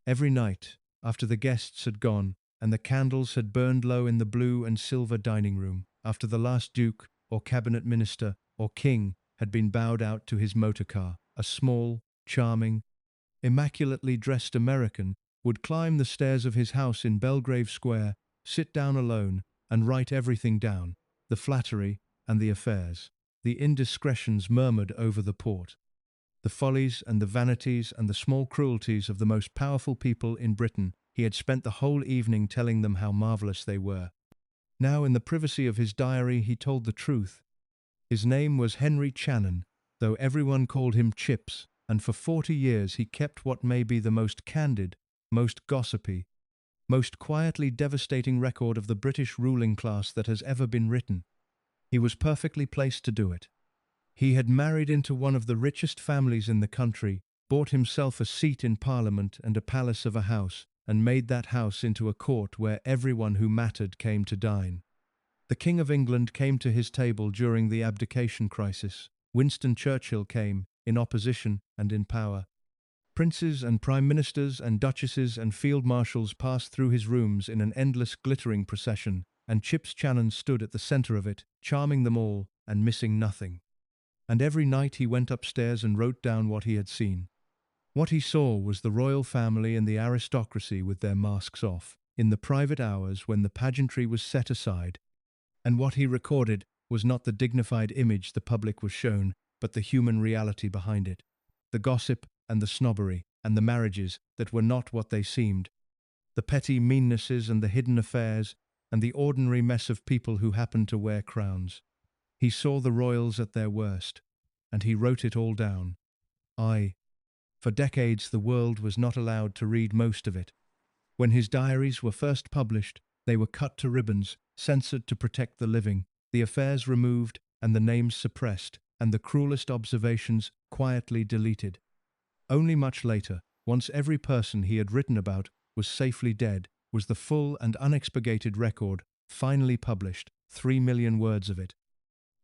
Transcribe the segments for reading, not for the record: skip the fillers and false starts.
Every night, after the guests had gone, and the candles had burned low in the blue and silver dining room, after the last duke, or cabinet minister, or king had been bowed out to his motor car, a small, charming, immaculately dressed American would climb the stairs of his house in Belgrave Square, sit down alone, and write everything down, the flattery and the affairs, the indiscretions murmured over the port, the follies and the vanities and the small cruelties of the most powerful people in Britain. He had spent the whole evening telling them how marvelous they were. Now, in the privacy of his diary, he told the truth. His name was Henry Channon, though everyone called him Chips, and for 40 years he kept what may be the most candid, most gossipy, most quietly devastating record of the British ruling class that has ever been written. He was perfectly placed to do it. He had married into one of the richest families in the country, bought himself a seat in Parliament and a palace of a house, and made that house into a court where everyone who mattered came to dine. The King of England came to his table during the abdication crisis. Winston Churchill came, in opposition and in power. Princes and prime ministers and duchesses and field marshals passed through his rooms in an endless glittering procession, and Chips Channon stood at the centre of it, charming them all and missing nothing. And every night he went upstairs and wrote down what he had seen. What he saw was the royal family and the aristocracy with their masks off, in the private hours when the pageantry was set aside, and what he recorded was not the dignified image the public was shown, but the human reality behind it, the gossip and the snobbery and the marriages that were not what they seemed, the petty meannesses and the hidden affairs, and the ordinary mess of people who happened to wear crowns. He saw the royals at their worst, and he wrote it all down. For decades the world was not allowed to read most of it. When his diaries were first published, they were cut to ribbons, censored to protect the living, the affairs removed, and the names suppressed, and the cruelest observations quietly deleted. Only much later, once every person he had written about was safely dead, was the full and unexpurgated record finally published, 3 million words of it.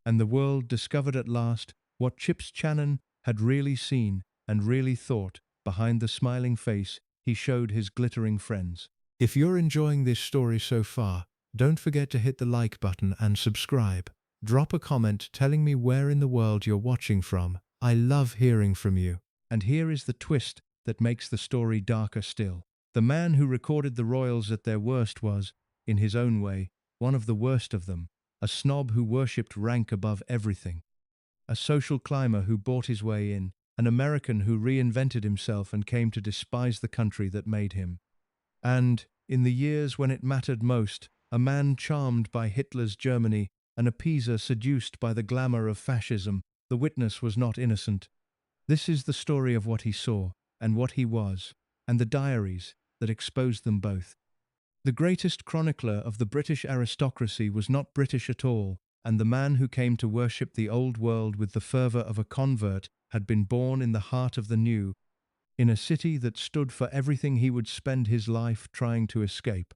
And the world discovered at last what Chips Channon had really seen and really thought behind the smiling face he showed his glittering friends. If you're enjoying this story so far, don't forget to hit the like button and subscribe. Drop a comment telling me where in the world you're watching from. I love hearing from you. And here is the twist that makes the story darker still. The man who recorded the royals at their worst was, in his own way, one of the worst of them, a snob who worshipped rank above everything, a social climber who bought his way in, an American who reinvented himself and came to despise the country that made him. And, in the years when it mattered most, a man charmed by Hitler's Germany, an appeaser seduced by the glamour of fascism. The witness was not innocent. This is the story of what he saw, and what he was, and the diaries that exposed them both. The greatest chronicler of the British aristocracy was not British at all, and the man who came to worship the old world with the fervour of a convert had been born in the heart of the new, in a city that stood for everything he would spend his life trying to escape.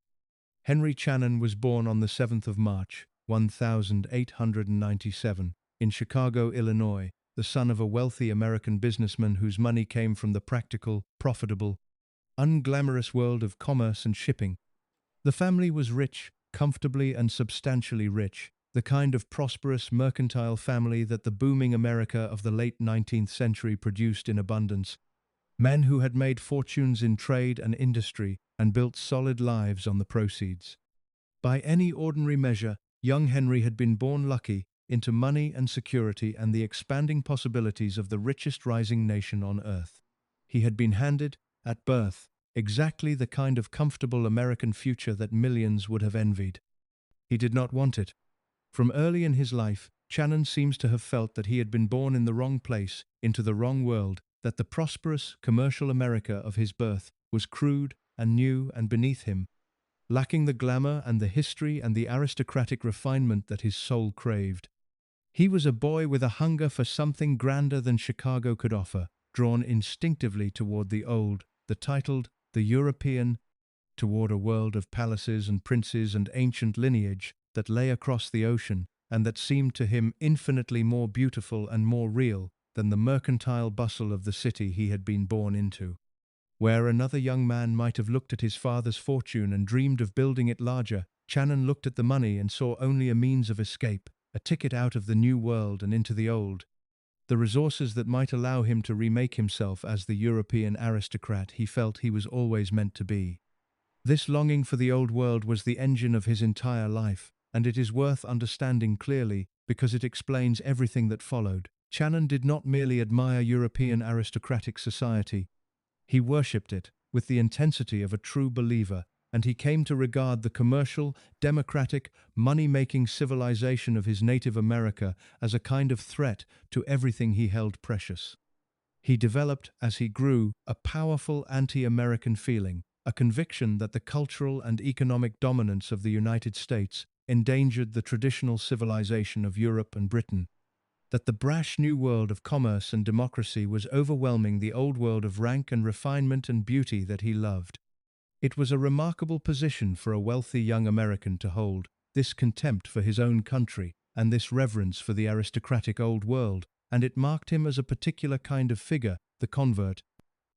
Henry Channon was born on the 7th of March, 1897, in Chicago, Illinois, the son of a wealthy American businessman whose money came from the practical, profitable, unglamorous world of commerce and shipping. The family was rich, comfortably and substantially rich, the kind of prosperous mercantile family that the booming America of the late 19th century produced in abundance. Men who had made fortunes in trade and industry and built solid lives on the proceeds. By any ordinary measure, young Henry had been born lucky into money and security and the expanding possibilities of the richest rising nation on earth. He had been handed, at birth, exactly the kind of comfortable American future that millions would have envied. He did not want it. From early in his life, Channon seems to have felt that he had been born in the wrong place, into the wrong world, that the prosperous, commercial America of his birth was crude and new and beneath him, lacking the glamour and the history and the aristocratic refinement that his soul craved. He was a boy with a hunger for something grander than Chicago could offer, drawn instinctively toward the old, the titled, the European, toward a world of palaces and princes and ancient lineage that lay across the ocean and that seemed to him infinitely more beautiful and more real than the mercantile bustle of the city he had been born into. Where another young man might have looked at his father's fortune and dreamed of building it larger, Channon looked at the money and saw only a means of escape, a ticket out of the new world and into the old, the resources that might allow him to remake himself as the European aristocrat he felt he was always meant to be. This longing for the old world was the engine of his entire life, and it is worth understanding clearly because it explains everything that followed. Channon did not merely admire European aristocratic society, he worshipped it with the intensity of a true believer, and he came to regard the commercial, democratic, money-making civilization of his native America as a kind of threat to everything he held precious. He developed, as he grew, a powerful anti-American feeling, a conviction that the cultural and economic dominance of the United States endangered the traditional civilization of Europe and Britain, that the brash new world of commerce and democracy was overwhelming the old world of rank and refinement and beauty that he loved. It was a remarkable position for a wealthy young American to hold, this contempt for his own country and this reverence for the aristocratic old world, and it marked him as a particular kind of figure, the convert,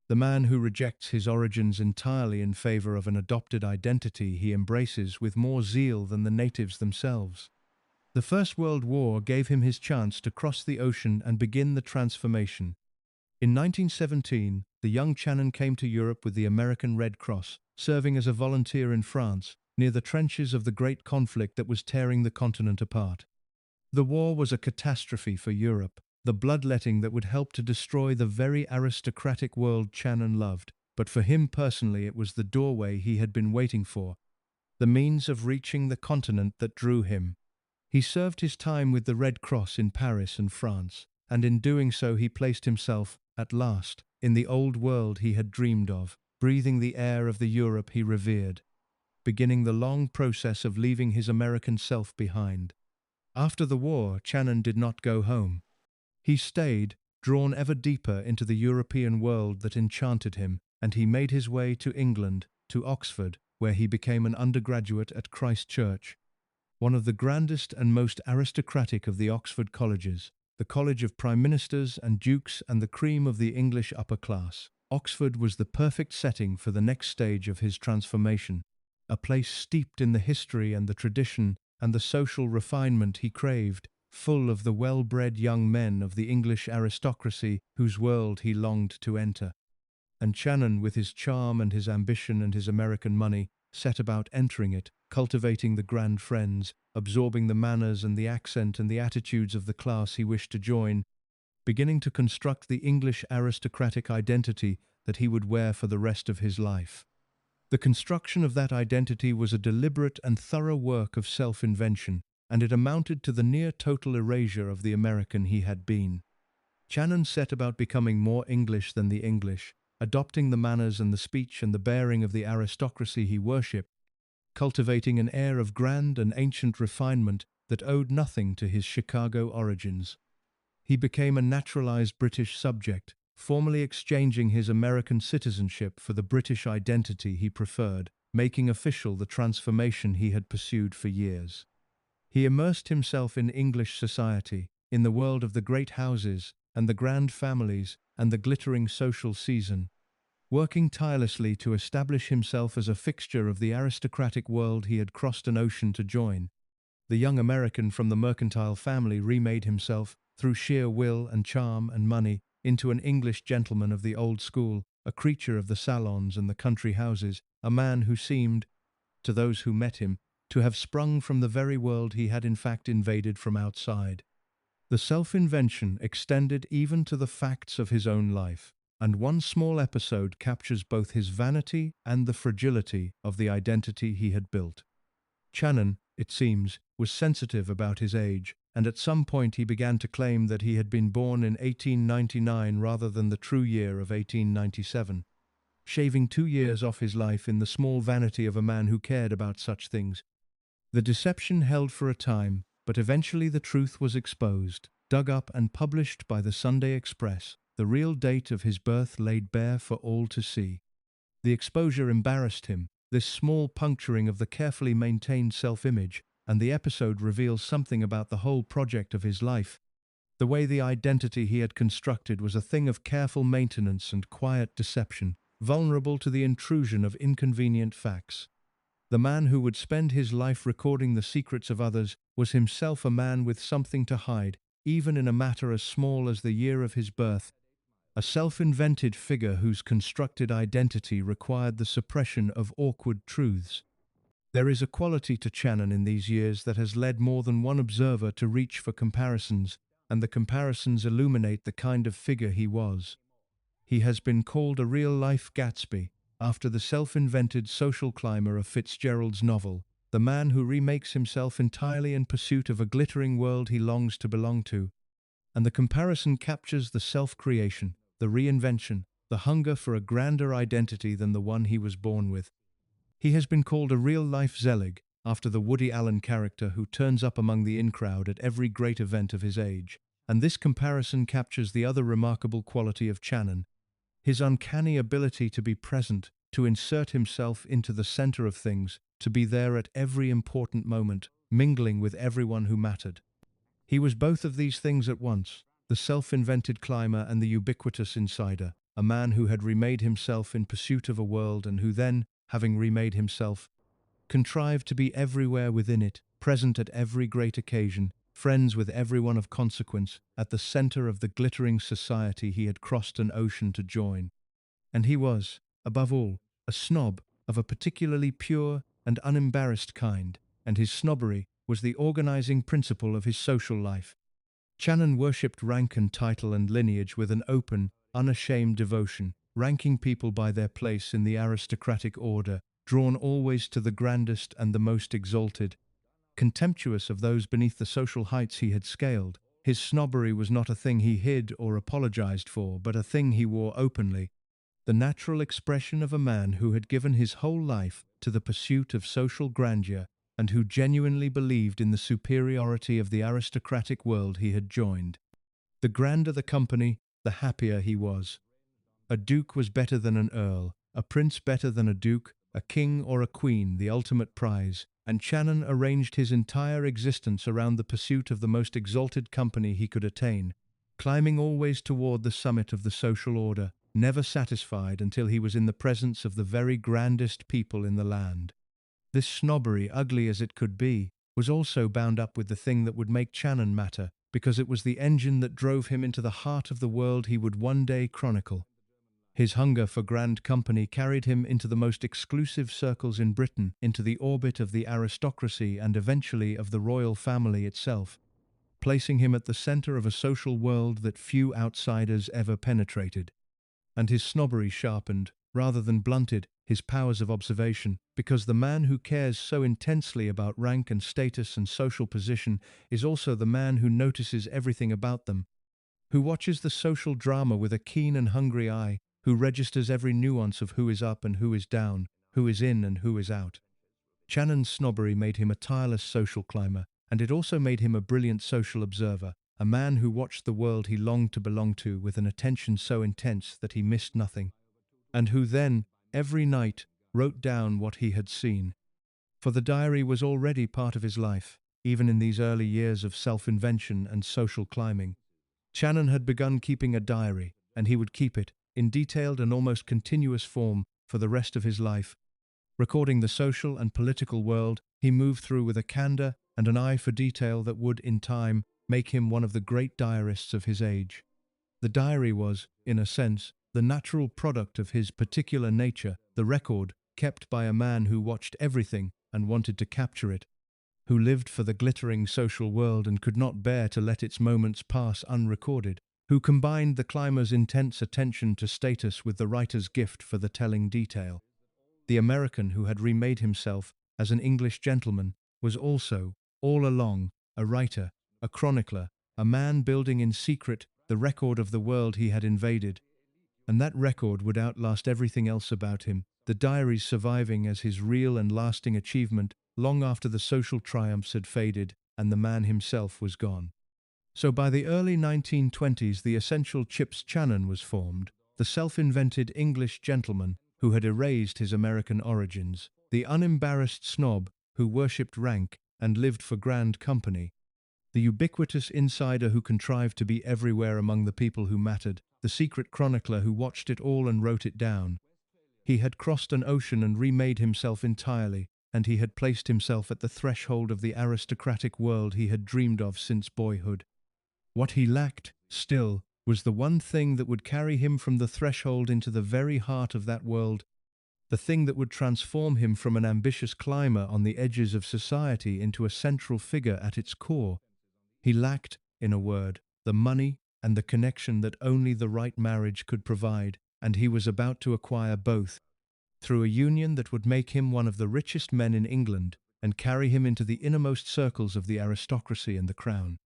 the man who rejects his origins entirely in favor of an adopted identity he embraces with more zeal than the natives themselves. The First World War gave him his chance to cross the ocean and begin the transformation. In 1917, the young Channon came to Europe with the American Red Cross, serving as a volunteer in France, near the trenches of the great conflict that was tearing the continent apart. The war was a catastrophe for Europe, the bloodletting that would help to destroy the very aristocratic world Channon loved, but for him personally it was the doorway he had been waiting for, the means of reaching the continent that drew him. He served his time with the Red Cross in Paris and France, and in doing so he placed himself, at last, in the old world he had dreamed of, breathing the air of the Europe he revered, beginning the long process of leaving his American self behind. After the war, Channon did not go home. He stayed, drawn ever deeper into the European world that enchanted him, and he made his way to England, to Oxford, where he became an undergraduate at Christ Church, one of the grandest and most aristocratic of the Oxford colleges, the college of prime ministers and dukes and the cream of the English upper class. Oxford was the perfect setting for the next stage of his transformation, a place steeped in the history and the tradition and the social refinement he craved, full of the well-bred young men of the English aristocracy whose world he longed to enter. And Channon, with his charm and his ambition and his American money, set about entering it, cultivating the grand friends, absorbing the manners and the accent and the attitudes of the class he wished to join, beginning to construct the English aristocratic identity that he would wear for the rest of his life. The construction of that identity was a deliberate and thorough work of self-invention, and it amounted to the near total erasure of the American he had been. Channon set about becoming more English than the English, adopting the manners and the speech and the bearing of the aristocracy he worshipped, cultivating an air of grand and ancient refinement that owed nothing to his Chicago origins. He became a naturalized British subject, formally exchanging his American citizenship for the British identity he preferred, making official the transformation he had pursued for years. He immersed himself in English society, in the world of the great houses and the grand families and the glittering social season, working tirelessly to establish himself as a fixture of the aristocratic world he had crossed an ocean to join. The young American from the mercantile family remade himself, through sheer will and charm and money, into an English gentleman of the old school, a creature of the salons and the country houses, a man who seemed, to those who met him, to have sprung from the very world he had in fact invaded from outside. The self-invention extended even to the facts of his own life, and one small episode captures both his vanity and the fragility of the identity he had built. Channon, it seems, was sensitive about his age, and at some point he began to claim that he had been born in 1899 rather than the true year of 1897, shaving 2 years off his life in the small vanity of a man who cared about such things. The deception held for a time, but eventually the truth was exposed, dug up and published by the Sunday Express, the real date of his birth laid bare for all to see. The exposure embarrassed him, this small puncturing of the carefully maintained self-image, and the episode reveals something about the whole project of his life. The way the identity he had constructed was a thing of careful maintenance and quiet deception, vulnerable to the intrusion of inconvenient facts. The man who would spend his life recording the secrets of others was himself a man with something to hide, even in a matter as small as the year of his birth, a self-invented figure whose constructed identity required the suppression of awkward truths. There is a quality to Channon in these years that has led more than one observer to reach for comparisons, and the comparisons illuminate the kind of figure he was. He has been called a real-life Gatsby, after the self-invented social climber of Fitzgerald's novel, the man who remakes himself entirely in pursuit of a glittering world he longs to belong to. And the comparison captures the self-creation, the reinvention, the hunger for a grander identity than the one he was born with. He has been called a real-life Zelig, after the Woody Allen character who turns up among the in-crowd at every great event of his age. And this comparison captures the other remarkable quality of Channon, his uncanny ability to be present, to insert himself into the center of things, to be there at every important moment, mingling with everyone who mattered. He was both of these things at once, the self-invented climber and the ubiquitous insider, a man who had remade himself in pursuit of a world and who then, having remade himself, contrived to be everywhere within it, present at every great occasion, friends with everyone of consequence, at the center of the glittering society he had crossed an ocean to join. And he was, above all, a snob of a particularly pure and unembarrassed kind, and his snobbery was the organizing principle of his social life. Channon worshipped rank and title and lineage with an open, unashamed devotion, ranking people by their place in the aristocratic order, drawn always to the grandest and the most exalted. Contemptuous of those beneath the social heights he had scaled, his snobbery was not a thing he hid or apologized for, but a thing he wore openly, the natural expression of a man who had given his whole life to the pursuit of social grandeur and who genuinely believed in the superiority of the aristocratic world he had joined. The grander the company, the happier he was. A duke was better than an earl, a prince better than a duke, a king or a queen the ultimate prize, and Channon arranged his entire existence around the pursuit of the most exalted company he could attain, climbing always toward the summit of the social order, never satisfied until he was in the presence of the very grandest people in the land. This snobbery, ugly as it could be, was also bound up with the thing that would make Channon matter, because it was the engine that drove him into the heart of the world he would one day chronicle. His hunger for grand company carried him into the most exclusive circles in Britain, into the orbit of the aristocracy and eventually of the royal family itself, placing him at the center of a social world that few outsiders ever penetrated. And his snobbery sharpened, rather than blunted, his powers of observation, because the man who cares so intensely about rank and status and social position is also the man who notices everything about them, who watches the social drama with a keen and hungry eye, who registers every nuance of who is up and who is down, who is in and who is out. Channon's snobbery made him a tireless social climber, and it also made him a brilliant social observer, a man who watched the world he longed to belong to with an attention so intense that he missed nothing, and who then, every night, wrote down what he had seen. For the diary was already part of his life, even in these early years of self-invention and social climbing. Channon had begun keeping a diary, and he would keep it, in detailed and almost continuous form, for the rest of his life. Recording the social and political world, he moved through with a candor and an eye for detail that would, in time, make him one of the great diarists of his age. The diary was, in a sense, the natural product of his particular nature, the record kept by a man who watched everything and wanted to capture it, who lived for the glittering social world and could not bear to let its moments pass unrecorded, who combined the climber's intense attention to status with the writer's gift for the telling detail. The American who had remade himself as an English gentleman was also, all along, a writer, a chronicler, a man building in secret the record of the world he had invaded. And that record would outlast everything else about him, the diaries surviving as his real and lasting achievement long after the social triumphs had faded and the man himself was gone. So by the early 1920s the essential Chips Channon was formed, the self-invented English gentleman who had erased his American origins, the unembarrassed snob who worshipped rank and lived for grand company, the ubiquitous insider who contrived to be everywhere among the people who mattered, the secret chronicler who watched it all and wrote it down. He had crossed an ocean and remade himself entirely, and he had placed himself at the threshold of the aristocratic world he had dreamed of since boyhood. What he lacked, still, was the one thing that would carry him from the threshold into the very heart of that world, the thing that would transform him from an ambitious climber on the edges of society into a central figure at its core. He lacked, in a word, the money and the connection that only the right marriage could provide, and he was about to acquire both, through a union that would make him one of the richest men in England and carry him into the innermost circles of the aristocracy and the crown.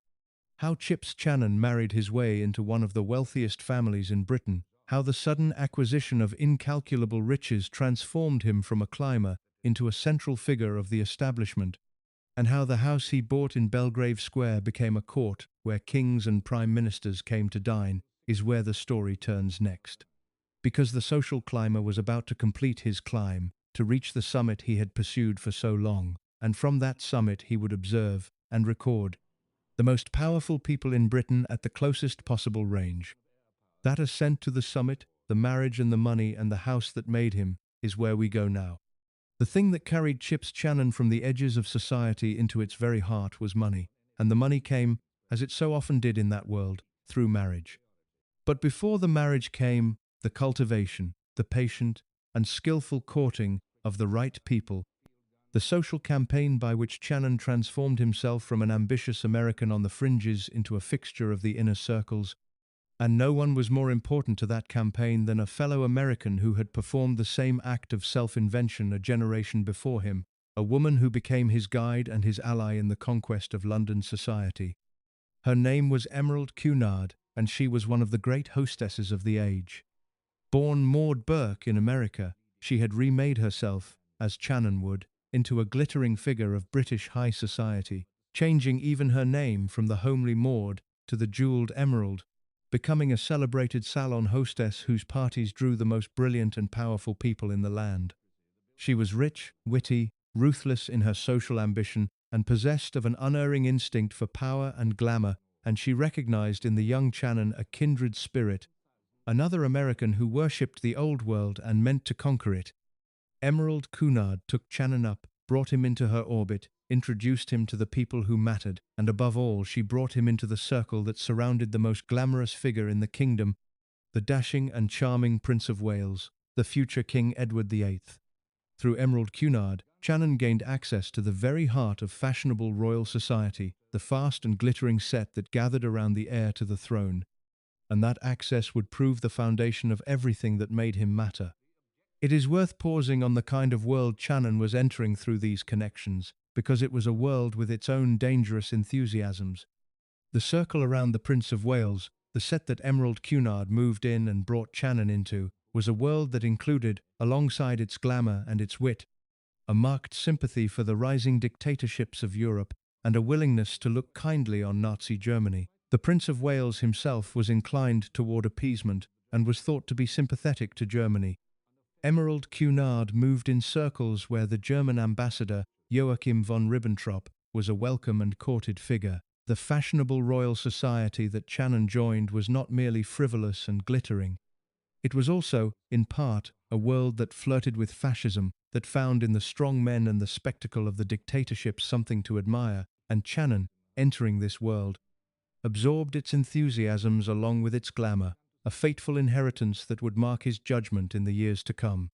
How Chips Channon married his way into one of the wealthiest families in Britain, how the sudden acquisition of incalculable riches transformed him from a climber into a central figure of the establishment, and how the house he bought in Belgrave Square became a court where kings and prime ministers came to dine, is where the story turns next. Because the social climber was about to complete his climb, to reach the summit he had pursued for so long, and from that summit he would observe and record the most powerful people in Britain at the closest possible range. That ascent to the summit, the marriage and the money and the house that made him, is where we go now. The thing that carried Chips Channon from the edges of society into its very heart was money, and the money came, as it so often did in that world, through marriage. But before the marriage came, the cultivation, the patient and skillful courting of the right people, the social campaign by which Channon transformed himself from an ambitious American on the fringes into a fixture of the inner circles. And no one was more important to that campaign than a fellow American who had performed the same act of self-invention a generation before him, a woman who became his guide and his ally in the conquest of London society. Her name was Emerald Cunard, and she was one of the great hostesses of the age. Born Maud Burke in America, she had remade herself, as Channon would, into a glittering figure of British high society, changing even her name from the homely Maud to the jeweled Emerald, becoming a celebrated salon hostess whose parties drew the most brilliant and powerful people in the land. She was rich, witty, ruthless in her social ambition, and possessed of an unerring instinct for power and glamour, and she recognized in the young Channon a kindred spirit, another American who worshipped the old world and meant to conquer it. Emerald Cunard took Channon up, brought him into her orbit, introduced him to the people who mattered, and above all she brought him into the circle that surrounded the most glamorous figure in the kingdom, the dashing and charming Prince of Wales, the future King Edward VIII. Through Emerald Cunard, Channon gained access to the very heart of fashionable royal society, the fast and glittering set that gathered around the heir to the throne, and that access would prove the foundation of everything that made him matter. It is worth pausing on the kind of world Channon was entering through these connections, because it was a world with its own dangerous enthusiasms. The circle around the Prince of Wales, the set that Emerald Cunard moved in and brought Channon into, was a world that included, alongside its glamour and its wit, a marked sympathy for the rising dictatorships of Europe and a willingness to look kindly on Nazi Germany. The Prince of Wales himself was inclined toward appeasement and was thought to be sympathetic to Germany. Emerald Cunard moved in circles where the German ambassador, Joachim von Ribbentrop, was a welcome and courted figure. The fashionable royal society that Channon joined was not merely frivolous and glittering. It was also, in part, a world that flirted with fascism, that found in the strong men and the spectacle of the dictatorships something to admire, and Channon, entering this world, absorbed its enthusiasms along with its glamour, a fateful inheritance that would mark his judgment in the years to come.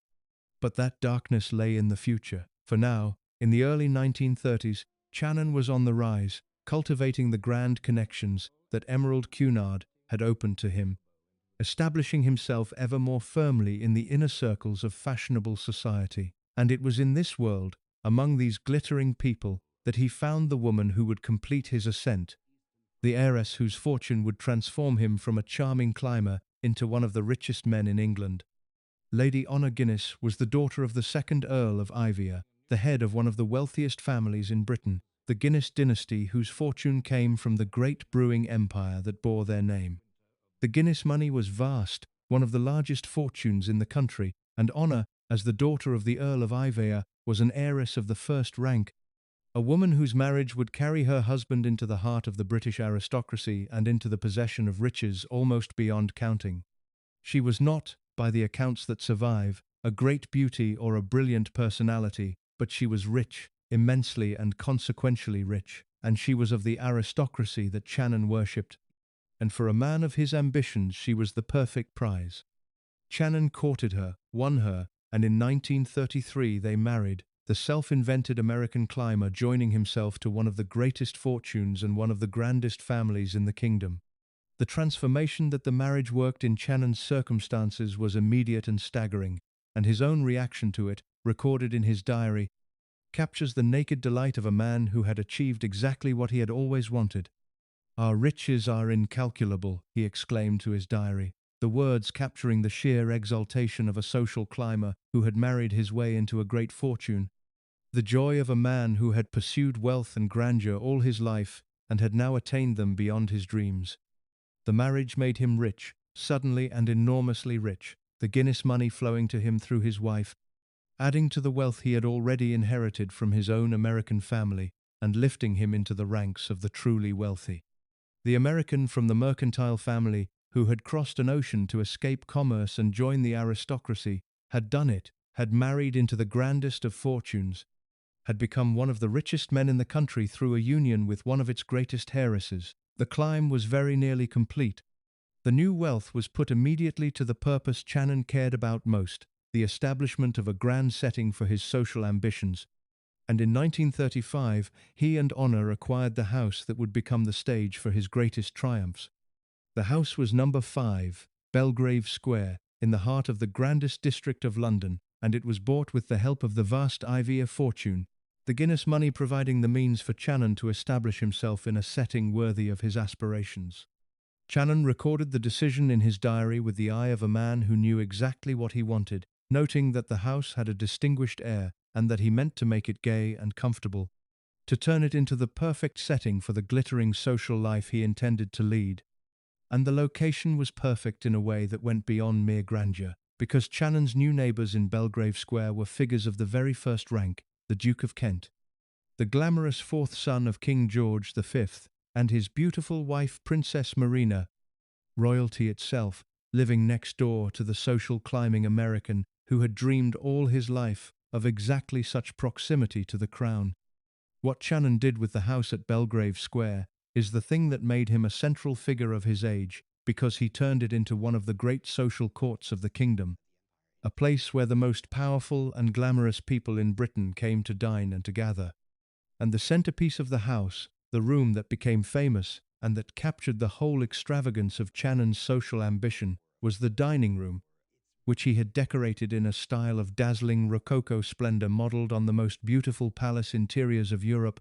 But that darkness lay in the future, for now, in the early 1930s, Channon was on the rise, cultivating the grand connections that Emerald Cunard had opened to him, establishing himself ever more firmly in the inner circles of fashionable society. And it was in this world, among these glittering people, that he found the woman who would complete his ascent, the heiress whose fortune would transform him from a charming climber into one of the richest men in England. Lady Honor Guinness was the daughter of the second Earl of Ivier, the head of one of the wealthiest families in Britain, the Guinness dynasty whose fortune came from the great brewing empire that bore their name. The Guinness money was vast, one of the largest fortunes in the country, and Honor, as the daughter of the Earl of Ivier, was an heiress of the first rank, a woman whose marriage would carry her husband into the heart of the British aristocracy and into the possession of riches almost beyond counting. She was not, by the accounts that survive, a great beauty or a brilliant personality, but she was rich, immensely and consequentially rich, and she was of the aristocracy that Channon worshipped, and for a man of his ambitions she was the perfect prize. Channon courted her, won her, and in 1933 they married, the self-invented American climber joining himself to one of the greatest fortunes and one of the grandest families in the kingdom. The transformation that the marriage worked in Channon's circumstances was immediate and staggering, and his own reaction to it, recorded in his diary, captures the naked delight of a man who had achieved exactly what he had always wanted. "Our riches are incalculable," he exclaimed to his diary, the words capturing the sheer exaltation of a social climber who had married his way into a great fortune. The joy of a man who had pursued wealth and grandeur all his life and had now attained them beyond his dreams. The marriage made him rich, suddenly and enormously rich, the Guinness money flowing to him through his wife, adding to the wealth he had already inherited from his own American family and lifting him into the ranks of the truly wealthy. The American from the mercantile family, who had crossed an ocean to escape commerce and join the aristocracy, had done it, had married into the grandest of fortunes, had become one of the richest men in the country through a union with one of its greatest heiresses. The climb was very nearly complete. The new wealth was put immediately to the purpose Channon cared about most, the establishment of a grand setting for his social ambitions. And in 1935, he and Honor acquired the house that would become the stage for his greatest triumphs. The house was number 5, Belgrave Square, in the heart of the grandest district of London, and it was bought with the help of the vast Ivier fortune, the Guinness money providing the means for Channon to establish himself in a setting worthy of his aspirations. Channon recorded the decision in his diary with the eye of a man who knew exactly what he wanted, noting that the house had a distinguished air and that he meant to make it gay and comfortable, to turn it into the perfect setting for the glittering social life he intended to lead. And the location was perfect in a way that went beyond mere grandeur, because Channon's new neighbours in Belgrave Square were figures of the very first rank, the Duke of Kent, the glamorous fourth son of King George V, and his beautiful wife Princess Marina, royalty itself, living next door to the social climbing American who had dreamed all his life of exactly such proximity to the crown. What Channon did with the house at Belgrave Square is the thing that made him a central figure of his age, because he turned it into one of the great social courts of the kingdom, a place where the most powerful and glamorous people in Britain came to dine and to gather. And the centerpiece of the house, the room that became famous and that captured the whole extravagance of Channon's social ambition, was the dining room, which he had decorated in a style of dazzling Rococo splendor modeled on the most beautiful palace interiors of Europe.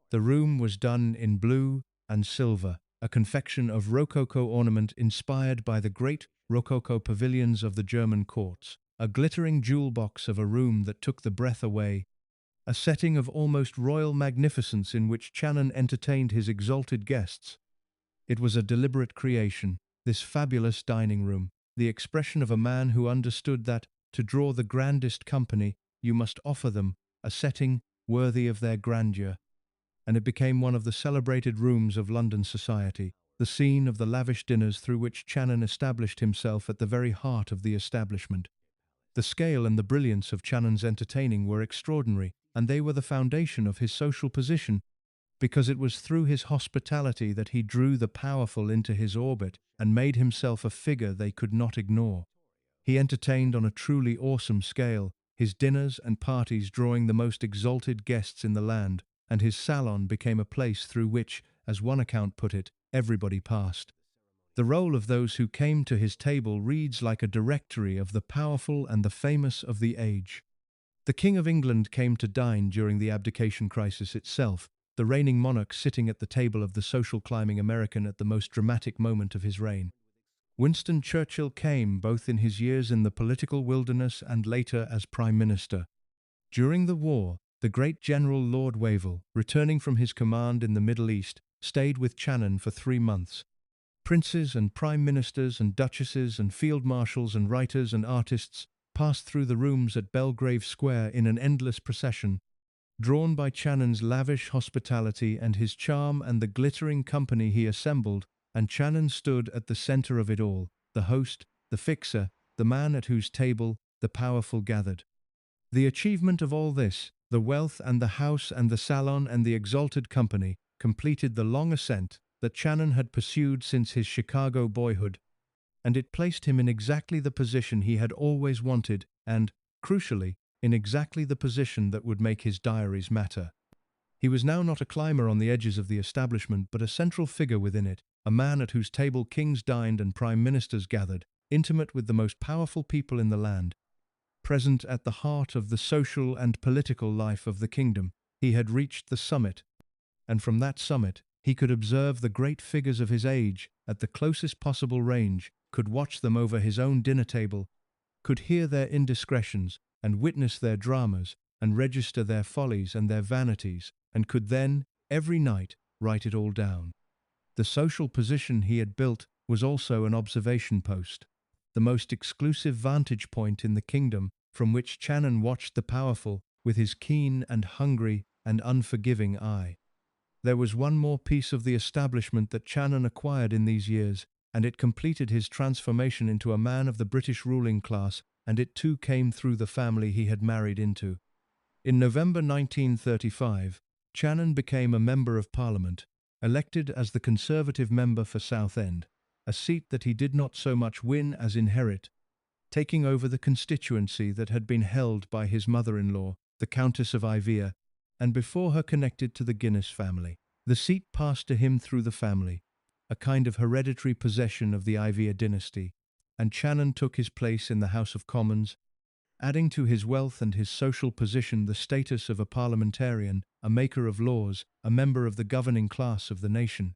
The room was done in blue and silver, a confection of Rococo ornament inspired by the great Rococo pavilions of the German courts, a glittering jewel box of a room that took the breath away, a setting of almost royal magnificence in which Channon entertained his exalted guests. It was a deliberate creation, this fabulous dining room, the expression of a man who understood that, to draw the grandest company, you must offer them a setting worthy of their grandeur, and it became one of the celebrated rooms of London society, the scene of the lavish dinners through which Channon established himself at the very heart of the establishment. The scale and the brilliance of Channon's entertaining were extraordinary, and they were the foundation of his social position, because it was through his hospitality that he drew the powerful into his orbit and made himself a figure they could not ignore. He entertained on a truly awesome scale, his dinners and parties drawing the most exalted guests in the land, and his salon became a place through which, as one account put it, everybody passed. The roll of those who came to his table reads like a directory of the powerful and the famous of the age. The King of England came to dine during the abdication crisis itself, the reigning monarch sitting at the table of the social climbing American at the most dramatic moment of his reign. Winston Churchill came both in his years in the political wilderness and later as Prime Minister. During the war, the great General Lord Wavell, returning from his command in the Middle East, stayed with Channon for 3 months. Princes and prime ministers and duchesses and field marshals and writers and artists passed through the rooms at Belgrave Square in an endless procession, drawn by Channon's lavish hospitality and his charm and the glittering company he assembled, and Channon stood at the center of it all, the host, the fixer, the man at whose table the powerful gathered. The achievement of all this, the wealth and the house and the salon and the exalted company, completed the long ascent that Channon had pursued since his Chicago boyhood, and it placed him in exactly the position he had always wanted and, crucially, in exactly the position that would make his diaries matter. He was now not a climber on the edges of the establishment, but a central figure within it, a man at whose table kings dined and prime ministers gathered, intimate with the most powerful people in the land. Present at the heart of the social and political life of the kingdom, he had reached the summit, and from that summit he could observe the great figures of his age at the closest possible range, could watch them over his own dinner table, could hear their indiscretions and witness their dramas and register their follies and their vanities, and could then, every night, write it all down. The social position he had built was also an observation post, the most exclusive vantage point in the kingdom from which Channon watched the powerful with his keen and hungry and unforgiving eye. There was one more piece of the establishment that Channon acquired in these years, and it completed his transformation into a man of the British ruling class, and it too came through the family he had married into. In November 1935, Channon became a Member of Parliament, elected as the Conservative member for Southend, a seat that he did not so much win as inherit, taking over the constituency that had been held by his mother-in-law, the Countess of Ivrea, and before her connected to the Guinness family. The seat passed to him through the family, a kind of hereditary possession of the Ivrea dynasty, and Channon took his place in the House of Commons, adding to his wealth and his social position the status of a parliamentarian, a maker of laws, a member of the governing class of the nation.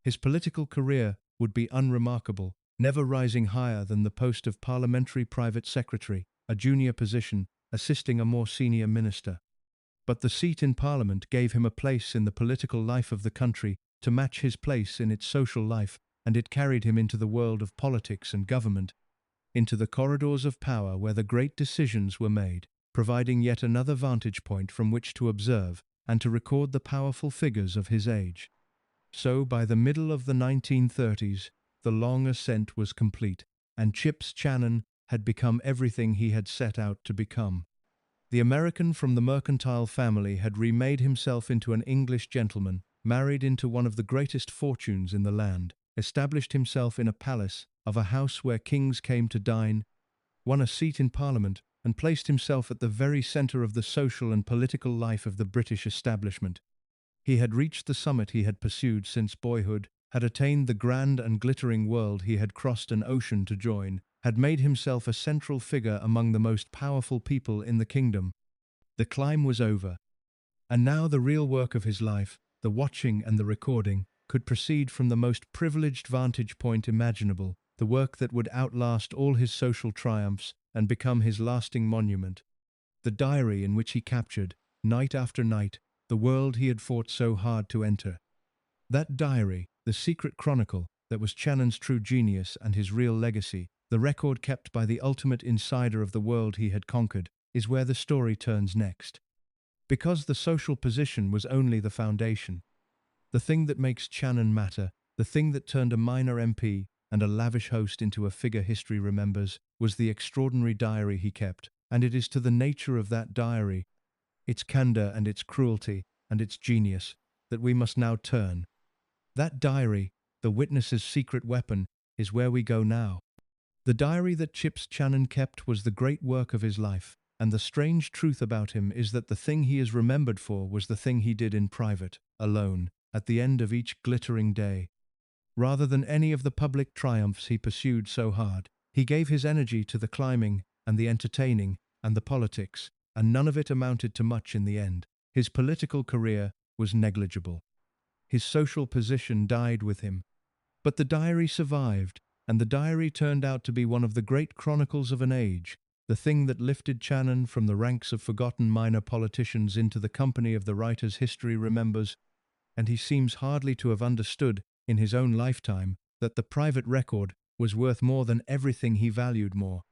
His political career would be unremarkable, never rising higher than the post of parliamentary private secretary, a junior position, assisting a more senior minister. But the seat in Parliament gave him a place in the political life of the country to match his place in its social life, and it carried him into the world of politics and government, into the corridors of power where the great decisions were made, providing yet another vantage point from which to observe and to record the powerful figures of his age. So, by the middle of the 1930s, the long ascent was complete, and Chips Channon had become everything he had set out to become. The American from the mercantile family had remade himself into an English gentleman, married into one of the greatest fortunes in the land, established himself in a palace of a house where kings came to dine, won a seat in Parliament, and placed himself at the very centre of the social and political life of the British establishment. He had reached the summit he had pursued since boyhood, had attained the grand and glittering world he had crossed an ocean to join, had made himself a central figure among the most powerful people in the kingdom. The climb was over, and now the real work of his life, the watching and the recording, could proceed from the most privileged vantage point imaginable, the work that would outlast all his social triumphs and become his lasting monument. The diary in which he captured, night after night, the world he had fought so hard to enter. That diary, the secret chronicle, that was Channon's true genius and his real legacy, the record kept by the ultimate insider of the world he had conquered, is where the story turns next. Because the social position was only the foundation. The thing that makes Channon matter, the thing that turned a minor MP and a lavish host into a figure history remembers, was the extraordinary diary he kept, and it is to the nature of that diary, its candor and its cruelty and its genius, that we must now turn. That diary, the witness's secret weapon, is where we go now. The diary that Chips Channon kept was the great work of his life, and the strange truth about him is that the thing he is remembered for was the thing he did in private, alone, at the end of each glittering day. Rather than any of the public triumphs he pursued so hard, he gave his energy to the climbing and the entertaining and the politics, and none of it amounted to much in the end. His political career was negligible. His social position died with him. But the diary survived, and the diary turned out to be one of the great chronicles of an age, the thing that lifted Channon from the ranks of forgotten minor politicians into the company of the writers history remembers, and he seems hardly to have understood, in his own lifetime, that the private record was worth more than everything he valued more.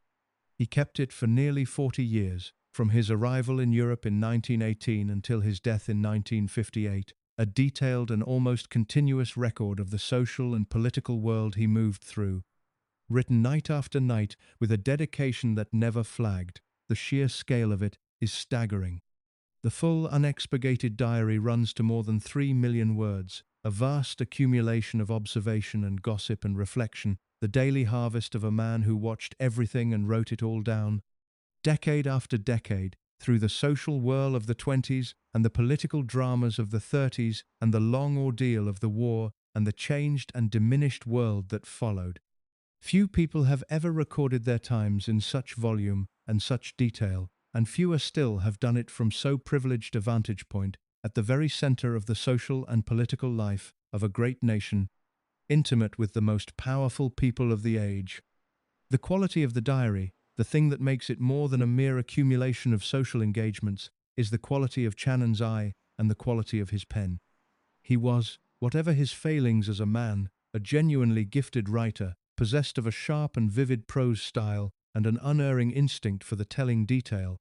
He kept it for nearly 40 years, from his arrival in Europe in 1918 until his death in 1958, a detailed and almost continuous record of the social and political world he moved through. written night after night with a dedication that never flagged. The sheer scale of it is staggering. The full, unexpurgated diary runs to more than 3 million words, a vast accumulation of observation and gossip and reflection, the daily harvest of a man who watched everything and wrote it all down. Decade after decade, through the social whirl of the 20s and the political dramas of the 30s and the long ordeal of the war and the changed and diminished world that followed. Few people have ever recorded their times in such volume and such detail, and fewer still have done it from so privileged a vantage point, at the very center of the social and political life of a great nation, intimate with the most powerful people of the age. The quality of the diary, the thing that makes it more than a mere accumulation of social engagements, is the quality of Channon's eye and the quality of his pen. He was, whatever his failings as a man, a genuinely gifted writer, possessed of a sharp and vivid prose style and an unerring instinct for the telling detail,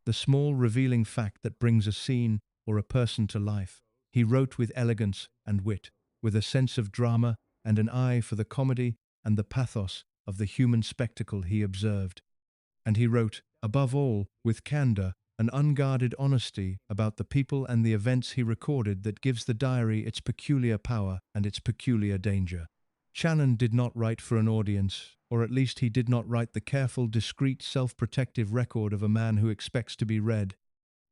the small revealing fact that brings a scene or a person to life. He wrote with elegance and wit, with a sense of drama and an eye for the comedy and the pathos of the human spectacle he observed. And he wrote, above all, with candor and unguarded honesty about the people and the events he recorded that gives the diary its peculiar power and its peculiar danger. Channon did not write for an audience, or at least he did not write the careful, discreet, self-protective record of a man who expects to be read.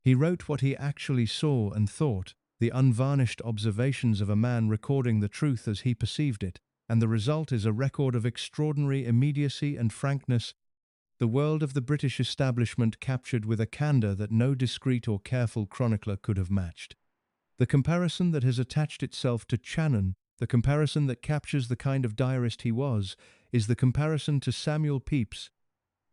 He wrote what he actually saw and thought, the unvarnished observations of a man recording the truth as he perceived it, and the result is a record of extraordinary immediacy and frankness, the world of the British establishment captured with a candour that no discreet or careful chronicler could have matched. The comparison that has attached itself to Channon, the comparison that captures the kind of diarist he was, is the comparison to Samuel Pepys,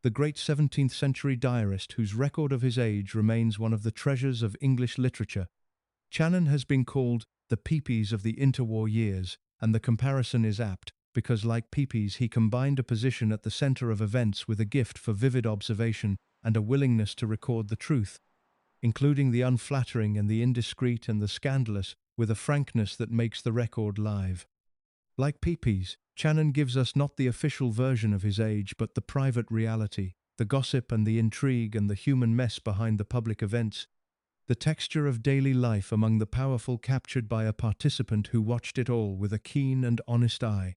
the great 17th century diarist whose record of his age remains one of the treasures of English literature. Channon has been called the Pepys of the interwar years, and the comparison is apt, because like Pepys he combined a position at the centre of events with a gift for vivid observation and a willingness to record the truth, including the unflattering and the indiscreet and the scandalous, with a frankness that makes the record live. Like Pepys, Channon gives us not the official version of his age but the private reality, the gossip and the intrigue and the human mess behind the public events, the texture of daily life among the powerful captured by a participant who watched it all with a keen and honest eye.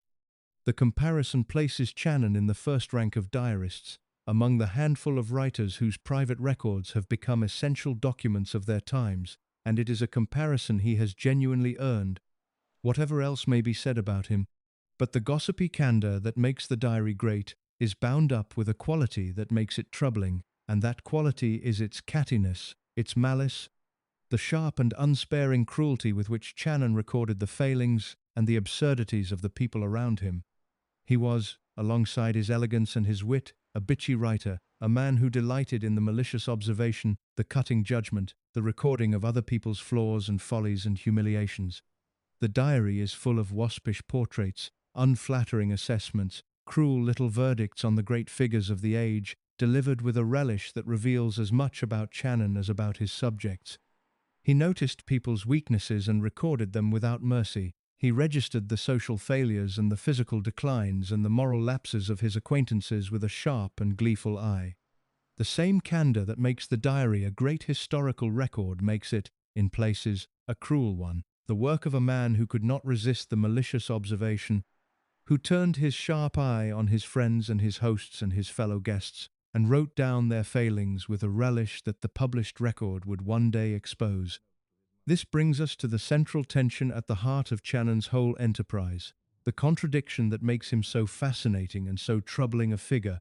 The comparison places Channon in the first rank of diarists, among the handful of writers whose private records have become essential documents of their times, and it is a comparison he has genuinely earned, whatever else may be said about him. But the gossipy candour that makes the diary great is bound up with a quality that makes it troubling, and that quality is its cattiness, its malice, the sharp and unsparing cruelty with which Channon recorded the failings and the absurdities of the people around him. He was, alongside his elegance and his wit, a bitchy writer, a man who delighted in the malicious observation, the cutting judgment, the recording of other people's flaws and follies and humiliations. The diary is full of waspish portraits, unflattering assessments, cruel little verdicts on the great figures of the age, delivered with a relish that reveals as much about Channon as about his subjects. He noticed people's weaknesses and recorded them without mercy. He registered the social failures and the physical declines and the moral lapses of his acquaintances with a sharp and gleeful eye. The same candour that makes the diary a great historical record makes it, in places, a cruel one, the work of a man who could not resist the malicious observation, who turned his sharp eye on his friends and his hosts and his fellow guests, and wrote down their failings with a relish that the published record would one day expose. This brings us to the central tension at the heart of Channon's whole enterprise, the contradiction that makes him so fascinating and so troubling a figure,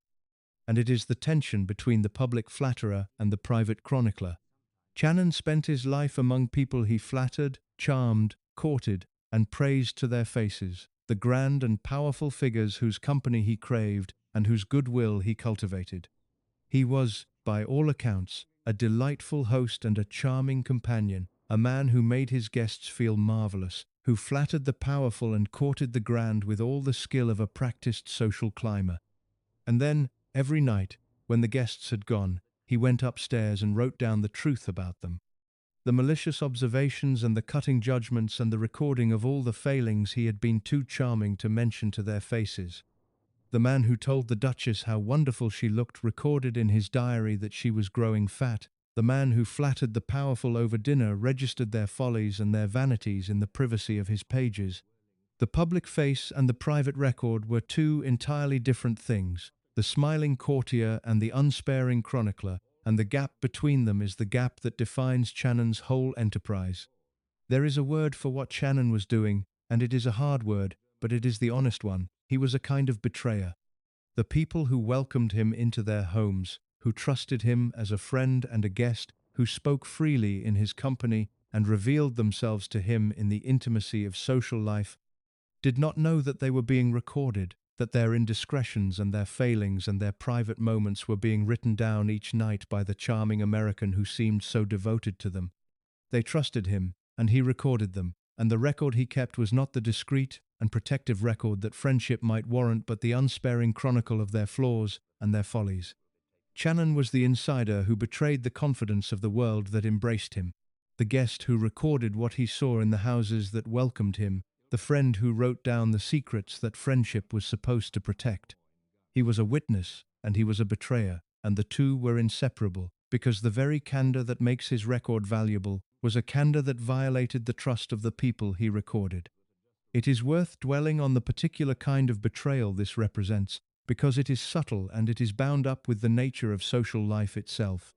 and it is the tension between the public flatterer and the private chronicler. Channon spent his life among people he flattered, charmed, courted, and praised to their faces, the grand and powerful figures whose company he craved and whose goodwill he cultivated. He was, by all accounts, a delightful host and a charming companion, a man who made his guests feel marvelous, who flattered the powerful and courted the grand with all the skill of a practiced social climber. And then, every night, when the guests had gone, he went upstairs and wrote down the truth about them. The malicious observations and the cutting judgments and the recording of all the failings he had been too charming to mention to their faces. The man who told the Duchess how wonderful she looked recorded in his diary that she was growing fat. The man who flattered the powerful over dinner registered their follies and their vanities in the privacy of his pages. The public face and the private record were two entirely different things, the smiling courtier and the unsparing chronicler, and the gap between them is the gap that defines Channon's whole enterprise. There is a word for what Channon was doing, and it is a hard word, but it is the honest one. He was a kind of betrayer. The people who welcomed him into their homes, who trusted him as a friend and a guest, who spoke freely in his company and revealed themselves to him in the intimacy of social life, did not know that they were being recorded, that their indiscretions and their failings and their private moments were being written down each night by the charming American who seemed so devoted to them. They trusted him, and he recorded them, and the record he kept was not the discreet and protective record that friendship might warrant, but the unsparing chronicle of their flaws and their follies. Channon was the insider who betrayed the confidence of the world that embraced him, the guest who recorded what he saw in the houses that welcomed him, the friend who wrote down the secrets that friendship was supposed to protect. He was a witness, and he was a betrayer, and the two were inseparable, because the very candor that makes his record valuable was a candor that violated the trust of the people he recorded. It is worth dwelling on the particular kind of betrayal this represents, because it is subtle and it is bound up with the nature of social life itself.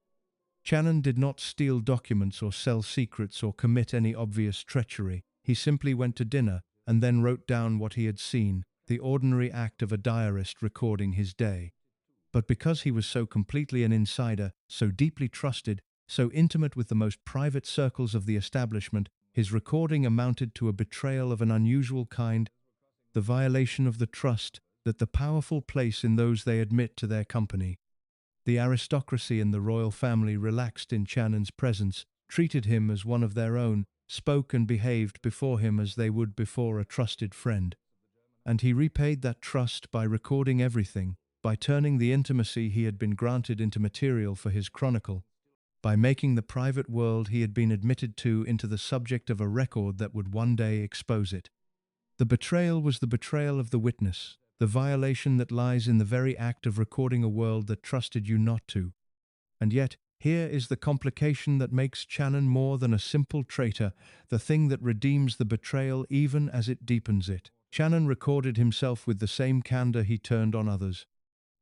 Channon did not steal documents or sell secrets or commit any obvious treachery. He simply went to dinner and then wrote down what he had seen, the ordinary act of a diarist recording his day. But because he was so completely an insider, so deeply trusted, so intimate with the most private circles of the establishment, his recording amounted to a betrayal of an unusual kind, the violation of the trust that the powerful place in those they admit to their company. The aristocracy and the royal family relaxed in Channon's presence, treated him as one of their own, spoke and behaved before him as they would before a trusted friend. And he repaid that trust by recording everything, by turning the intimacy he had been granted into material for his chronicle, by making the private world he had been admitted to into the subject of a record that would one day expose it. The betrayal was the betrayal of the witness, the violation that lies in the very act of recording a world that trusted you not to. And yet, here is the complication that makes Channon more than a simple traitor, the thing that redeems the betrayal even as it deepens it. Channon recorded himself with the same candor he turned on others.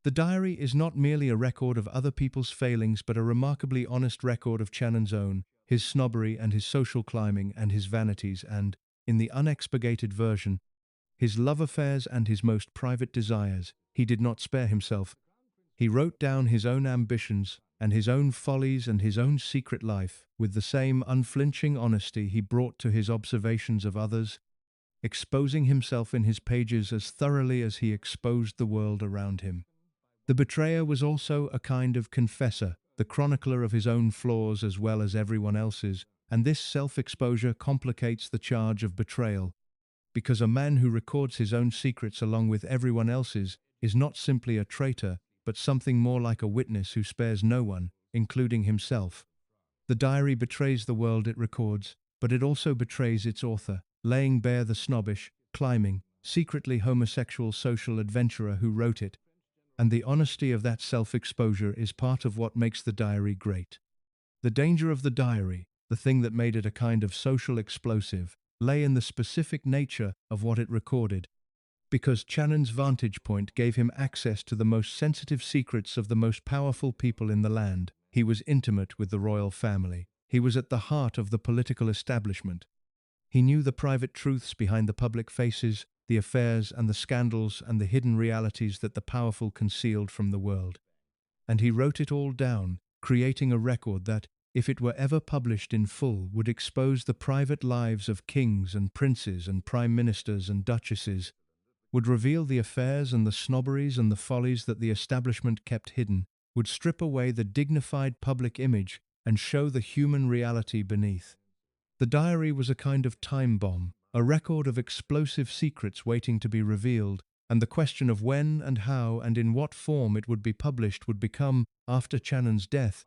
The diary is not merely a record of other people's failings, but a remarkably honest record of Channon's own, his snobbery and his social climbing and his vanities and, in the unexpurgated version, his love affairs and his most private desires. He did not spare himself. He wrote down his own ambitions and his own follies and his own secret life with the same unflinching honesty he brought to his observations of others, exposing himself in his pages as thoroughly as he exposed the world around him. The betrayer was also a kind of confessor, the chronicler of his own flaws as well as everyone else's, and this self-exposure complicates the charge of betrayal, because a man who records his own secrets along with everyone else's is not simply a traitor, but something more like a witness who spares no one, including himself. The diary betrays the world it records, but it also betrays its author, laying bare the snobbish, climbing, secretly homosexual social adventurer who wrote it. And the honesty of that self-exposure is part of what makes the diary great. The danger of the diary, the thing that made it a kind of social explosive, lay in the specific nature of what it recorded, because Channon's vantage point gave him access to the most sensitive secrets of the most powerful people in the land. He was intimate with the royal family. He was at the heart of the political establishment. He knew the private truths behind the public faces, the affairs and the scandals and the hidden realities that the powerful concealed from the world. And he wrote it all down, creating a record that, if it were ever published in full, would expose the private lives of kings and princes and prime ministers and duchesses, would reveal the affairs and the snobberies and the follies that the establishment kept hidden, would strip away the dignified public image and show the human reality beneath. The diary was a kind of time bomb, a record of explosive secrets waiting to be revealed, and the question of when and how and in what form it would be published would become, after Channon's death,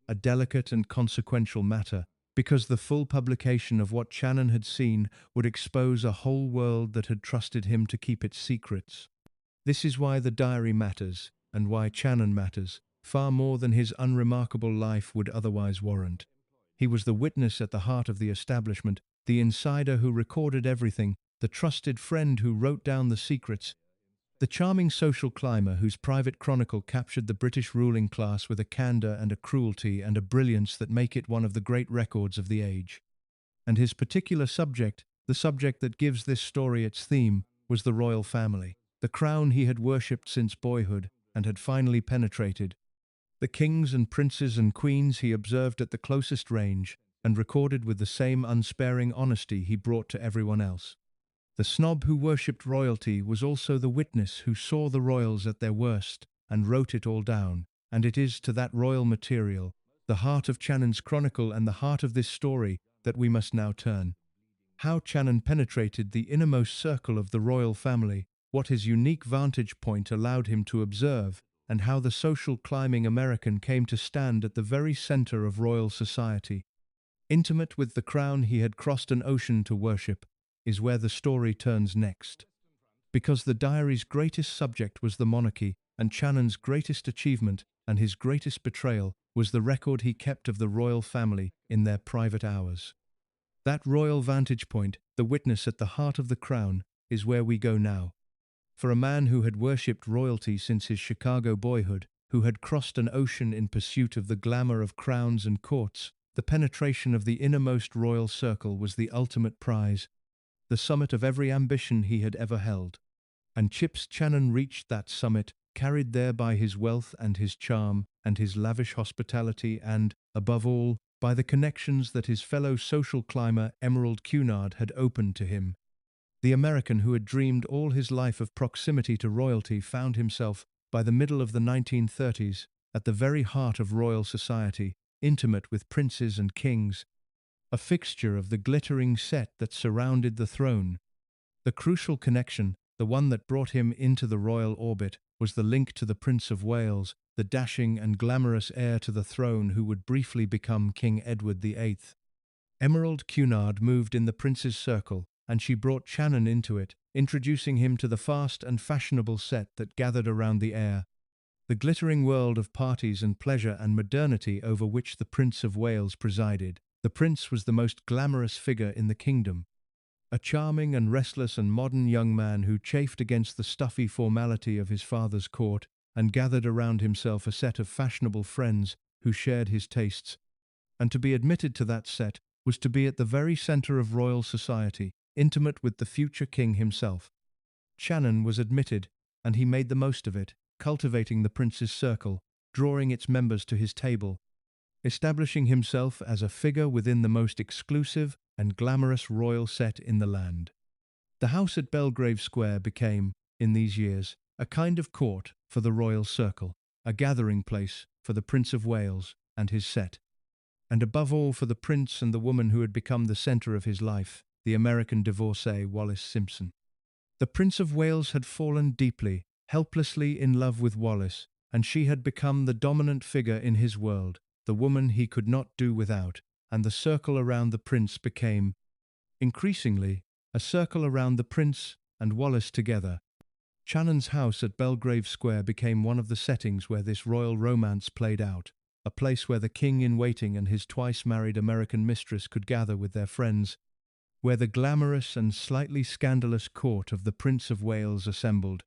a delicate and consequential matter, because the full publication of what Channon had seen would expose a whole world that had trusted him to keep its secrets. This is why the diary matters, and why Channon matters, far more than his unremarkable life would otherwise warrant. He was the witness at the heart of the establishment, the insider who recorded everything, the trusted friend who wrote down the secrets, the charming social climber whose private chronicle captured the British ruling class with a candour and a cruelty and a brilliance that make it one of the great records of the age. And his particular subject, the subject that gives this story its theme, was the royal family, the crown he had worshipped since boyhood and had finally penetrated, the kings and princes and queens he observed at the closest range and recorded with the same unsparing honesty he brought to everyone else. The snob who worshipped royalty was also the witness who saw the royals at their worst and wrote it all down, and it is to that royal material, the heart of Channon's chronicle and the heart of this story, that we must now turn. How Channon penetrated the innermost circle of the royal family, what his unique vantage point allowed him to observe, and how the social climbing American came to stand at the very center of royal society. Intimate with the crown he had crossed an ocean to worship, is where the story turns next. Because the diary's greatest subject was the monarchy, and Channon's greatest achievement and his greatest betrayal was the record he kept of the royal family in their private hours. That royal vantage point, the witness at the heart of the crown, is where we go now. For a man who had worshipped royalty since his Chicago boyhood, who had crossed an ocean in pursuit of the glamour of crowns and courts, the penetration of the innermost royal circle was the ultimate prize, the summit of every ambition he had ever held. And Chips Channon reached that summit, carried there by his wealth and his charm and his lavish hospitality and, above all, by the connections that his fellow social climber Emerald Cunard had opened to him. The American who had dreamed all his life of proximity to royalty found himself, by the middle of the 1930s, at the very heart of royal society, intimate with princes and kings, a fixture of the glittering set that surrounded the throne. The crucial connection, the one that brought him into the royal orbit, was the link to the Prince of Wales, the dashing and glamorous heir to the throne who would briefly become King Edward VIII. Emerald Cunard moved in the prince's circle, and she brought Channon into it, introducing him to the fast and fashionable set that gathered around the heir, the glittering world of parties and pleasure and modernity over which the Prince of Wales presided. The prince was the most glamorous figure in the kingdom, a charming and restless and modern young man who chafed against the stuffy formality of his father's court and gathered around himself a set of fashionable friends who shared his tastes. And to be admitted to that set was to be at the very center of royal society, intimate with the future king himself. Channon was admitted, and he made the most of it, cultivating the prince's circle, drawing its members to his table, establishing himself as a figure within the most exclusive and glamorous royal set in the land. The house at Belgrave Square became, in these years, a kind of court for the royal circle, a gathering place for the Prince of Wales and his set, and above all for the prince and the woman who had become the center of his life, the American divorcee Wallis Simpson. The Prince of Wales had fallen deeply, helplessly in love with Wallis, and she had become the dominant figure in his world, the woman he could not do without, and the circle around the prince became, increasingly, a circle around the prince and Wallis together. Channon's house at Belgrave Square became one of the settings where this royal romance played out, a place where the king-in-waiting and his twice-married American mistress could gather with their friends, where the glamorous and slightly scandalous court of the Prince of Wales assembled.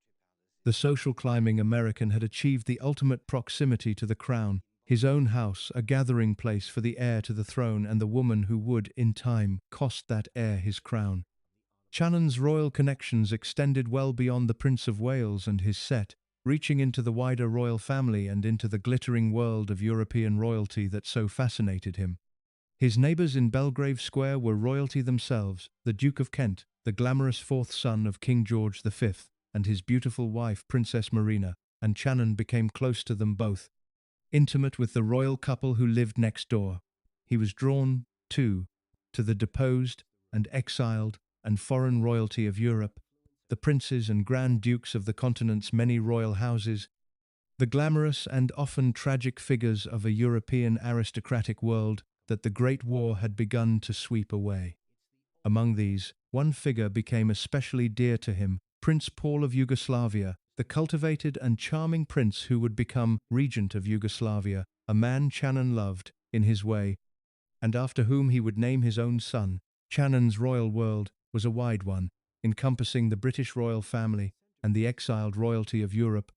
The social climbing American had achieved the ultimate proximity to the crown, his own house a gathering place for the heir to the throne and the woman who would, in time, cost that heir his crown. Channon's royal connections extended well beyond the Prince of Wales and his set, reaching into the wider royal family and into the glittering world of European royalty that so fascinated him. His neighbours in Belgrave Square were royalty themselves, the Duke of Kent, the glamorous fourth son of King George V, and his beautiful wife Princess Marina, and Channon became close to them both, intimate with the royal couple who lived next door. He was drawn, too, to the deposed and exiled and foreign royalty of Europe, the princes and grand dukes of the continent's many royal houses, the glamorous and often tragic figures of a European aristocratic world that the Great War had begun to sweep away. Among these, one figure became especially dear to him, Prince Paul of Yugoslavia, the cultivated and charming prince who would become regent of Yugoslavia, a man Channon loved, in his way, and after whom he would name his own son. Channon's royal world was a wide one, encompassing the British royal family and the exiled royalty of Europe,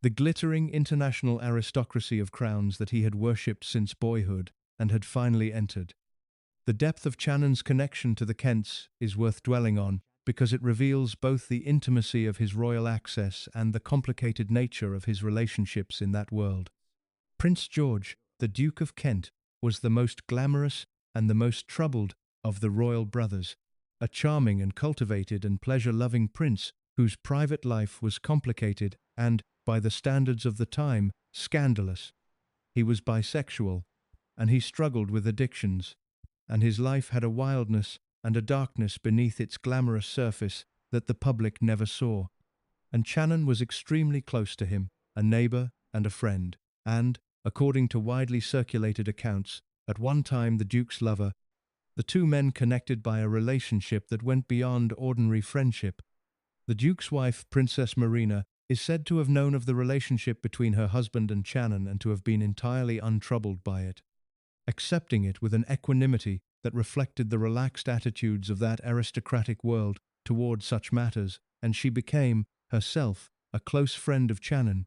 the glittering international aristocracy of crowns that he had worshipped since boyhood and had finally entered. The depth of Channon's connection to the Kents is worth dwelling on, because it reveals both the intimacy of his royal access and the complicated nature of his relationships in that world. Prince George, the Duke of Kent, was the most glamorous and the most troubled of the royal brothers, a charming and cultivated and pleasure-loving prince whose private life was complicated and, by the standards of the time, scandalous. He was bisexual, and he struggled with addictions, and his life had a wildness and a darkness beneath its glamorous surface that the public never saw. And Channon was extremely close to him, a neighbor and a friend, and, according to widely circulated accounts, at one time the Duke's lover, the two men connected by a relationship that went beyond ordinary friendship. The Duke's wife, Princess Marina, is said to have known of the relationship between her husband and Channon and to have been entirely untroubled by it, accepting it with an equanimity that reflected the relaxed attitudes of that aristocratic world toward such matters, and she became, herself, a close friend of Channon,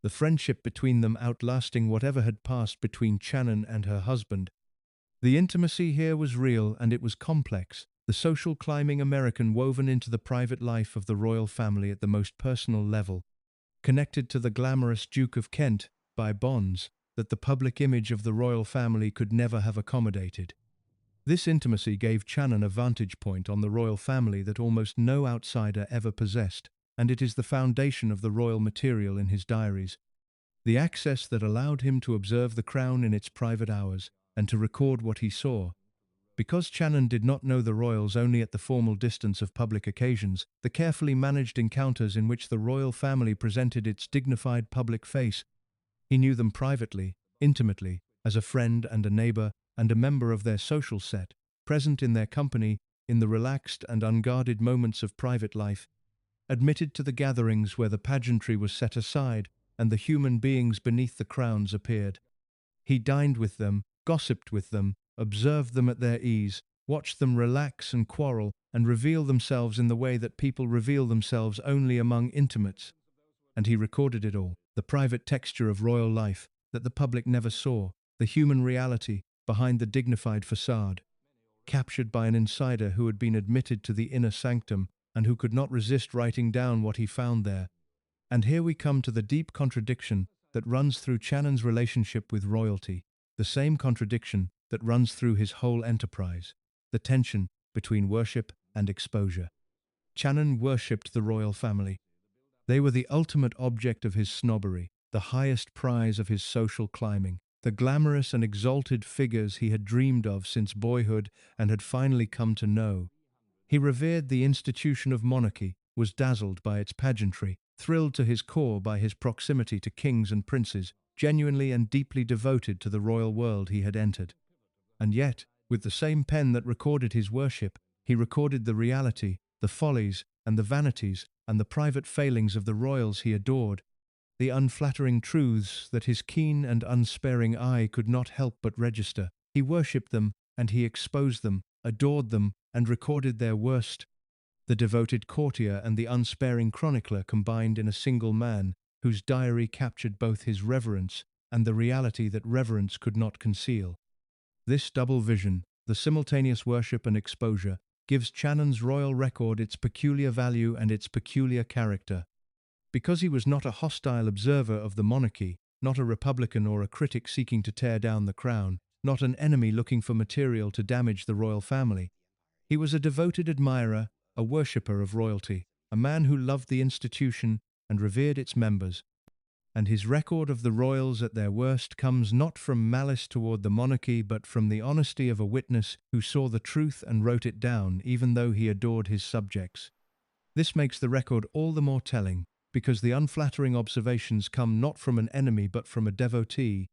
the friendship between them outlasting whatever had passed between Channon and her husband. The intimacy here was real and it was complex, the social climbing American woven into the private life of the royal family at the most personal level, connected to the glamorous Duke of Kent by bonds that the public image of the royal family could never have accommodated. This intimacy gave Channon a vantage point on the royal family that almost no outsider ever possessed, and it is the foundation of the royal material in his diaries, the access that allowed him to observe the crown in its private hours and to record what he saw. Because Channon did not know the royals only at the formal distance of public occasions, the carefully managed encounters in which the royal family presented its dignified public face, he knew them privately, intimately, as a friend and a neighbor and a member of their social set, present in their company in the relaxed and unguarded moments of private life, admitted to the gatherings where the pageantry was set aside and the human beings beneath the crowns appeared. He dined with them, gossiped with them, observed them at their ease, watched them relax and quarrel, and reveal themselves in the way that people reveal themselves only among intimates. And he recorded it all, the private texture of royal life that the public never saw, the human reality behind the dignified facade, captured by an insider who had been admitted to the inner sanctum and who could not resist writing down what he found there. And here we come to the deep contradiction that runs through Channon's relationship with royalty, the same contradiction that runs through his whole enterprise, the tension between worship and exposure. Channon worshipped the royal family. They were the ultimate object of his snobbery, the highest prize of his social climbing, the glamorous and exalted figures he had dreamed of since boyhood and had finally come to know. He revered the institution of monarchy, was dazzled by its pageantry, thrilled to his core by his proximity to kings and princes, genuinely and deeply devoted to the royal world he had entered. And yet, with the same pen that recorded his worship, he recorded the reality, the follies, and the vanities, and the private failings of the royals he adored, the unflattering truths that his keen and unsparing eye could not help but register. He worshipped them, and he exposed them, adored them, and recorded their worst. The devoted courtier and the unsparing chronicler combined in a single man, whose diary captured both his reverence and the reality that reverence could not conceal. This double vision, the simultaneous worship and exposure, gives Channon's royal record its peculiar value and its peculiar character. Because he was not a hostile observer of the monarchy, not a republican or a critic seeking to tear down the crown, not an enemy looking for material to damage the royal family, he was a devoted admirer, a worshipper of royalty, a man who loved the institution and revered its members. And his record of the royals at their worst comes not from malice toward the monarchy but from the honesty of a witness who saw the truth and wrote it down even though he adored his subjects. This makes the record all the more telling, because the unflattering observations come not from an enemy but from a devotee,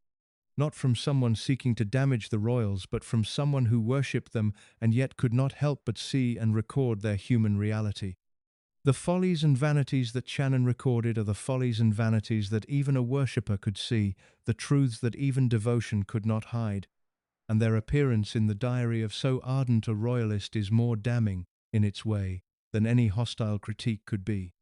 not from someone seeking to damage the royals but from someone who worshipped them and yet could not help but see and record their human reality. The follies and vanities that Channon recorded are the follies and vanities that even a worshipper could see, the truths that even devotion could not hide, and their appearance in the diary of so ardent a royalist is more damning, in its way, than any hostile critique could be.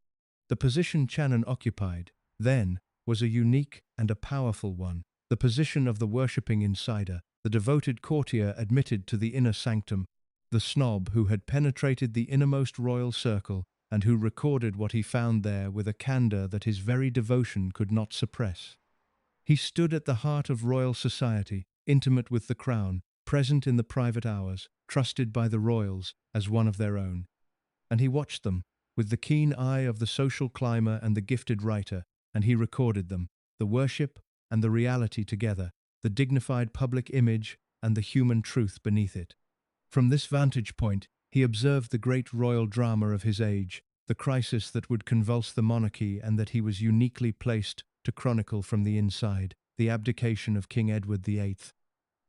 The position Channon occupied, then, was a unique and a powerful one, the position of the worshipping insider, the devoted courtier admitted to the inner sanctum, the snob who had penetrated the innermost royal circle and who recorded what he found there with a candour that his very devotion could not suppress. He stood at the heart of royal society, intimate with the crown, present in the private hours, trusted by the royals as one of their own. And he watched them, with the keen eye of the social climber and the gifted writer, and he recorded them, the worship and the reality together, the dignified public image and the human truth beneath it. From this vantage point, he observed the great royal drama of his age, the crisis that would convulse the monarchy and that he was uniquely placed to chronicle from the inside, the abdication of King Edward VIII.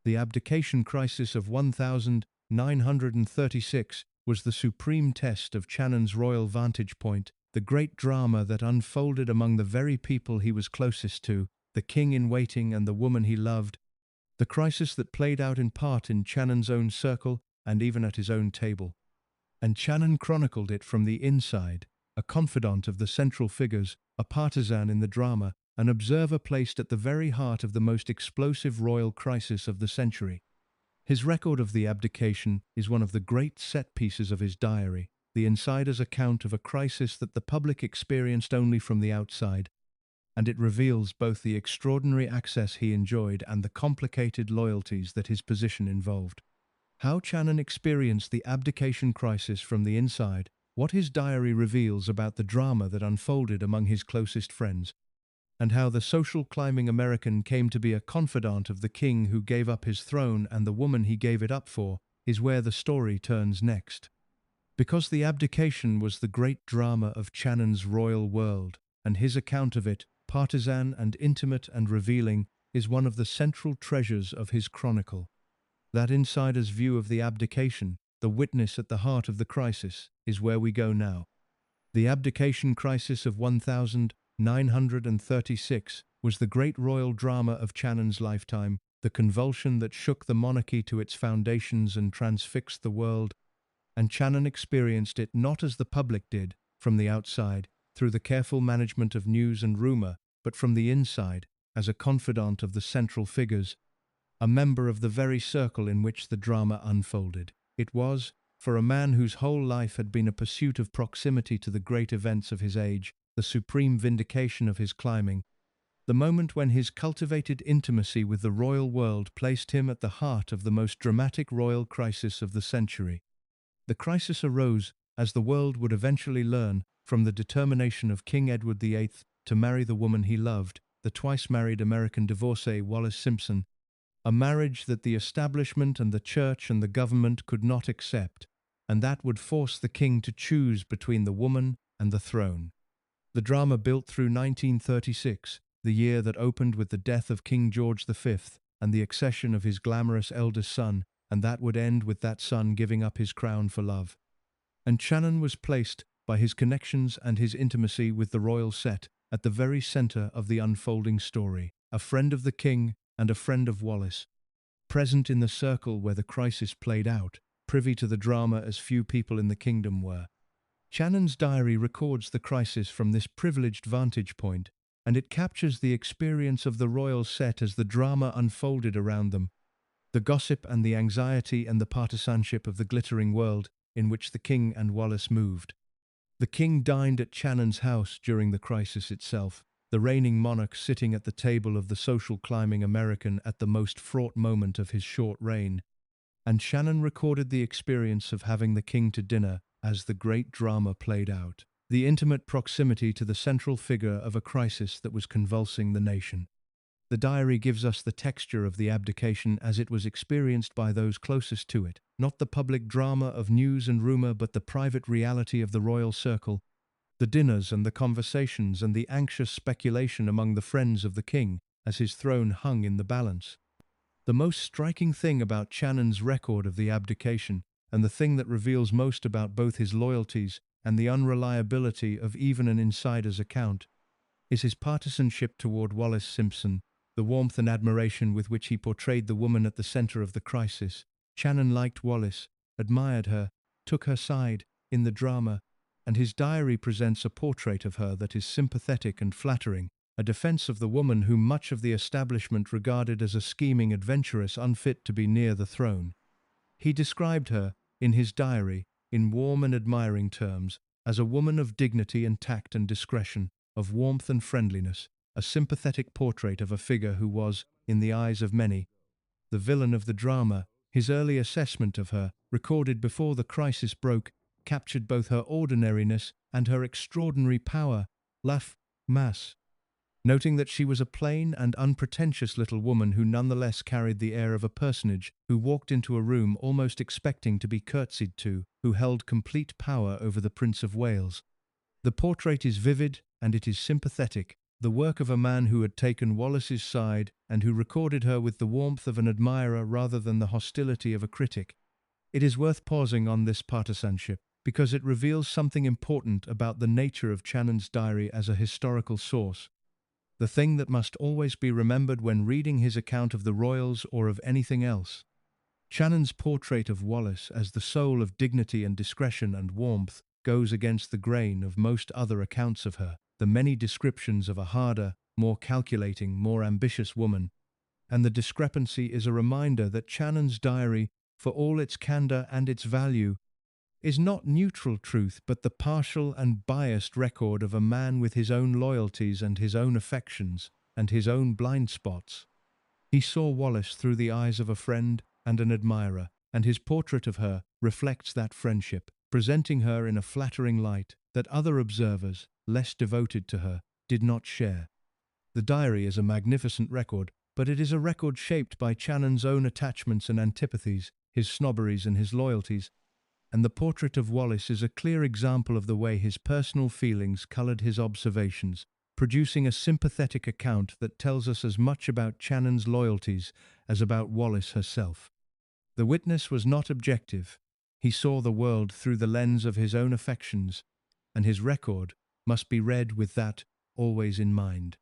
The abdication crisis of 1936 was the supreme test of Channon's royal vantage point, the great drama that unfolded among the very people he was closest to, the king in waiting and the woman he loved, the crisis that played out in part in Channon's own circle and even at his own table. And Channon chronicled it from the inside, a confidant of the central figures, a partisan in the drama, an observer placed at the very heart of the most explosive royal crisis of the century. His record of the abdication is one of the great set pieces of his diary, the insider's account of a crisis that the public experienced only from the outside, and it reveals both the extraordinary access he enjoyed and the complicated loyalties that his position involved. How Channon experienced the abdication crisis from the inside, what his diary reveals about the drama that unfolded among his closest friends, and how the social climbing American came to be a confidant of the king who gave up his throne and the woman he gave it up for, is where the story turns next. Because the abdication was the great drama of Channon's royal world, and his account of it, partisan and intimate and revealing, is one of the central treasures of his chronicle. That insider's view of the abdication, the witness at the heart of the crisis, is where we go now. The abdication crisis of 1936 was the great royal drama of Channon's lifetime, the convulsion that shook the monarchy to its foundations and transfixed the world, and Channon experienced it not as the public did, from the outside, through the careful management of news and rumour, but from the inside, as a confidant of the central figures, a member of the very circle in which the drama unfolded. It was, for a man whose whole life had been a pursuit of proximity to the great events of his age, the supreme vindication of his climbing, the moment when his cultivated intimacy with the royal world placed him at the heart of the most dramatic royal crisis of the century. The crisis arose, as the world would eventually learn, from the determination of King Edward VIII to marry the woman he loved, the twice-married American divorcee Wallis Simpson, a marriage that the establishment and the church and the government could not accept, and that would force the king to choose between the woman and the throne. The drama built through 1936, the year that opened with the death of King George V and the accession of his glamorous eldest son, and that would end with that son giving up his crown for love. And Channon was placed, by his connections and his intimacy with the royal set, at the very centre of the unfolding story, a friend of the king and a friend of Wallis, present in the circle where the crisis played out, privy to the drama as few people in the kingdom were. Channon's diary records the crisis from this privileged vantage point, and it captures the experience of the royal set as the drama unfolded around them, the gossip and the anxiety and the partisanship of the glittering world in which the king and Wallis moved. The king dined at Channon's house during the crisis itself, the reigning monarch sitting at the table of the social climbing American at the most fraught moment of his short reign, and Channon recorded the experience of having the king to dinner as the great drama played out, the intimate proximity to the central figure of a crisis that was convulsing the nation. The diary gives us the texture of the abdication as it was experienced by those closest to it, not the public drama of news and rumour but the private reality of the royal circle, the dinners and the conversations and the anxious speculation among the friends of the king as his throne hung in the balance. The most striking thing about Channon's record of the abdication, and the thing that reveals most about both his loyalties and the unreliability of even an insider's account, is his partisanship toward Wallis Simpson, the warmth and admiration with which he portrayed the woman at the center of the crisis. Channon liked Wallis, admired her, took her side in the drama, and his diary presents a portrait of her that is sympathetic and flattering, a defense of the woman whom much of the establishment regarded as a scheming adventuress unfit to be near the throne. He described her, in his diary, in warm and admiring terms, as a woman of dignity and tact and discretion, of warmth and friendliness, a sympathetic portrait of a figure who was, in the eyes of many, the villain of the drama. His early assessment of her, recorded before the crisis broke, captured both her ordinariness and her extraordinary power, mass, noting that she was a plain and unpretentious little woman who nonetheless carried the air of a personage who walked into a room almost expecting to be curtsied to, who held complete power over the Prince of Wales. The portrait is vivid and it is sympathetic, the work of a man who had taken Wallis's side and who recorded her with the warmth of an admirer rather than the hostility of a critic. It is worth pausing on this partisanship, because it reveals something important about the nature of Channon's diary as a historical source, the thing that must always be remembered when reading his account of the royals or of anything else. Channon's portrait of Wallis as the soul of dignity and discretion and warmth goes against the grain of most other accounts of her, the many descriptions of a harder, more calculating, more ambitious woman, and the discrepancy is a reminder that Channon's diary, for all its candor and its value, is not neutral truth but the partial and biased record of a man with his own loyalties and his own affections and his own blind spots. He saw Wallis through the eyes of a friend and an admirer, and his portrait of her reflects that friendship, presenting her in a flattering light that other observers, less devoted to her, did not share. The diary is a magnificent record, but it is a record shaped by Channon's own attachments and antipathies, his snobberies and his loyalties, and the portrait of Wallis is a clear example of the way his personal feelings coloured his observations, producing a sympathetic account that tells us as much about Channon's loyalties as about Wallis herself. The witness was not objective. He saw the world through the lens of his own affections, and his record must be read with that always in mind.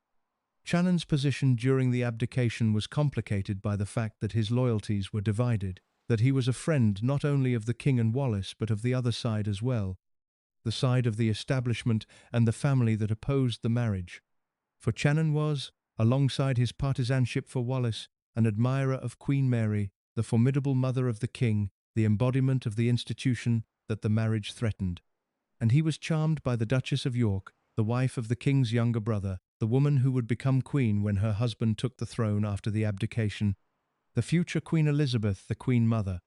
Channon's position during the abdication was complicated by the fact that his loyalties were divided, that he was a friend not only of the king and Wallis but of the other side as well, the side of the establishment and the family that opposed the marriage. For Channon was, alongside his partisanship for Wallis, an admirer of Queen Mary, the formidable mother of the king, the embodiment of the institution that the marriage threatened. And he was charmed by the Duchess of York, the wife of the king's younger brother, the woman who would become queen when her husband took the throne after the abdication, the future Queen Elizabeth, the Queen Mother.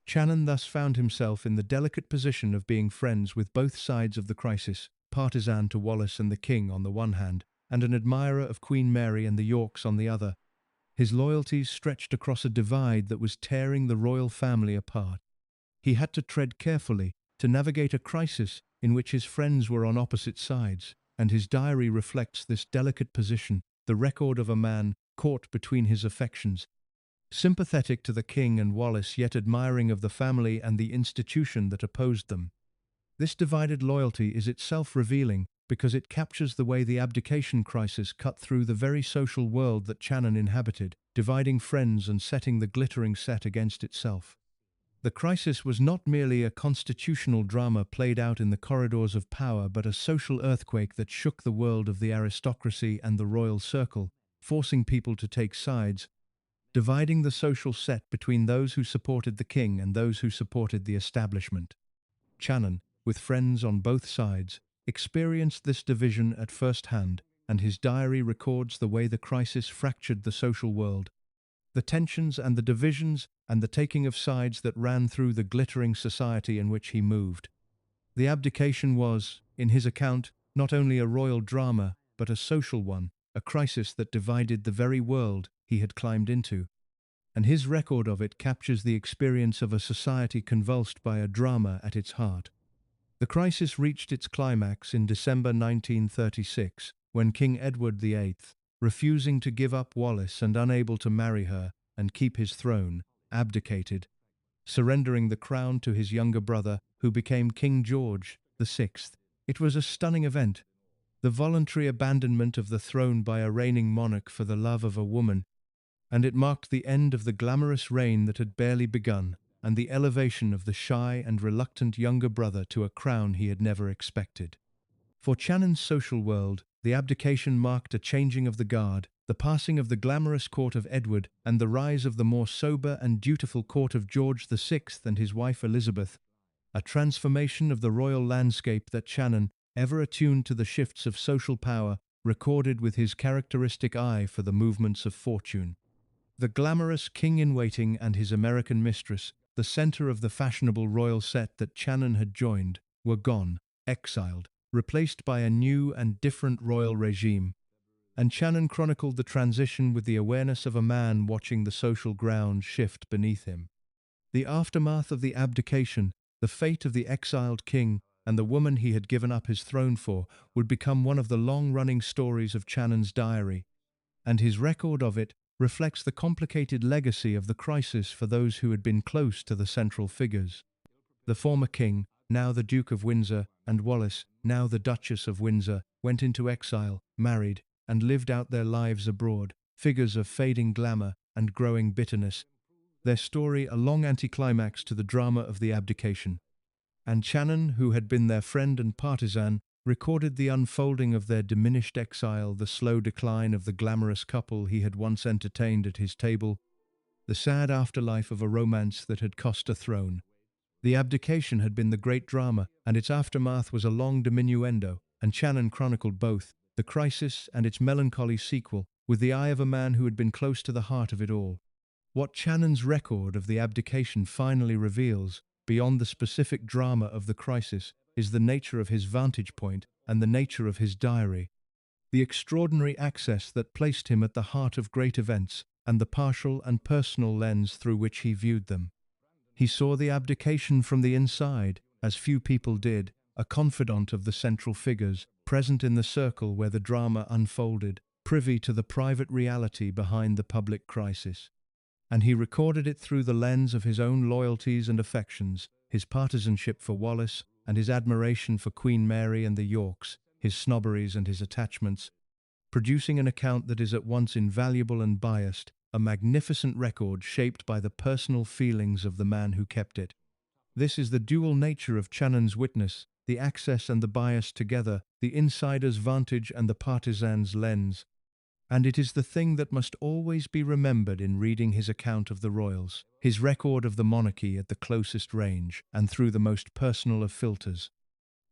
Channon thus found himself in the delicate position of being friends with both sides of the crisis, partisan to Wallis and the king on the one hand, and an admirer of Queen Mary and the Yorks on the other. His loyalties stretched across a divide that was tearing the royal family apart. He had to tread carefully to navigate a crisis in which his friends were on opposite sides, and his diary reflects this delicate position, the record of a man caught between his affections, sympathetic to the king and Wallis yet admiring of the family and the institution that opposed them. This divided loyalty is itself revealing because it captures the way the abdication crisis cut through the very social world that Channon inhabited, dividing friends and setting the glittering set against itself. The crisis was not merely a constitutional drama played out in the corridors of power but a social earthquake that shook the world of the aristocracy and the royal circle, forcing people to take sides, dividing the social set between those who supported the king and those who supported the establishment. Channon, with friends on both sides, experienced this division at first hand, and his diary records the way the crisis fractured the social world, the tensions and the divisions and the taking of sides that ran through the glittering society in which he moved. The abdication was, in his account, not only a royal drama, but a social one, a crisis that divided the very world he had climbed into. And his record of it captures the experience of a society convulsed by a drama at its heart. The crisis reached its climax in December 1936, when King Edward VIII, refusing to give up Wallis and unable to marry her and keep his throne, abdicated, surrendering the crown to his younger brother, who became King George VI. It was a stunning event, the voluntary abandonment of the throne by a reigning monarch for the love of a woman, and it marked the end of the glamorous reign that had barely begun, and the elevation of the shy and reluctant younger brother to a crown he had never expected. For Channon's social world, the abdication marked a changing of the guard, the passing of the glamorous court of Edward, and the rise of the more sober and dutiful court of George VI and his wife Elizabeth, a transformation of the royal landscape that Channon, ever attuned to the shifts of social power, recorded with his characteristic eye for the movements of fortune. The glamorous king-in-waiting and his American mistress, the center of the fashionable royal set that Channon had joined, were gone, exiled, replaced by a new and different royal regime, and Channon chronicled the transition with the awareness of a man watching the social ground shift beneath him. The aftermath of the abdication, the fate of the exiled king, and the woman he had given up his throne for would become one of the long-running stories of Channon's diary, and his record of it reflects the complicated legacy of the crisis for those who had been close to the central figures. The former king, now the Duke of Windsor, and Wallis, now the Duchess of Windsor, went into exile, married, and lived out their lives abroad, figures of fading glamour and growing bitterness, their story a long anticlimax to the drama of the abdication. And Channon, who had been their friend and partisan, recorded the unfolding of their diminished exile, the slow decline of the glamorous couple he had once entertained at his table, the sad afterlife of a romance that had cost a throne. The abdication had been the great drama, and its aftermath was a long diminuendo, and Channon chronicled both, the crisis and its melancholy sequel, with the eye of a man who had been close to the heart of it all. What Channon's record of the abdication finally reveals, beyond the specific drama of the crisis, is the nature of his vantage point and the nature of his diary, the extraordinary access that placed him at the heart of great events, and the partial and personal lens through which he viewed them. He saw the abdication from the inside, as few people did, a confidant of the central figures, present in the circle where the drama unfolded, privy to the private reality behind the public crisis. And he recorded it through the lens of his own loyalties and affections, his partisanship for Wallis, and his admiration for Queen Mary and the Yorks, his snobberies and his attachments, producing an account that is at once invaluable and biased, a magnificent record shaped by the personal feelings of the man who kept it. This is the dual nature of Channon's witness, the access and the bias together, the insider's vantage and the partisan's lens. And it is the thing that must always be remembered in reading his account of the royals, his record of the monarchy at the closest range, and through the most personal of filters.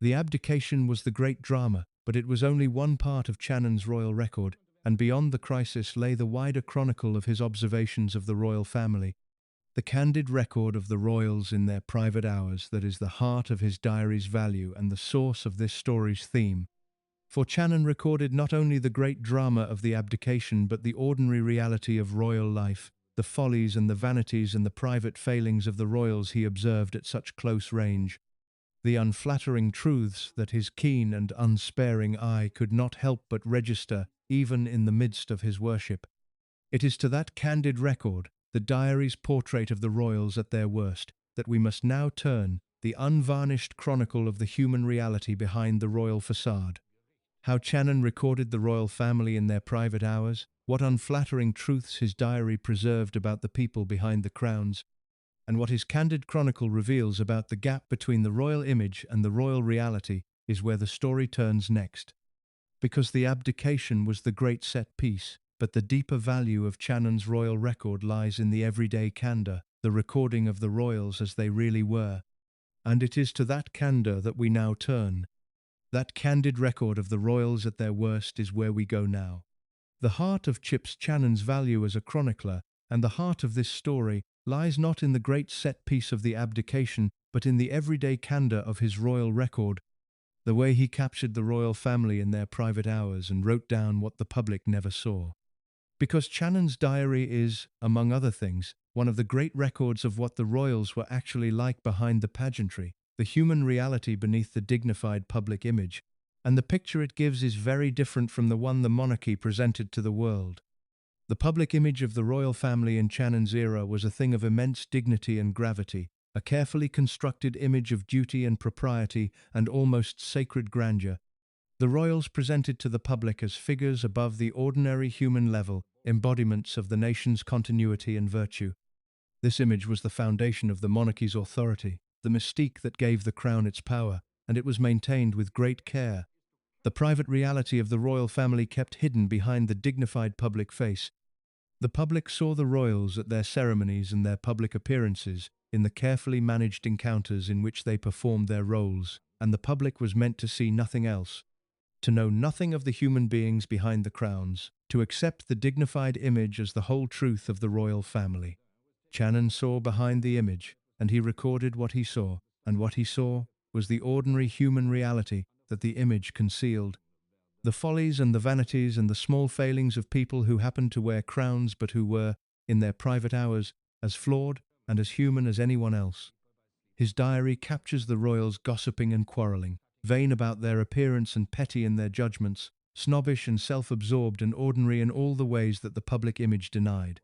The abdication was the great drama, but it was only one part of Channon's royal record, and beyond the crisis lay the wider chronicle of his observations of the royal family, the candid record of the royals in their private hours that is the heart of his diary's value and the source of this story's theme. For Channon recorded not only the great drama of the abdication but the ordinary reality of royal life, the follies and the vanities and the private failings of the royals he observed at such close range, the unflattering truths that his keen and unsparing eye could not help but register even in the midst of his worship. It is to that candid record, the diary's portrait of the royals at their worst, that we must now turn, the unvarnished chronicle of the human reality behind the royal facade. How Channon recorded the royal family in their private hours, what unflattering truths his diary preserved about the people behind the crowns, and what his candid chronicle reveals about the gap between the royal image and the royal reality is where the story turns next. Because the abdication was the great set piece, but the deeper value of Channon's royal record lies in the everyday candour, the recording of the royals as they really were. And it is to that candour that we now turn. That candid record of the royals at their worst is where we go now. The heart of Chips Channon's value as a chronicler, and the heart of this story, lies not in the great set piece of the abdication, but in the everyday candour of his royal record, the way he captured the royal family in their private hours and wrote down what the public never saw. Because Channon's diary is, among other things, one of the great records of what the royals were actually like behind the pageantry, the human reality beneath the dignified public image, and the picture it gives is very different from the one the monarchy presented to the world. The public image of the royal family in Channon's era was a thing of immense dignity and gravity, a carefully constructed image of duty and propriety and almost sacred grandeur. The royals presented to the public as figures above the ordinary human level, embodiments of the nation's continuity and virtue. This image was the foundation of the monarchy's authority, the mystique that gave the crown its power, and it was maintained with great care. The private reality of the royal family kept hidden behind the dignified public face. The public saw the royals at their ceremonies and their public appearances, in the carefully managed encounters in which they performed their roles, and the public was meant to see nothing else, to know nothing of the human beings behind the crowns, to accept the dignified image as the whole truth of the royal family. Channon saw behind the image, and he recorded what he saw, and what he saw was the ordinary human reality that the image concealed. The follies and the vanities and the small failings of people who happened to wear crowns but who were, in their private hours, as flawed and as human as anyone else. His diary captures the royals gossiping and quarrelling, vain about their appearance and petty in their judgments, snobbish and self-absorbed and ordinary in all the ways that the public image denied.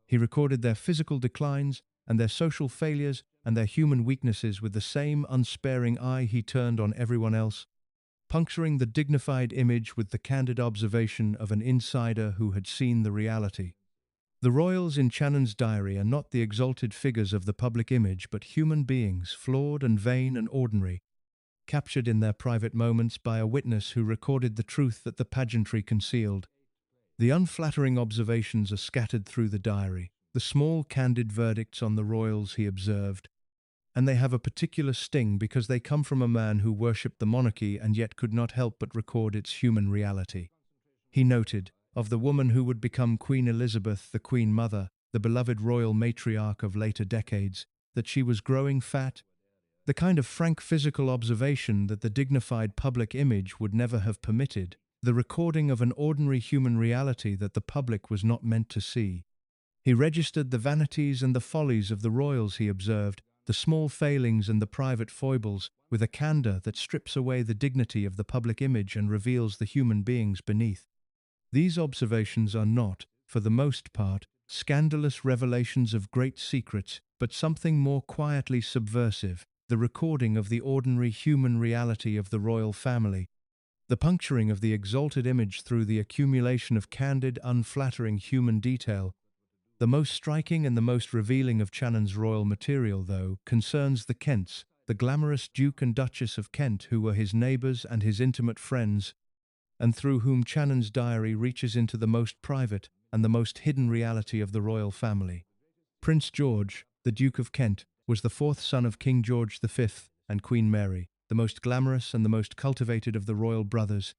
He recorded their physical declines and their social failures and their human weaknesses with the same unsparing eye he turned on everyone else, puncturing the dignified image with the candid observation of an insider who had seen the reality. The royals in Channon's diary are not the exalted figures of the public image, but human beings, flawed and vain and ordinary, captured in their private moments by a witness who recorded the truth that the pageantry concealed. The unflattering observations are scattered through the diary, the small candid verdicts on the royals he observed, and they have a particular sting because they come from a man who worshipped the monarchy and yet could not help but record its human reality. He noted, of the woman who would become Queen Elizabeth, the Queen Mother, the beloved royal matriarch of later decades, that she was growing fat, the kind of frank physical observation that the dignified public image would never have permitted, the recording of an ordinary human reality that the public was not meant to see. He registered the vanities and the follies of the royals he observed, the small failings and the private foibles, with a candor that strips away the dignity of the public image and reveals the human beings beneath. These observations are not, for the most part, scandalous revelations of great secrets, but something more quietly subversive, the recording of the ordinary human reality of the royal family, the puncturing of the exalted image through the accumulation of candid, unflattering human detail. The most striking and the most revealing of Channon's royal material, though, concerns the Kents, the glamorous Duke and Duchess of Kent who were his neighbours and his intimate friends, and through whom Channon's diary reaches into the most private and the most hidden reality of the royal family. Prince George, the Duke of Kent, was the fourth son of King George V and Queen Mary, the most glamorous and the most cultivated of the royal brothers,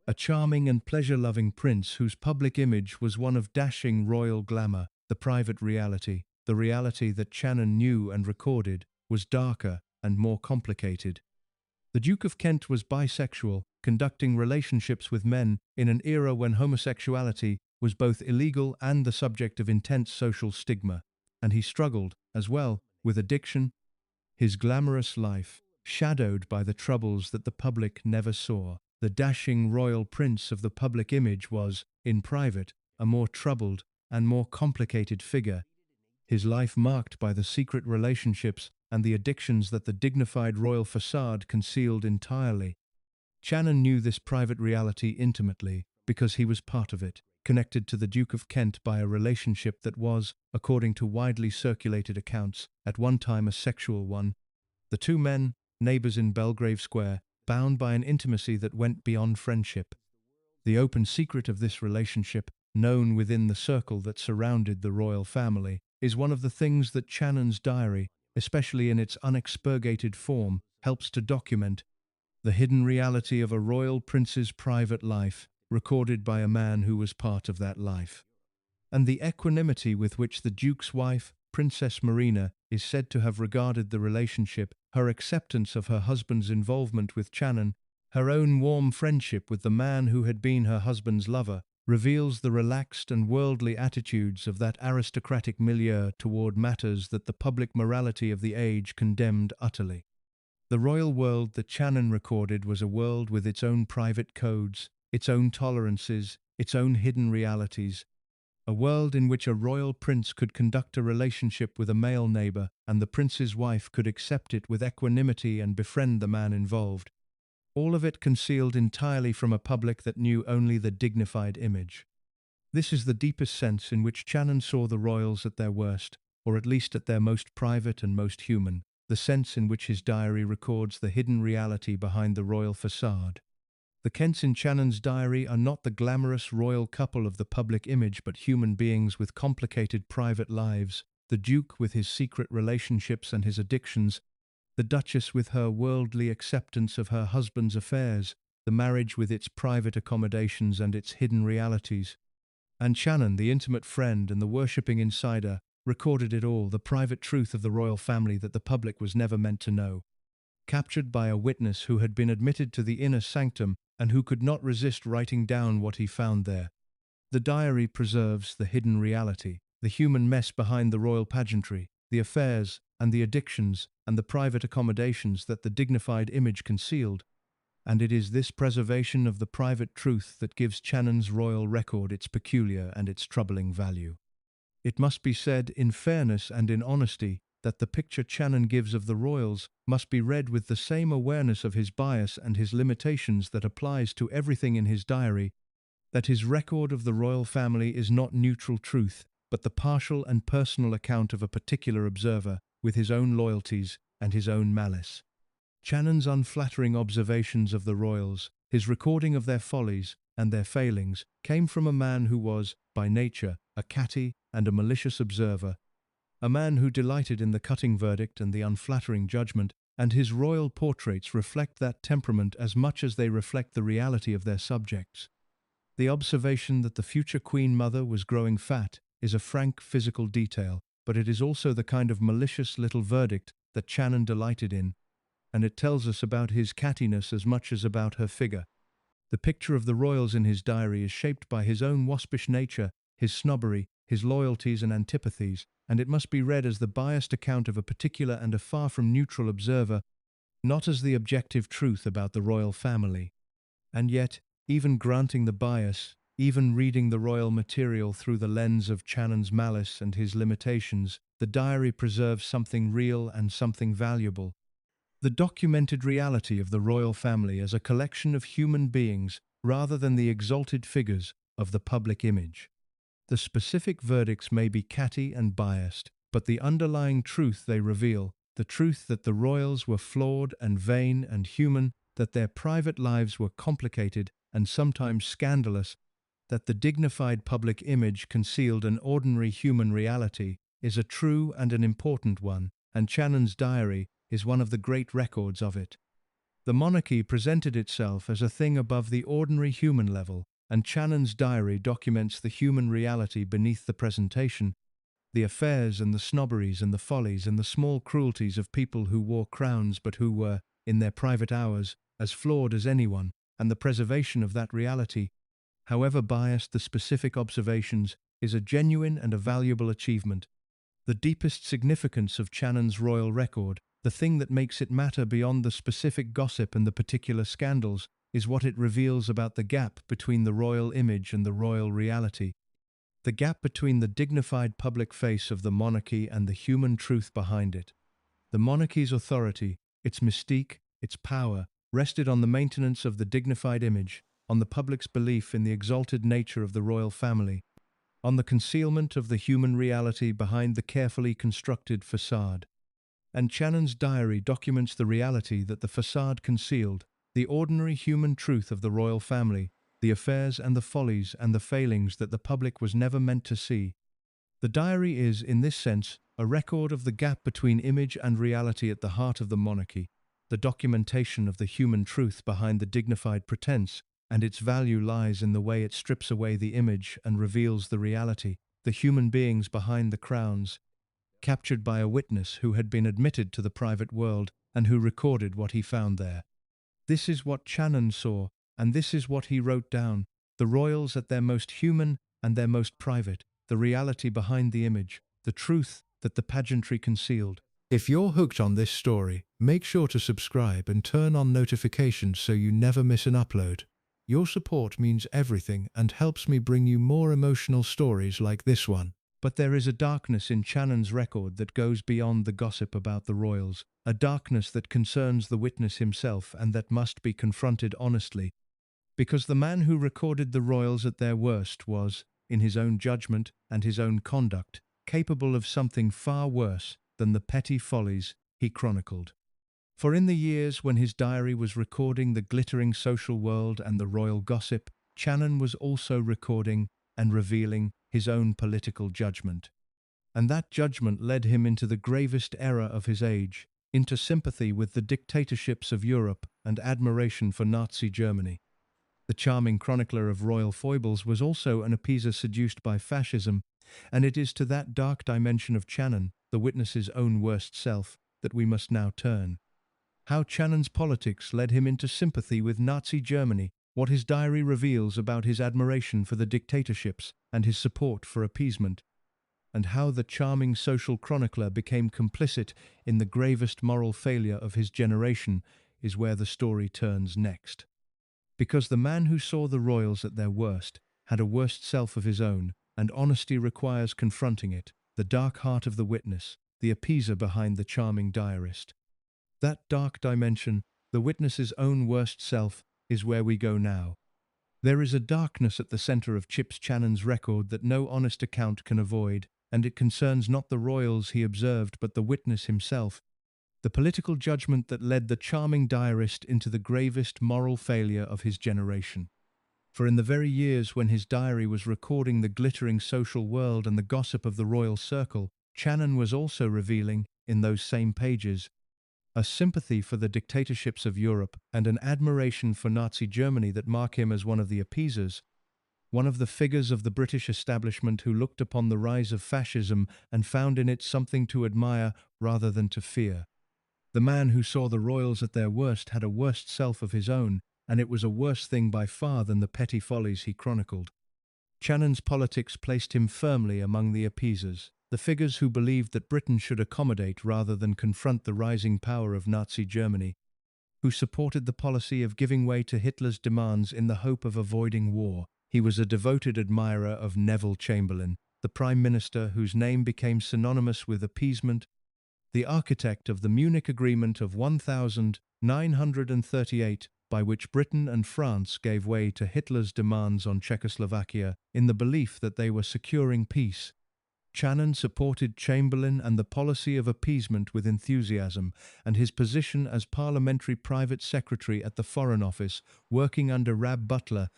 a charming and pleasure-loving prince whose public image was one of dashing royal glamour. The private reality, the reality that Channon knew and recorded, was darker and more complicated. The Duke of Kent was bisexual, conducting relationships with men in an era when homosexuality was both illegal and the subject of intense social stigma, and he struggled, as well, with addiction. His glamorous life, shadowed by the troubles that the public never saw, the dashing royal prince of the public image was, in private, a more troubled and more complicated figure, his life marked by the secret relationships and the addictions that the dignified royal facade concealed entirely. Channon knew this private reality intimately because he was part of it, connected to the Duke of Kent by a relationship that was, according to widely circulated accounts, at one time a sexual one. The two men, neighbours in Belgrave Square, bound by an intimacy that went beyond friendship. The open secret of this relationship, known within the circle that surrounded the royal family, is one of the things that Channon's diary, especially in its unexpurgated form, helps to document: the hidden reality of a royal prince's private life, recorded by a man who was part of that life. And the equanimity with which the Duke's wife, Princess Marina, is said to have regarded the relationship, her acceptance of her husband's involvement with Channon, her own warm friendship with the man who had been her husband's lover, reveals the relaxed and worldly attitudes of that aristocratic milieu toward matters that the public morality of the age condemned utterly. The royal world that Channon recorded was a world with its own private codes, its own tolerances, its own hidden realities. A world in which a royal prince could conduct a relationship with a male neighbor and the prince's wife could accept it with equanimity and befriend the man involved. All of it concealed entirely from a public that knew only the dignified image. This is the deepest sense in which Channon saw the royals at their worst, or at least at their most private and most human, the sense in which his diary records the hidden reality behind the royal facade. The Kents in Channon's diary are not the glamorous royal couple of the public image but human beings with complicated private lives, the Duke with his secret relationships and his addictions, the Duchess with her worldly acceptance of her husband's affairs, the marriage with its private accommodations and its hidden realities. And Channon, the intimate friend and the worshipping insider, recorded it all, the private truth of the royal family that the public was never meant to know. Captured by a witness who had been admitted to the inner sanctum and who could not resist writing down what he found there. The diary preserves the hidden reality, the human mess behind the royal pageantry, the affairs and the addictions and the private accommodations that the dignified image concealed. And it is this preservation of the private truth that gives Channon's royal record its peculiar and its troubling value. It must be said, in fairness and in honesty, that the picture Channon gives of the royals must be read with the same awareness of his bias and his limitations that applies to everything in his diary, that his record of the royal family is not neutral truth, but the partial and personal account of a particular observer, with his own loyalties and his own malice. Channon's unflattering observations of the royals, his recording of their follies and their failings, came from a man who was, by nature, a catty and a malicious observer, a man who delighted in the cutting verdict and the unflattering judgment, and his royal portraits reflect that temperament as much as they reflect the reality of their subjects. The observation that the future Queen Mother was growing fat is a frank physical detail, but it is also the kind of malicious little verdict that Channon delighted in, and it tells us about his cattiness as much as about her figure. The picture of the royals in his diary is shaped by his own waspish nature, his snobbery, his loyalties and antipathies, and it must be read as the biased account of a particular and a far from neutral observer, not as the objective truth about the royal family. And yet, even granting the bias, even reading the royal material through the lens of Channon's malice and his limitations, the diary preserves something real and something valuable. The documented reality of the royal family as a collection of human beings rather than the exalted figures of the public image. The specific verdicts may be catty and biased, but the underlying truth they reveal, the truth that the royals were flawed and vain and human, that their private lives were complicated and sometimes scandalous, that the dignified public image concealed an ordinary human reality, is a true and an important one, and Channon's diary is one of the great records of it. The monarchy presented itself as a thing above the ordinary human level, and Channon's diary documents the human reality beneath the presentation, the affairs and the snobberies and the follies and the small cruelties of people who wore crowns but who were, in their private hours, as flawed as anyone, and the preservation of that reality, however biased the specific observations, is a genuine and a valuable achievement. The deepest significance of Channon's royal record, the thing that makes it matter beyond the specific gossip and the particular scandals, is what it reveals about the gap between the royal image and the royal reality. The gap between the dignified public face of the monarchy and the human truth behind it. The monarchy's authority, its mystique, its power, rested on the maintenance of the dignified image, on the public's belief in the exalted nature of the royal family, on the concealment of the human reality behind the carefully constructed facade. And Channon's diary documents the reality that the facade concealed, the ordinary human truth of the royal family, the affairs and the follies and the failings that the public was never meant to see. The diary is, in this sense, a record of the gap between image and reality at the heart of the monarchy, the documentation of the human truth behind the dignified pretense, and its value lies in the way it strips away the image and reveals the reality, the human beings behind the crowns, captured by a witness who had been admitted to the private world and who recorded what he found there. This is what Channon saw, and this is what he wrote down, the royals at their most human and their most private, the reality behind the image, the truth that the pageantry concealed. If you're hooked on this story, make sure to subscribe and turn on notifications so you never miss an upload. Your support means everything and helps me bring you more emotional stories like this one. But there is a darkness in Channon's record that goes beyond the gossip about the royals, a darkness that concerns the witness himself and that must be confronted honestly. Because the man who recorded the royals at their worst was, in his own judgment and his own conduct, capable of something far worse than the petty follies he chronicled. For in the years when his diary was recording the glittering social world and the royal gossip, Channon was also recording and revealing his own political judgment. And that judgment led him into the gravest error of his age, into sympathy with the dictatorships of Europe and admiration for Nazi Germany. The charming chronicler of royal foibles was also an appeaser seduced by fascism, and it is to that dark dimension of Channon, the witness's own worst self, that we must now turn. How Channon's politics led him into sympathy with Nazi Germany, what his diary reveals about his admiration for the dictatorships and his support for appeasement, and how the charming social chronicler became complicit in the gravest moral failure of his generation is where the story turns next. Because the man who saw the royals at their worst had a worst self of his own, and honesty requires confronting it, the dark heart of the witness, the appeaser behind the charming diarist. That dark dimension, the witness's own worst self, is where we go now. There is a darkness at the center of Chips Channon's record that no honest account can avoid, and it concerns not the royals he observed but the witness himself, the political judgment that led the charming diarist into the gravest moral failure of his generation. For in the very years when his diary was recording the glittering social world and the gossip of the royal circle, Channon was also revealing, in those same pages, a sympathy for the dictatorships of Europe and an admiration for Nazi Germany that mark him as one of the appeasers, one of the figures of the British establishment who looked upon the rise of fascism and found in it something to admire rather than to fear. The man who saw the royals at their worst had a worst self of his own, and it was a worse thing by far than the petty follies he chronicled. Channon's politics placed him firmly among the appeasers, the figures who believed that Britain should accommodate rather than confront the rising power of Nazi Germany, who supported the policy of giving way to Hitler's demands in the hope of avoiding war. He was a devoted admirer of Neville Chamberlain, the Prime Minister whose name became synonymous with appeasement, the architect of the Munich Agreement of 1938, by which Britain and France gave way to Hitler's demands on Czechoslovakia in the belief that they were securing peace. Channon supported Chamberlain and the policy of appeasement with enthusiasm, and his position as parliamentary private secretary at the Foreign Office, working under Rab Butler,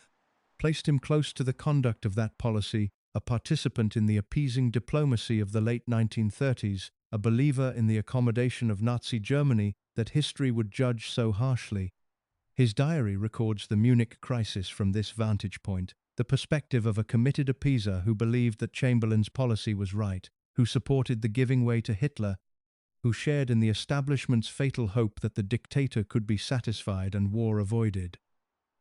placed him close to the conduct of that policy, a participant in the appeasing diplomacy of the late 1930s, a believer in the accommodation of Nazi Germany that history would judge so harshly. His diary records the Munich crisis from this vantage point, the perspective of a committed appeaser who believed that Chamberlain's policy was right, who supported the giving way to Hitler, who shared in the establishment's fatal hope that the dictator could be satisfied and war avoided.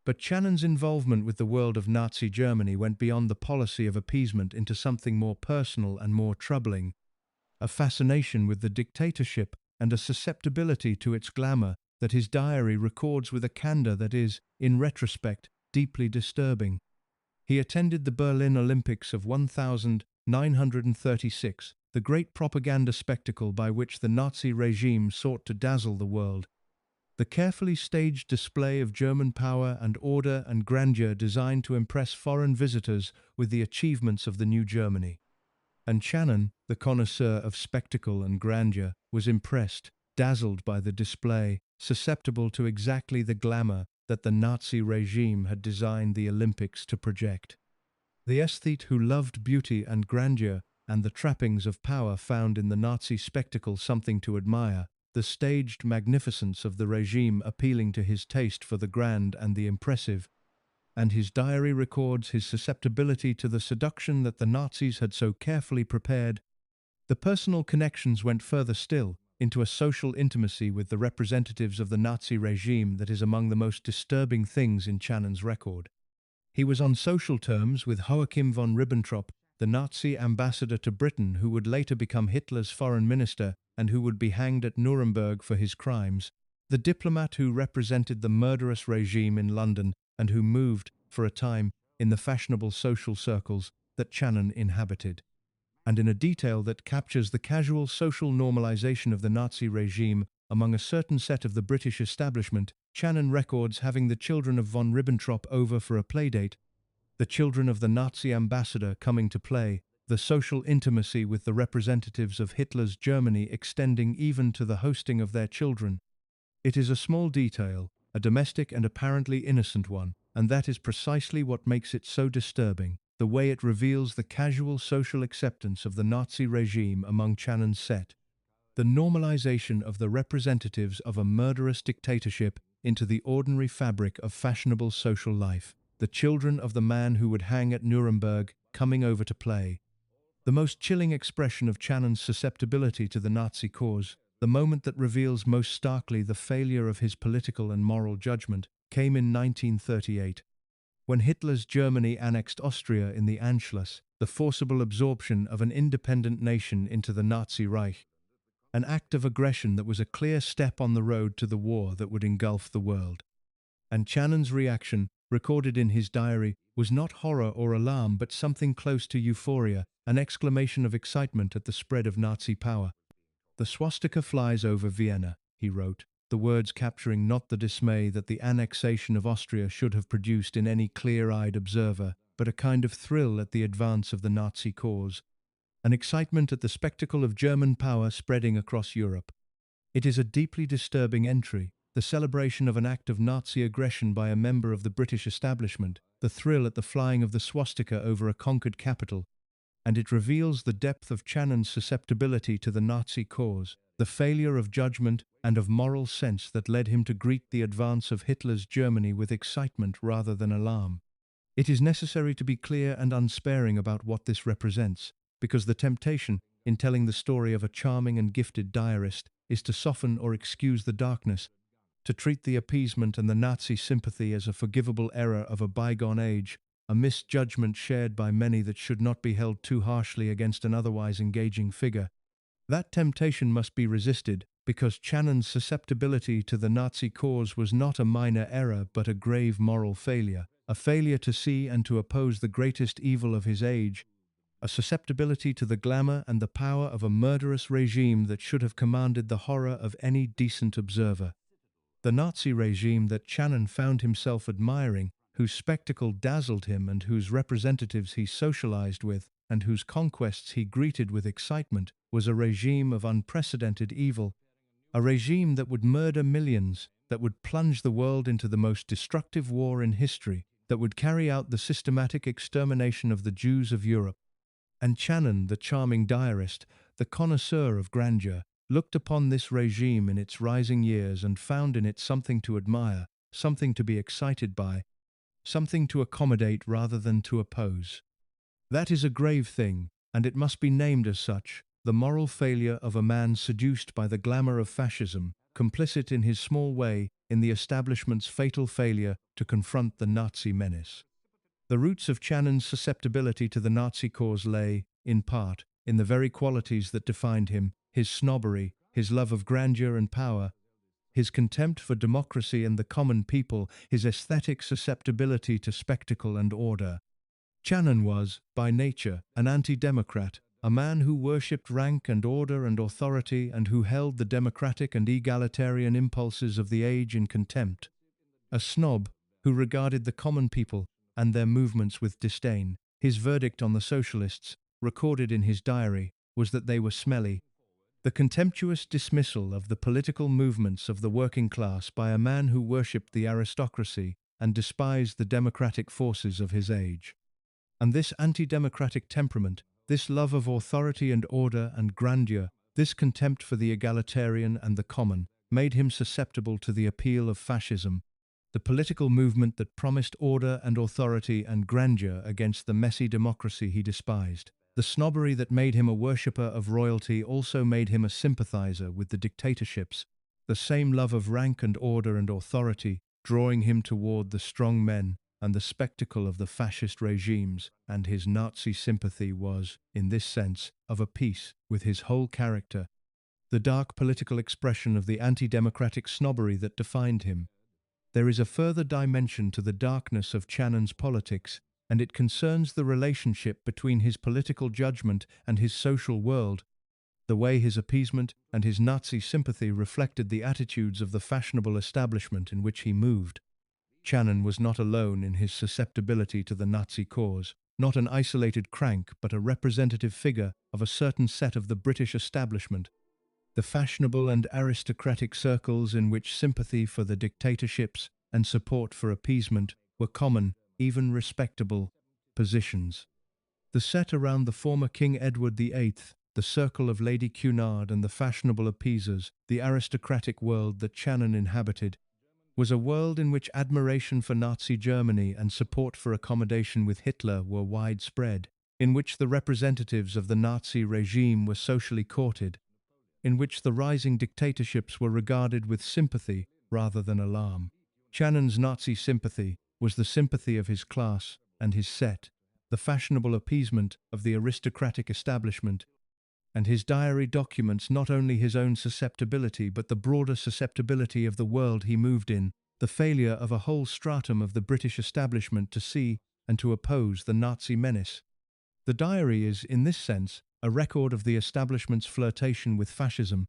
But Channon's involvement with the world of Nazi Germany went beyond the policy of appeasement into something more personal and more troubling, a fascination with the dictatorship and a susceptibility to its glamour that his diary records with a candor that is, in retrospect, deeply disturbing. He attended the Berlin Olympics of 1936, the great propaganda spectacle by which the Nazi regime sought to dazzle the world. The carefully staged display of German power and order and grandeur designed to impress foreign visitors with the achievements of the new Germany. And Channon, the connoisseur of spectacle and grandeur, was impressed, dazzled by the display, susceptible to exactly the glamour that the Nazi regime had designed the Olympics to project. The aesthete who loved beauty and grandeur and the trappings of power found in the Nazi spectacle something to admire, the staged magnificence of the regime appealing to his taste for the grand and the impressive, and his diary records his susceptibility to the seduction that the Nazis had so carefully prepared. The personal connections went further still, into a social intimacy with the representatives of the Nazi regime that is among the most disturbing things in Channon's record. He was on social terms with Joachim von Ribbentrop, the Nazi ambassador to Britain who would later become Hitler's foreign minister and who would be hanged at Nuremberg for his crimes, the diplomat who represented the murderous regime in London, and who moved, for a time, in the fashionable social circles that Channon inhabited. And in a detail that captures the casual social normalization of the Nazi regime among a certain set of the British establishment, Channon records having the children of von Ribbentrop over for a playdate, the children of the Nazi ambassador coming to play, the social intimacy with the representatives of Hitler's Germany extending even to the hosting of their children. It is a small detail, a domestic and apparently innocent one, and that is precisely what makes it so disturbing, the way it reveals the casual social acceptance of the Nazi regime among Channon's set. The normalization of the representatives of a murderous dictatorship into the ordinary fabric of fashionable social life, the children of the man who would hang at Nuremberg coming over to play. The most chilling expression of Channon's susceptibility to the Nazi cause, the moment that reveals most starkly the failure of his political and moral judgment, came in 1938. When Hitler's Germany annexed Austria in the Anschluss, the forcible absorption of an independent nation into the Nazi Reich, an act of aggression that was a clear step on the road to the war that would engulf the world. And Channon's reaction, recorded in his diary, was not horror or alarm but something close to euphoria, an exclamation of excitement at the spread of Nazi power. "The swastika flies over Vienna," he wrote, the words capturing not the dismay that the annexation of Austria should have produced in any clear-eyed observer, but a kind of thrill at the advance of the Nazi cause, an excitement at the spectacle of German power spreading across Europe. It is a deeply disturbing entry, the celebration of an act of Nazi aggression by a member of the British establishment, the thrill at the flying of the swastika over a conquered capital, and it reveals the depth of Channon's susceptibility to the Nazi cause, the failure of judgment and of moral sense that led him to greet the advance of Hitler's Germany with excitement rather than alarm. It is necessary to be clear and unsparing about what this represents, because the temptation, in telling the story of a charming and gifted diarist, is to soften or excuse the darkness, to treat the appeasement and the Nazi sympathy as a forgivable error of a bygone age, a misjudgment shared by many that should not be held too harshly against an otherwise engaging figure. That temptation must be resisted, because Channon's susceptibility to the Nazi cause was not a minor error but a grave moral failure, a failure to see and to oppose the greatest evil of his age, a susceptibility to the glamour and the power of a murderous regime that should have commanded the horror of any decent observer. The Nazi regime that Channon found himself admiring, whose spectacle dazzled him and whose representatives he socialized with, and whose conquests he greeted with excitement, was a regime of unprecedented evil, a regime that would murder millions, that would plunge the world into the most destructive war in history, that would carry out the systematic extermination of the Jews of Europe. And Channon, the charming diarist, the connoisseur of grandeur, looked upon this regime in its rising years and found in it something to admire, something to be excited by, something to accommodate rather than to oppose. That is a grave thing, and it must be named as such, the moral failure of a man seduced by the glamour of fascism, complicit in his small way in the establishment's fatal failure to confront the Nazi menace. The roots of Channon's susceptibility to the Nazi cause lay, in part, in the very qualities that defined him: his snobbery, his love of grandeur and power, his contempt for democracy and the common people, his aesthetic susceptibility to spectacle and order. Channon was, by nature, an anti-democrat, a man who worshipped rank and order and authority and who held the democratic and egalitarian impulses of the age in contempt. A snob who regarded the common people and their movements with disdain. His verdict on the socialists, recorded in his diary, was that they were smelly. The contemptuous dismissal of the political movements of the working class by a man who worshipped the aristocracy and despised the democratic forces of his age. And this anti-democratic temperament, this love of authority and order and grandeur, this contempt for the egalitarian and the common, made him susceptible to the appeal of fascism, the political movement that promised order and authority and grandeur against the messy democracy he despised. The snobbery that made him a worshipper of royalty also made him a sympathizer with the dictatorships, the same love of rank and order and authority drawing him toward the strong men and the spectacle of the fascist regimes, and his Nazi sympathy was, in this sense, of a piece with his whole character, the dark political expression of the anti-democratic snobbery that defined him. There is a further dimension to the darkness of Channon's politics, and it concerns the relationship between his political judgment and his social world, the way his appeasement and his Nazi sympathy reflected the attitudes of the fashionable establishment in which he moved. Channon was not alone in his susceptibility to the Nazi cause, not an isolated crank but a representative figure of a certain set of the British establishment, the fashionable and aristocratic circles in which sympathy for the dictatorships and support for appeasement were common, even respectable, positions. The set around the former King Edward VIII, the circle of Lady Cunard and the fashionable appeasers, the aristocratic world that Channon inhabited, was a world in which admiration for Nazi Germany and support for accommodation with Hitler were widespread, in which the representatives of the Nazi regime were socially courted, in which the rising dictatorships were regarded with sympathy rather than alarm. Channon's Nazi sympathy was the sympathy of his class and his set, the fashionable appeasement of the aristocratic establishment, and his diary documents not only his own susceptibility but the broader susceptibility of the world he moved in, the failure of a whole stratum of the British establishment to see and to oppose the Nazi menace. The diary is, in this sense, a record of the establishment's flirtation with fascism,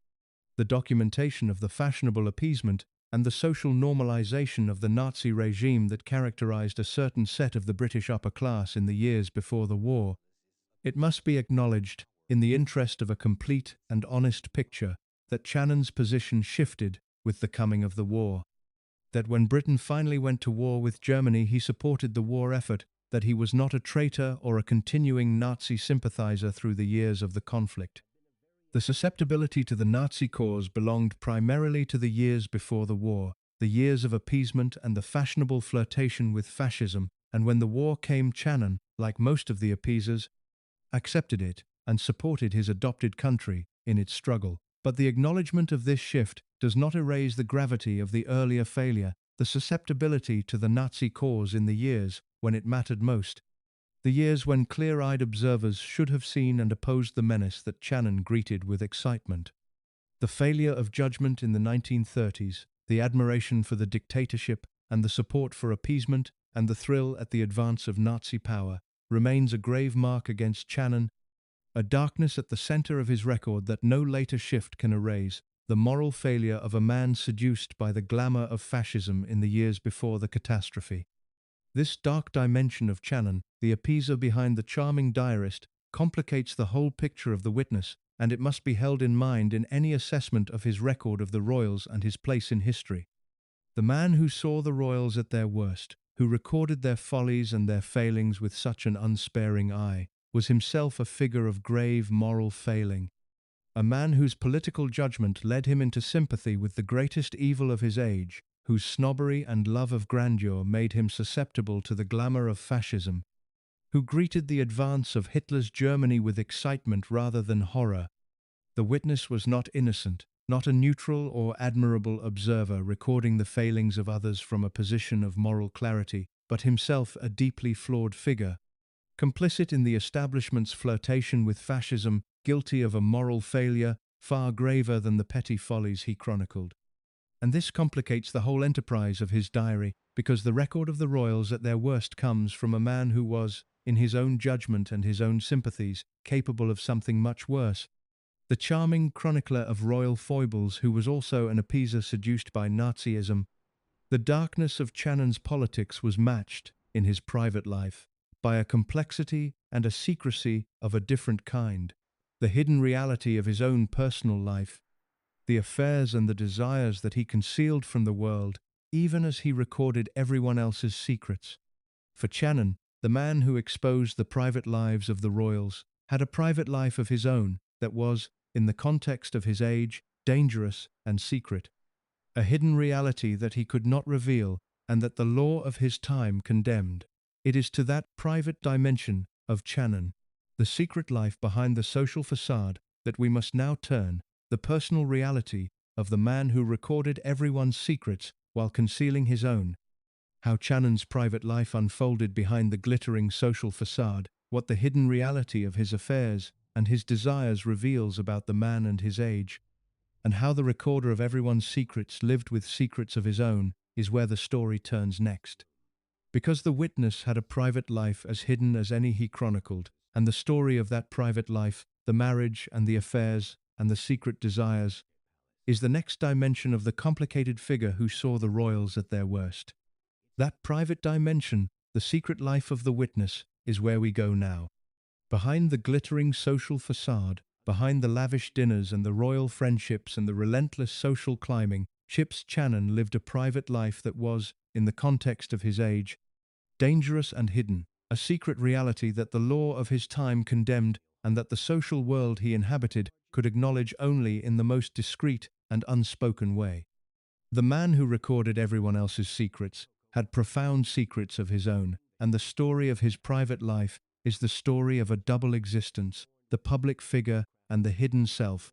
the documentation of the fashionable appeasement and the social normalization of the Nazi regime that characterized a certain set of the British upper class in the years before the war. It must be acknowledged, in the interest of a complete and honest picture, that Channon's position shifted with the coming of the war. That when Britain finally went to war with Germany, he supported the war effort, that he was not a traitor or a continuing Nazi sympathizer through the years of the conflict. The susceptibility to the Nazi cause belonged primarily to the years before the war, the years of appeasement and the fashionable flirtation with fascism, and when the war came, Channon, like most of the appeasers, accepted it and supported his adopted country in its struggle. But the acknowledgement of this shift does not erase the gravity of the earlier failure, the susceptibility to the Nazi cause in the years when it mattered most, the years when clear-eyed observers should have seen and opposed the menace that Channon greeted with excitement. The failure of judgment in the 1930s, the admiration for the dictatorship and the support for appeasement and the thrill at the advance of Nazi power remains a grave mark against Channon, a darkness at the center of his record that no later shift can erase, the moral failure of a man seduced by the glamour of fascism in the years before the catastrophe. This dark dimension of Channon, the appeaser behind the charming diarist, complicates the whole picture of the witness, and it must be held in mind in any assessment of his record of the royals and his place in history. The man who saw the royals at their worst, who recorded their follies and their failings with such an unsparing eye, was himself a figure of grave moral failing, a man whose political judgment led him into sympathy with the greatest evil of his age, whose snobbery and love of grandeur made him susceptible to the glamour of fascism, who greeted the advance of Hitler's Germany with excitement rather than horror. The witness was not innocent, not a neutral or admirable observer recording the failings of others from a position of moral clarity, but himself a deeply flawed figure, complicit in the establishment's flirtation with fascism, guilty of a moral failure far graver than the petty follies he chronicled. And this complicates the whole enterprise of his diary, because the record of the royals at their worst comes from a man who was, in his own judgment and his own sympathies, capable of something much worse. The charming chronicler of royal foibles who was also an appeaser seduced by Nazism. The darkness of Channon's politics was matched, in his private life, by a complexity and a secrecy of a different kind. The hidden reality of his own personal life, the affairs and the desires that he concealed from the world, even as he recorded everyone else's secrets. For Channon, the man who exposed the private lives of the royals, had a private life of his own that was, in the context of his age, dangerous and secret. A hidden reality that he could not reveal and that the law of his time condemned. It is to that private dimension of Channon, the secret life behind the social facade, that we must now turn, the personal reality of the man who recorded everyone's secrets while concealing his own. How Channon's private life unfolded behind the glittering social facade, what the hidden reality of his affairs and his desires reveals about the man and his age, and how the recorder of everyone's secrets lived with secrets of his own, is where the story turns next. Because the witness had a private life as hidden as any he chronicled, and the story of that private life, the marriage and the affairs and the secret desires, is the next dimension of the complicated figure who saw the royals at their worst. That private dimension, the secret life of the witness, is where we go now. Behind the glittering social facade, behind the lavish dinners and the royal friendships and the relentless social climbing, Chips Channon lived a private life that was, in the context of his age, dangerous and hidden, a secret reality that the law of his time condemned and that the social world he inhabited could acknowledge only in the most discreet and unspoken way. The man who recorded everyone else's secrets had profound secrets of his own, and the story of his private life is the story of a double existence, the public figure and the hidden self,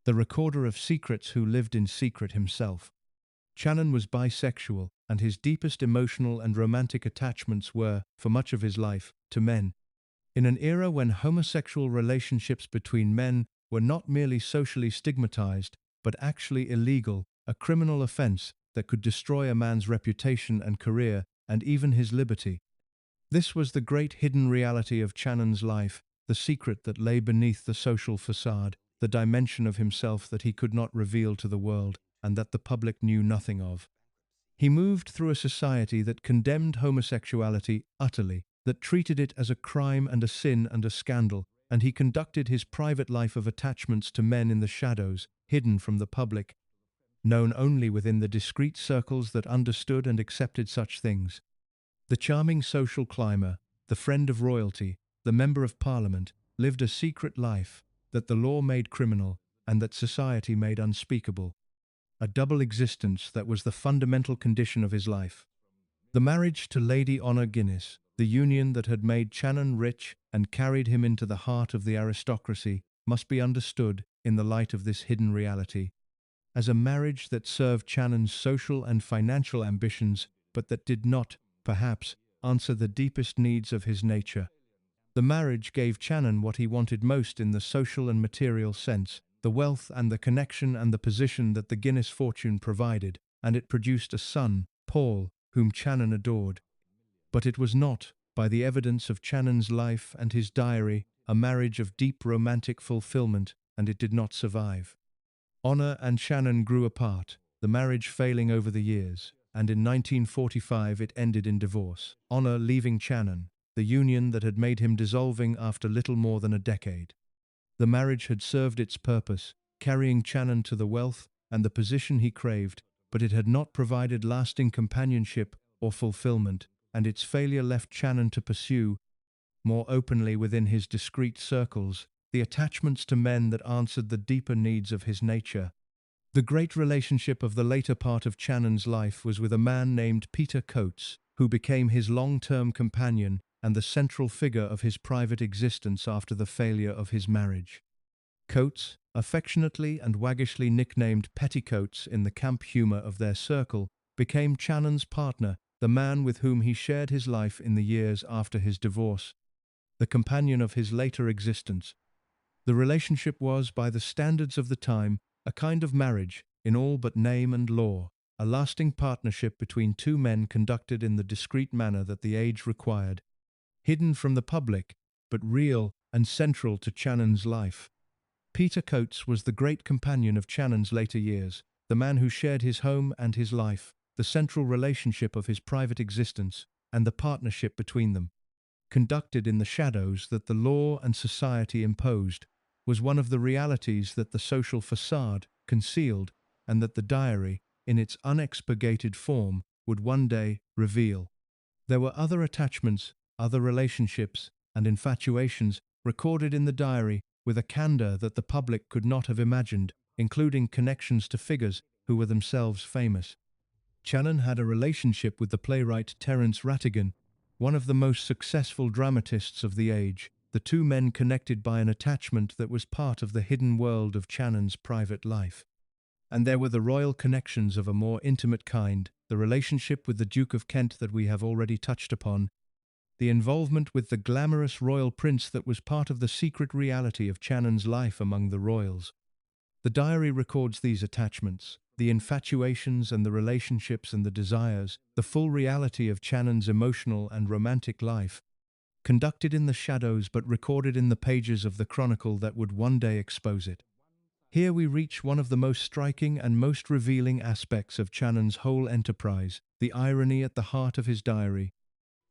the recorder of secrets who lived in secret himself. Channon was bisexual, and his deepest emotional and romantic attachments were, for much of his life, to men. In an era when homosexual relationships between men were not merely socially stigmatized, but actually illegal, a criminal offense that could destroy a man's reputation and career, and even his liberty. This was the great hidden reality of Channon's life, the secret that lay beneath the social facade, the dimension of himself that he could not reveal to the world, and that the public knew nothing of. He moved through a society that condemned homosexuality utterly, that treated it as a crime and a sin and a scandal, and he conducted his private life of attachments to men in the shadows, hidden from the public, known only within the discreet circles that understood and accepted such things. The charming social climber, the friend of royalty, the member of parliament, lived a secret life that the law made criminal and that society made unspeakable. A double existence that was the fundamental condition of his life. The marriage to Lady Honor Guinness, the union that had made Channon rich and carried him into the heart of the aristocracy, must be understood, in the light of this hidden reality, as a marriage that served Channon's social and financial ambitions, but that did not, perhaps, answer the deepest needs of his nature. The marriage gave Channon what he wanted most in the social and material sense, the wealth and the connection and the position that the Guinness fortune provided, and it produced a son, Paul, whom Channon adored. But it was not, by the evidence of Channon's life and his diary, a marriage of deep romantic fulfillment, and it did not survive. Honor and Channon grew apart, the marriage failing over the years, and in 1945 it ended in divorce. Honor leaving Channon, the union that had made him dissolving after little more than a decade. The marriage had served its purpose, carrying Channon to the wealth and the position he craved, but it had not provided lasting companionship or fulfillment, and its failure left Channon to pursue, more openly within his discreet circles, the attachments to men that answered the deeper needs of his nature. The great relationship of the later part of Channon's life was with a man named Peter Coates, who became his long-term companion and the central figure of his private existence after the failure of his marriage. Coates, affectionately and waggishly nicknamed Petticoats in the camp humour of their circle, became Channon's partner, the man with whom he shared his life in the years after his divorce, the companion of his later existence. The relationship was, by the standards of the time, a kind of marriage, in all but name and law, a lasting partnership between two men conducted in the discreet manner that the age required, hidden from the public, but real and central to Channon's life. Peter Coates was the great companion of Channon's later years, the man who shared his home and his life, the central relationship of his private existence, and the partnership between them, conducted in the shadows that the law and society imposed, was one of the realities that the social facade concealed and that the diary, in its unexpurgated form, would one day reveal. There were other attachments, other relationships, and infatuations recorded in the diary with a candor that the public could not have imagined, including connections to figures who were themselves famous. Channon had a relationship with the playwright Terence Rattigan, one of the most successful dramatists of the age, the two men connected by an attachment that was part of the hidden world of Channon's private life. And there were the royal connections of a more intimate kind, the relationship with the Duke of Kent that we have already touched upon, the involvement with the glamorous royal prince that was part of the secret reality of Channon's life among the royals. The diary records these attachments, the infatuations and the relationships and the desires, the full reality of Channon's emotional and romantic life, conducted in the shadows but recorded in the pages of the chronicle that would one day expose it. Here we reach one of the most striking and most revealing aspects of Channon's whole enterprise, the irony at the heart of his diary.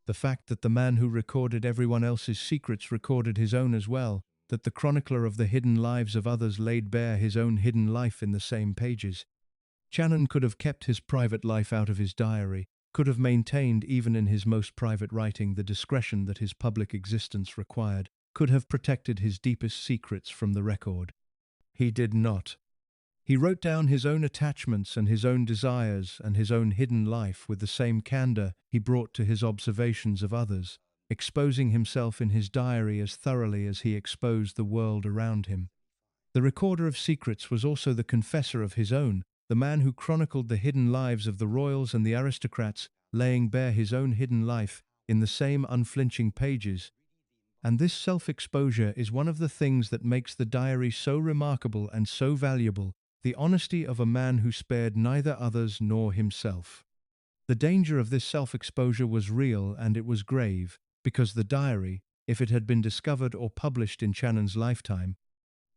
The fact that the man who recorded everyone else's secrets recorded his own as well, that the chronicler of the hidden lives of others laid bare his own hidden life in the same pages. Channon could have kept his private life out of his diary, could have maintained even in his most private writing the discretion that his public existence required, could have protected his deepest secrets from the record. He did not. He wrote down his own attachments and his own desires and his own hidden life with the same candor he brought to his observations of others, exposing himself in his diary as thoroughly as he exposed the world around him. The recorder of secrets was also the confessor of his own, the man who chronicled the hidden lives of the royals and the aristocrats, laying bare his own hidden life in the same unflinching pages. And this self-exposure is one of the things that makes the diary so remarkable and so valuable, the honesty of a man who spared neither others nor himself. The danger of this self-exposure was real and it was grave, because the diary, if it had been discovered or published in Channon's lifetime,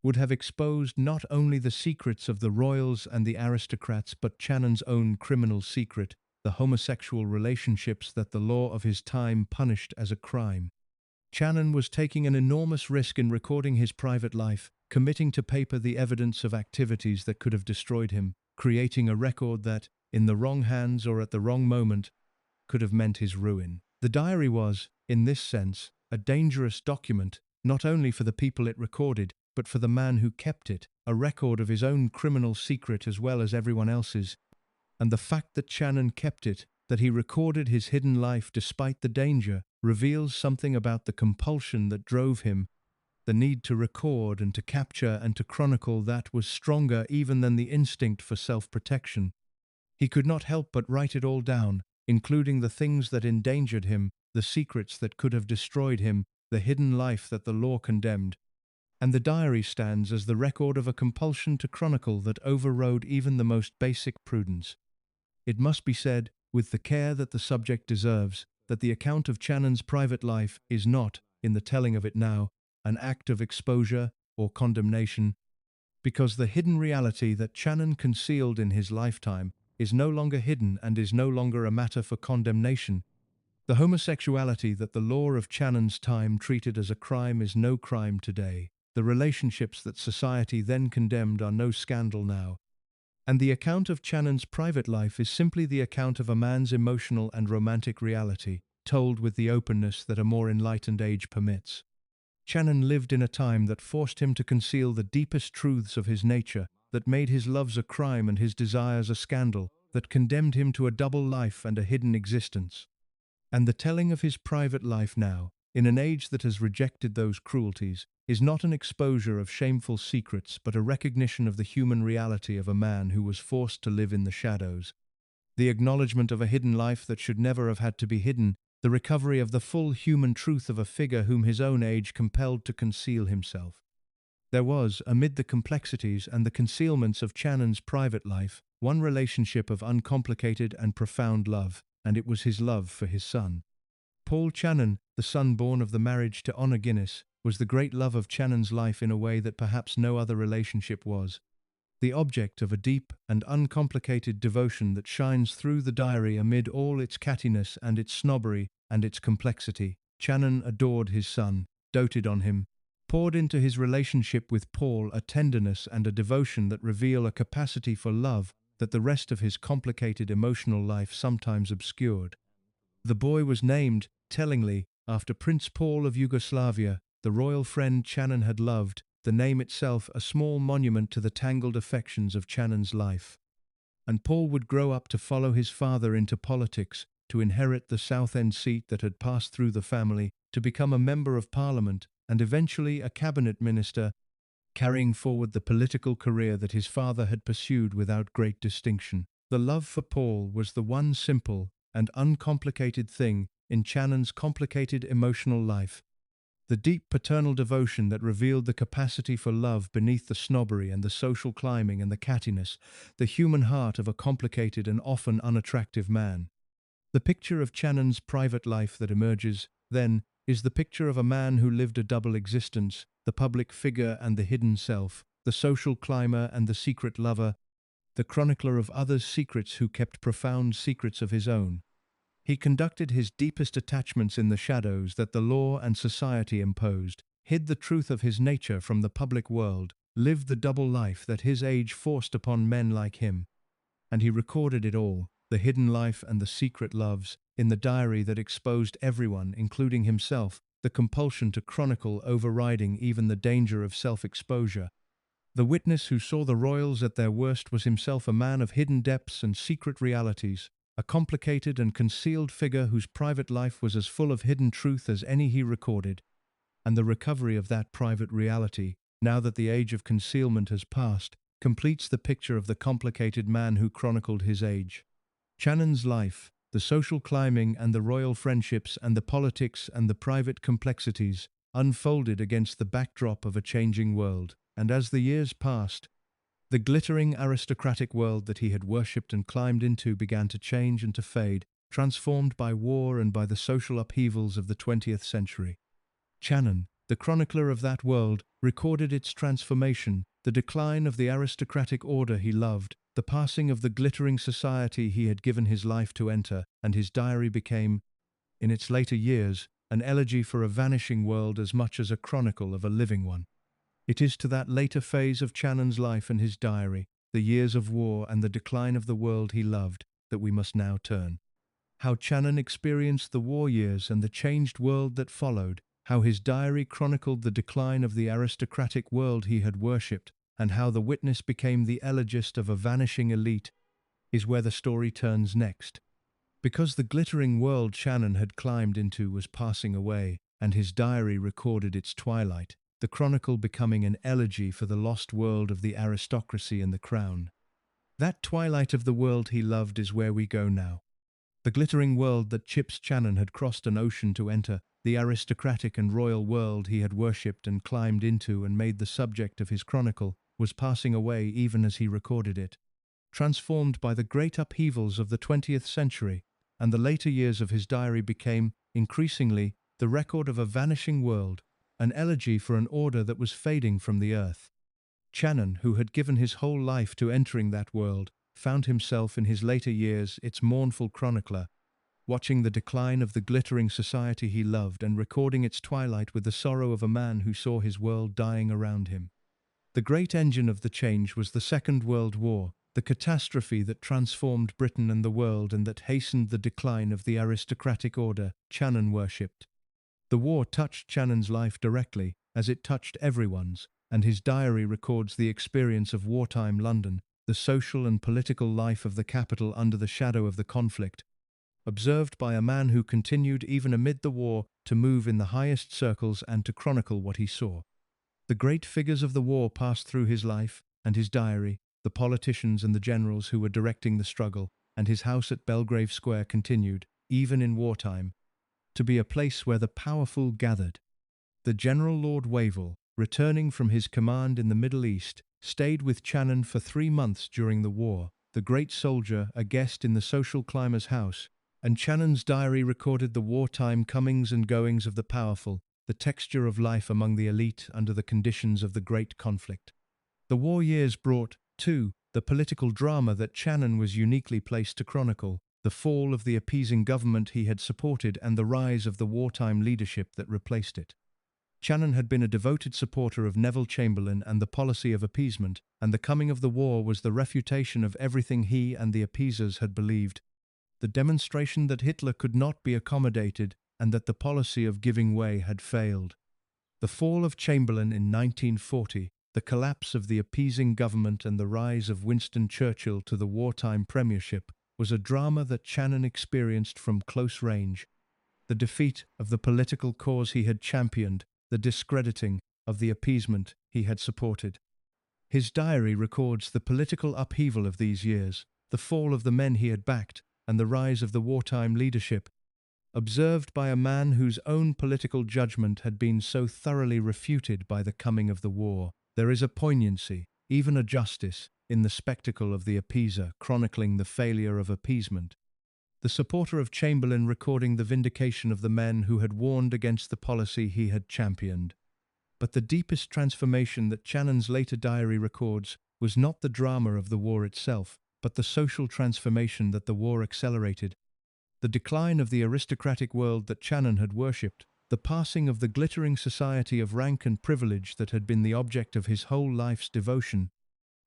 would have exposed not only the secrets of the royals and the aristocrats but Channon's own criminal secret, the homosexual relationships that the law of his time punished as a crime. Channon was taking an enormous risk in recording his private life, committing to paper the evidence of activities that could have destroyed him, creating a record that, in the wrong hands or at the wrong moment, could have meant his ruin. The diary was, in this sense, a dangerous document, not only for the people it recorded, but for the man who kept it, a record of his own criminal secret as well as everyone else's. And the fact that Channon kept it, that he recorded his hidden life despite the danger, reveals something about the compulsion that drove him, the need to record and to capture and to chronicle that was stronger even than the instinct for self-protection. He could not help but write it all down, including the things that endangered him, the secrets that could have destroyed him, the hidden life that the law condemned. And the diary stands as the record of a compulsion to chronicle that overrode even the most basic prudence. It must be said, with the care that the subject deserves, that the account of Channon's private life is not, in the telling of it now, an act of exposure or condemnation, because the hidden reality that Channon concealed in his lifetime is no longer hidden and is no longer a matter for condemnation. The homosexuality that the law of Channon's time treated as a crime is no crime today. The relationships that society then condemned are no scandal now. And the account of Channon's private life is simply the account of a man's emotional and romantic reality, told with the openness that a more enlightened age permits. Channon lived in a time that forced him to conceal the deepest truths of his nature, that made his loves a crime and his desires a scandal, that condemned him to a double life and a hidden existence. And the telling of his private life now, in an age that has rejected those cruelties, is not an exposure of shameful secrets but a recognition of the human reality of a man who was forced to live in the shadows. The acknowledgement of a hidden life that should never have had to be hidden, the recovery of the full human truth of a figure whom his own age compelled to conceal himself. There was, amid the complexities and the concealments of Channon's private life, one relationship of uncomplicated and profound love, and it was his love for his son. Paul Channon, the son born of the marriage to Honor Guinness, was the great love of Channon's life in a way that perhaps no other relationship was. The object of a deep and uncomplicated devotion that shines through the diary amid all its cattiness and its snobbery and its complexity. Channon adored his son, doted on him, poured into his relationship with Paul a tenderness and a devotion that reveal a capacity for love that the rest of his complicated emotional life sometimes obscured. The boy was named, tellingly, after Prince Paul of Yugoslavia, the royal friend Channon had loved, the name itself a small monument to the tangled affections of Channon's life. And Paul would grow up to follow his father into politics, to inherit the Southend seat that had passed through the family, to become a member of Parliament, and eventually a cabinet minister, carrying forward the political career that his father had pursued without great distinction. The love for Paul was the one simple and uncomplicated thing in Channon's complicated emotional life. The deep paternal devotion that revealed the capacity for love beneath the snobbery and the social climbing and the cattiness, the human heart of a complicated and often unattractive man. The picture of Channon's private life that emerges, then, is the picture of a man who lived a double existence, the public figure and the hidden self, the social climber and the secret lover, the chronicler of others' secrets who kept profound secrets of his own. He conducted his deepest attachments in the shadows that the law and society imposed, hid the truth of his nature from the public world, lived the double life that his age forced upon men like him. And he recorded it all, the hidden life and the secret loves, in the diary that exposed everyone, including himself, the compulsion to chronicle overriding even the danger of self-exposure. The witness who saw the royals at their worst was himself a man of hidden depths and secret realities, a complicated and concealed figure whose private life was as full of hidden truth as any he recorded. And the recovery of that private reality, now that the age of concealment has passed, completes the picture of the complicated man who chronicled his age. Channon's life, the social climbing and the royal friendships and the politics and the private complexities, unfolded against the backdrop of a changing world, and as the years passed, the glittering aristocratic world that he had worshipped and climbed into began to change and to fade, transformed by war and by the social upheavals of the 20th century. Channon, the chronicler of that world, recorded its transformation, the decline of the aristocratic order he loved, the passing of the glittering society he had given his life to enter, and his diary became, in its later years, an elegy for a vanishing world as much as a chronicle of a living one. It is to that later phase of Channon's life and his diary, the years of war and the decline of the world he loved, that we must now turn. How Channon experienced the war years and the changed world that followed, how his diary chronicled the decline of the aristocratic world he had worshipped, and how the witness became the elegist of a vanishing elite, is where the story turns next. Because the glittering world Channon had climbed into was passing away, and his diary recorded its twilight, the chronicle becoming an elegy for the lost world of the aristocracy and the crown. That twilight of the world he loved is where we go now. The glittering world that Chips Channon had crossed an ocean to enter, the aristocratic and royal world he had worshipped and climbed into and made the subject of his chronicle, was passing away even as he recorded it. Transformed by the great upheavals of the 20th century, and the later years of his diary became, increasingly, the record of a vanishing world, an elegy for an order that was fading from the earth. Channon, who had given his whole life to entering that world, found himself in his later years its mournful chronicler, watching the decline of the glittering society he loved and recording its twilight with the sorrow of a man who saw his world dying around him. The great engine of the change was the Second World War, the catastrophe that transformed Britain and the world and that hastened the decline of the aristocratic order Channon worshipped. The war touched Channon's life directly, as it touched everyone's, and his diary records the experience of wartime London, the social and political life of the capital under the shadow of the conflict, observed by a man who continued even amid the war to move in the highest circles and to chronicle what he saw. The great figures of the war passed through his life and his diary, the politicians and the generals who were directing the struggle, and his house at Belgrave Square continued, even in wartime, to be a place where the powerful gathered. The General Lord Wavell, returning from his command in the Middle East, stayed with Channon for 3 months during the war, the great soldier a guest in the social climber's house, and Channon's diary recorded the wartime comings and goings of the powerful, the texture of life among the elite under the conditions of the great conflict. The war years brought, too, the political drama that Channon was uniquely placed to chronicle, the fall of the appeasing government he had supported and the rise of the wartime leadership that replaced it. Channon had been a devoted supporter of Neville Chamberlain and the policy of appeasement, and the coming of the war was the refutation of everything he and the appeasers had believed, the demonstration that Hitler could not be accommodated and that the policy of giving way had failed. The fall of Chamberlain in 1940, the collapse of the appeasing government and the rise of Winston Churchill to the wartime premiership was a drama that Channon experienced from close range. The defeat of the political cause he had championed, the discrediting of the appeasement he had supported. His diary records the political upheaval of these years, the fall of the men he had backed, and the rise of the wartime leadership, observed by a man whose own political judgment had been so thoroughly refuted by the coming of the war. There is a poignancy, even a justice, in the spectacle of the appeaser chronicling the failure of appeasement, the supporter of Chamberlain recording the vindication of the men who had warned against the policy he had championed. But the deepest transformation that Channon's later diary records was not the drama of the war itself, but the social transformation that the war accelerated. The decline of the aristocratic world that Channon had worshipped, the passing of the glittering society of rank and privilege that had been the object of his whole life's devotion,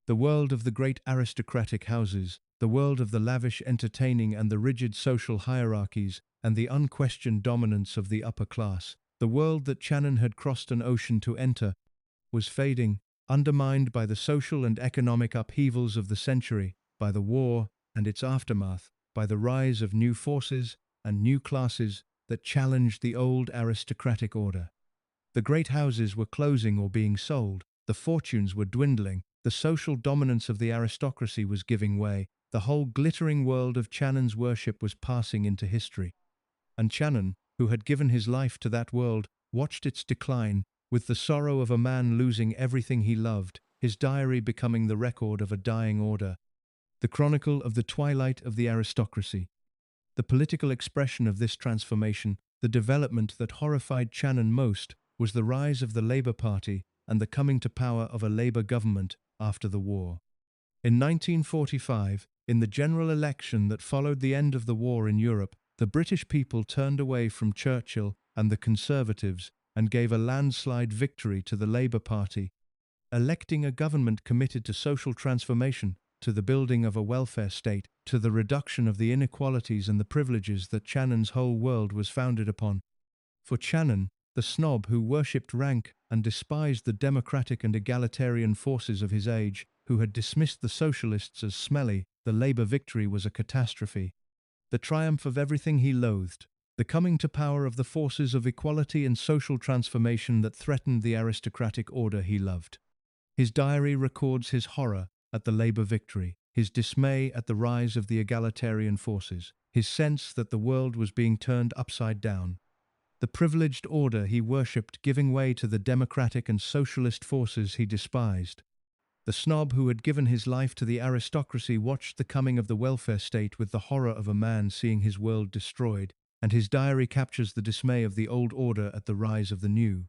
the world of the great aristocratic houses, the world of the lavish entertaining and the rigid social hierarchies and the unquestioned dominance of the upper class, the world that Channon had crossed an ocean to enter, was fading, undermined by the social and economic upheavals of the century, by the war and its aftermath, by the rise of new forces and new classes that challenged the old aristocratic order. The great houses were closing or being sold, the fortunes were dwindling, the social dominance of the aristocracy was giving way, the whole glittering world of Channon's worship was passing into history. And Channon, who had given his life to that world, watched its decline, with the sorrow of a man losing everything he loved, his diary becoming the record of a dying order, the chronicle of the twilight of the aristocracy. The political expression of this transformation, the development that horrified Channon most, was the rise of the Labour Party and the coming to power of a Labour government after the war. In 1945, in the general election that followed the end of the war in Europe, the British people turned away from Churchill and the Conservatives and gave a landslide victory to the Labour Party, electing a government committed to social transformation, to the building of a welfare state, to the reduction of the inequalities and the privileges that Channon's whole world was founded upon. For Channon, the snob who worshipped rank and despised the democratic and egalitarian forces of his age, who had dismissed the socialists as smelly, the Labour victory was a catastrophe. The triumph of everything he loathed, the coming to power of the forces of equality and social transformation that threatened the aristocratic order he loved. His diary records his horror at the Labour victory, his dismay at the rise of the egalitarian forces, his sense that the world was being turned upside down, the privileged order he worshipped giving way to the democratic and socialist forces he despised. The snob who had given his life to the aristocracy watched the coming of the welfare state with the horror of a man seeing his world destroyed, and his diary captures the dismay of the old order at the rise of the new.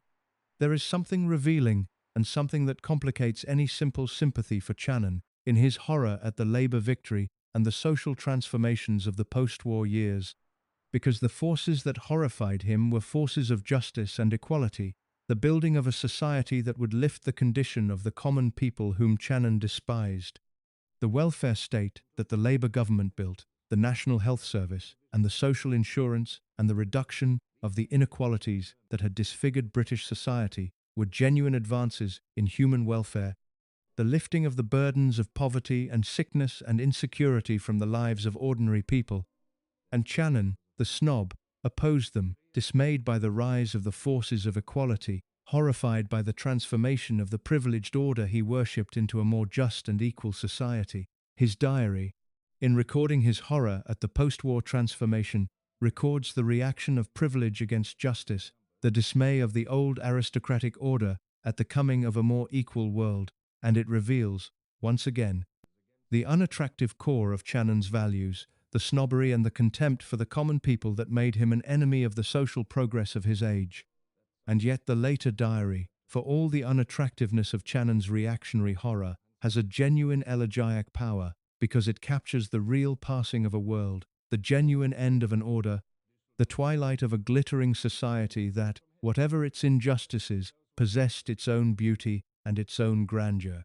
There is something revealing and something that complicates any simple sympathy for Channon in his horror at the Labour victory and the social transformations of the post-war years, because the forces that horrified him were forces of justice and equality, the building of a society that would lift the condition of the common people whom Channon despised. The welfare state that the Labour government built, the National Health Service, and the social insurance, and the reduction of the inequalities that had disfigured British society were genuine advances in human welfare, the lifting of the burdens of poverty and sickness and insecurity from the lives of ordinary people. And Channon, the snob, opposed them, dismayed by the rise of the forces of equality, horrified by the transformation of the privileged order he worshipped into a more just and equal society. His diary, in recording his horror at the post-war transformation, records the reaction of privilege against justice, the dismay of the old aristocratic order at the coming of a more equal world, and it reveals, once again, the unattractive core of Channon's values, the snobbery and the contempt for the common people that made him an enemy of the social progress of his age. And yet the later diary, for all the unattractiveness of Channon's reactionary horror, has a genuine elegiac power because it captures the real passing of a world, the genuine end of an order, the twilight of a glittering society that, whatever its injustices, possessed its own beauty and its own grandeur.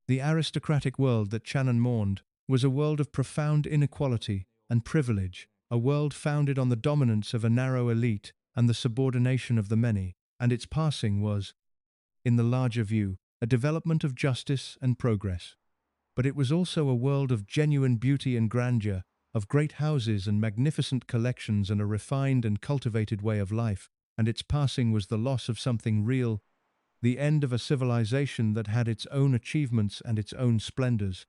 The aristocratic world that Channon mourned was a world of profound inequality and privilege, a world founded on the dominance of a narrow elite and the subordination of the many, and its passing was, in the larger view, a development of justice and progress. But it was also a world of genuine beauty and grandeur, of great houses and magnificent collections and a refined and cultivated way of life, and its passing was the loss of something real, the end of a civilization that had its own achievements and its own splendors.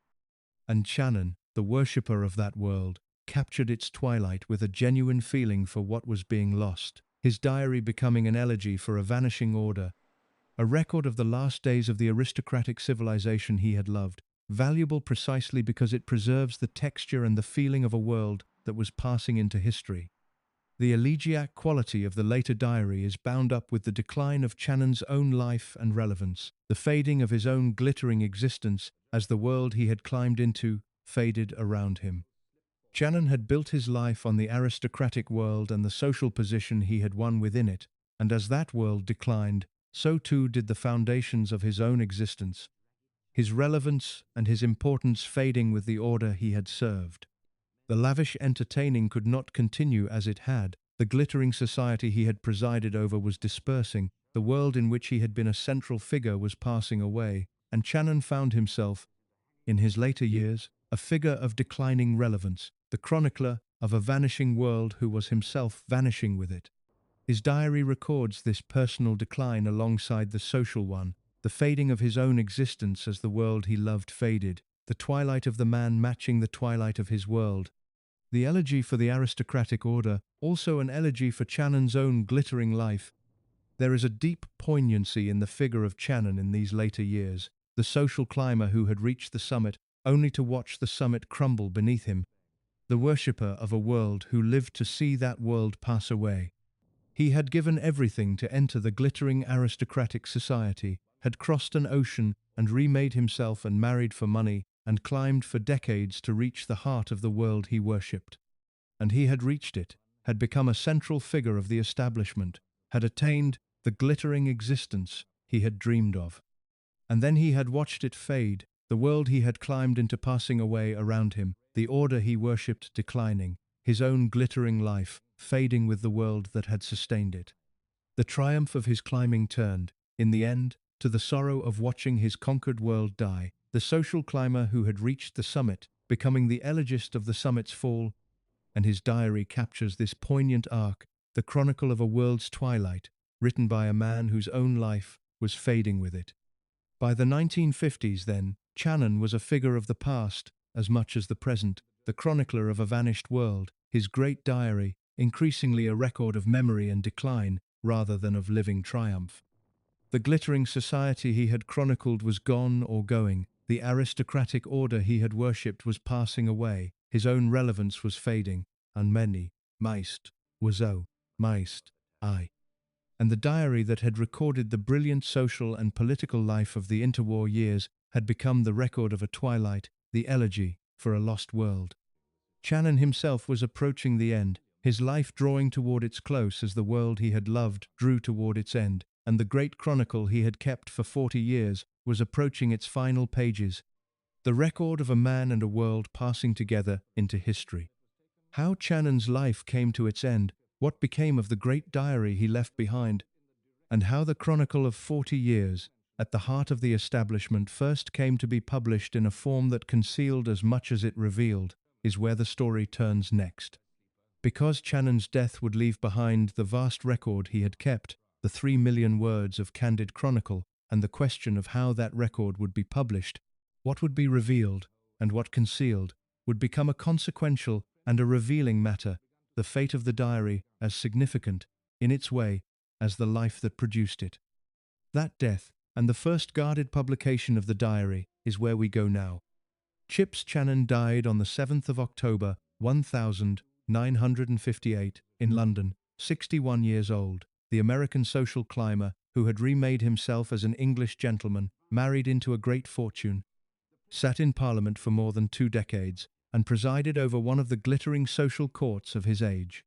And Channon, the worshipper of that world, captured its twilight with a genuine feeling for what was being lost, his diary becoming an elegy for a vanishing order, a record of the last days of the aristocratic civilization he had loved, valuable precisely because it preserves the texture and the feeling of a world that was passing into history. The elegiac quality of the later diary is bound up with the decline of Channon's own life and relevance, the fading of his own glittering existence as the world he had climbed into faded around him. Channon had built his life on the aristocratic world and the social position he had won within it, and as that world declined, so too did the foundations of his own existence, his relevance and his importance fading with the order he had served. The lavish entertaining could not continue as it had, the glittering society he had presided over was dispersing, the world in which he had been a central figure was passing away, and Channon found himself, in his later years, a figure of declining relevance, the chronicler of a vanishing world who was himself vanishing with it. His diary records this personal decline alongside the social one, the fading of his own existence as the world he loved faded, the twilight of the man matching the twilight of his world. The elegy for the aristocratic order, also an elegy for Channon's own glittering life. There is a deep poignancy in the figure of Channon in these later years, the social climber who had reached the summit only to watch the summit crumble beneath him, the worshipper of a world who lived to see that world pass away. He had given everything to enter the glittering aristocratic society, had crossed an ocean and remade himself and married for money, and climbed for decades to reach the heart of the world he worshipped. And he had reached it, had become a central figure of the establishment, had attained the glittering existence he had dreamed of. And then he had watched it fade, the world he had climbed into passing away around him, the order he worshipped declining, his own glittering life fading with the world that had sustained it. The triumph of his climbing turned, in the end, to the sorrow of watching his conquered world die, the social climber who had reached the summit, becoming the elegist of the summit's fall, and his diary captures this poignant arc, the chronicle of a world's twilight, written by a man whose own life was fading with it. By the 1950s, then, Channon was a figure of the past as much as the present, the chronicler of a vanished world, his great diary, increasingly a record of memory and decline rather than of living triumph. The glittering society he had chronicled was gone or going, the aristocratic order he had worshipped was passing away, his own relevance was fading, and many, meist, was meist, I. And the diary that had recorded the brilliant social and political life of the interwar years had become the record of a twilight, the elegy for a lost world. Channon himself was approaching the end, his life drawing toward its close as the world he had loved drew toward its end, and the great chronicle he had kept for 40 years was approaching its final pages, the record of a man and a world passing together into history. How Channon's life came to its end, what became of the great diary he left behind, and how the chronicle of 40 years, at the heart of the establishment, first came to be published in a form that concealed as much as it revealed, is where the story turns next. Because Channon's death would leave behind the vast record he had kept, the 3 million words of candid chronicle, and the question of how that record would be published, what would be revealed, and what concealed, would become a consequential and a revealing matter, the fate of the diary as significant, in its way, as the life that produced it. That death, and the first guarded publication of the diary, is where we go now. Chips Channon died on the 7th of October, 1958, in London, 61 years old, the American social climber who had remade himself as an English gentleman, married into a great fortune, sat in Parliament for more than 2 decades, and presided over one of the glittering social courts of his age.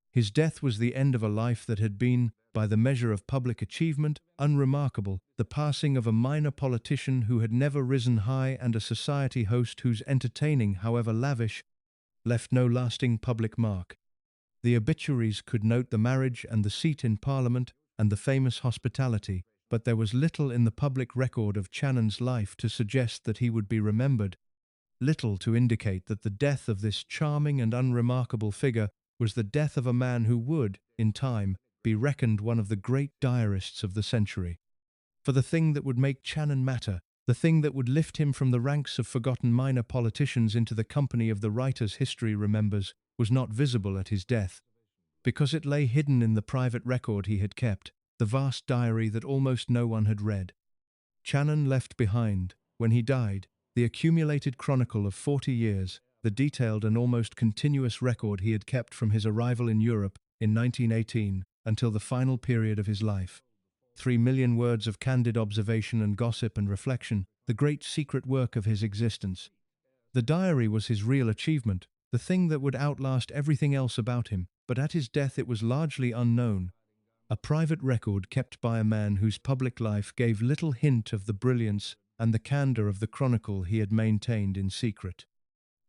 His death was the end of a life that had been, by the measure of public achievement, unremarkable, the passing of a minor politician who had never risen high and a society host whose entertaining, however lavish, left no lasting public mark. The obituaries could note the marriage and the seat in Parliament and the famous hospitality, but there was little in the public record of Channon's life to suggest that he would be remembered, little to indicate that the death of this charming and unremarkable figure was the death of a man who would, in time, be reckoned one of the great diarists of the century. For the thing that would make Channon matter, The thing that would lift him from the ranks of forgotten minor politicians into the company of the writers history remembers was not visible at his death, because it lay hidden in the private record he had kept, the vast diary that almost no one had read. Channon left behind, when he died, the accumulated chronicle of 40 years, the detailed and almost continuous record he had kept from his arrival in Europe in 1918 until the final period of his life. 3 million words of candid observation and gossip and reflection, the great secret work of his existence. The diary was his real achievement, the thing that would outlast everything else about him, but at his death it was largely unknown. A private record kept by a man whose public life gave little hint of the brilliance and the candor of the chronicle he had maintained in secret.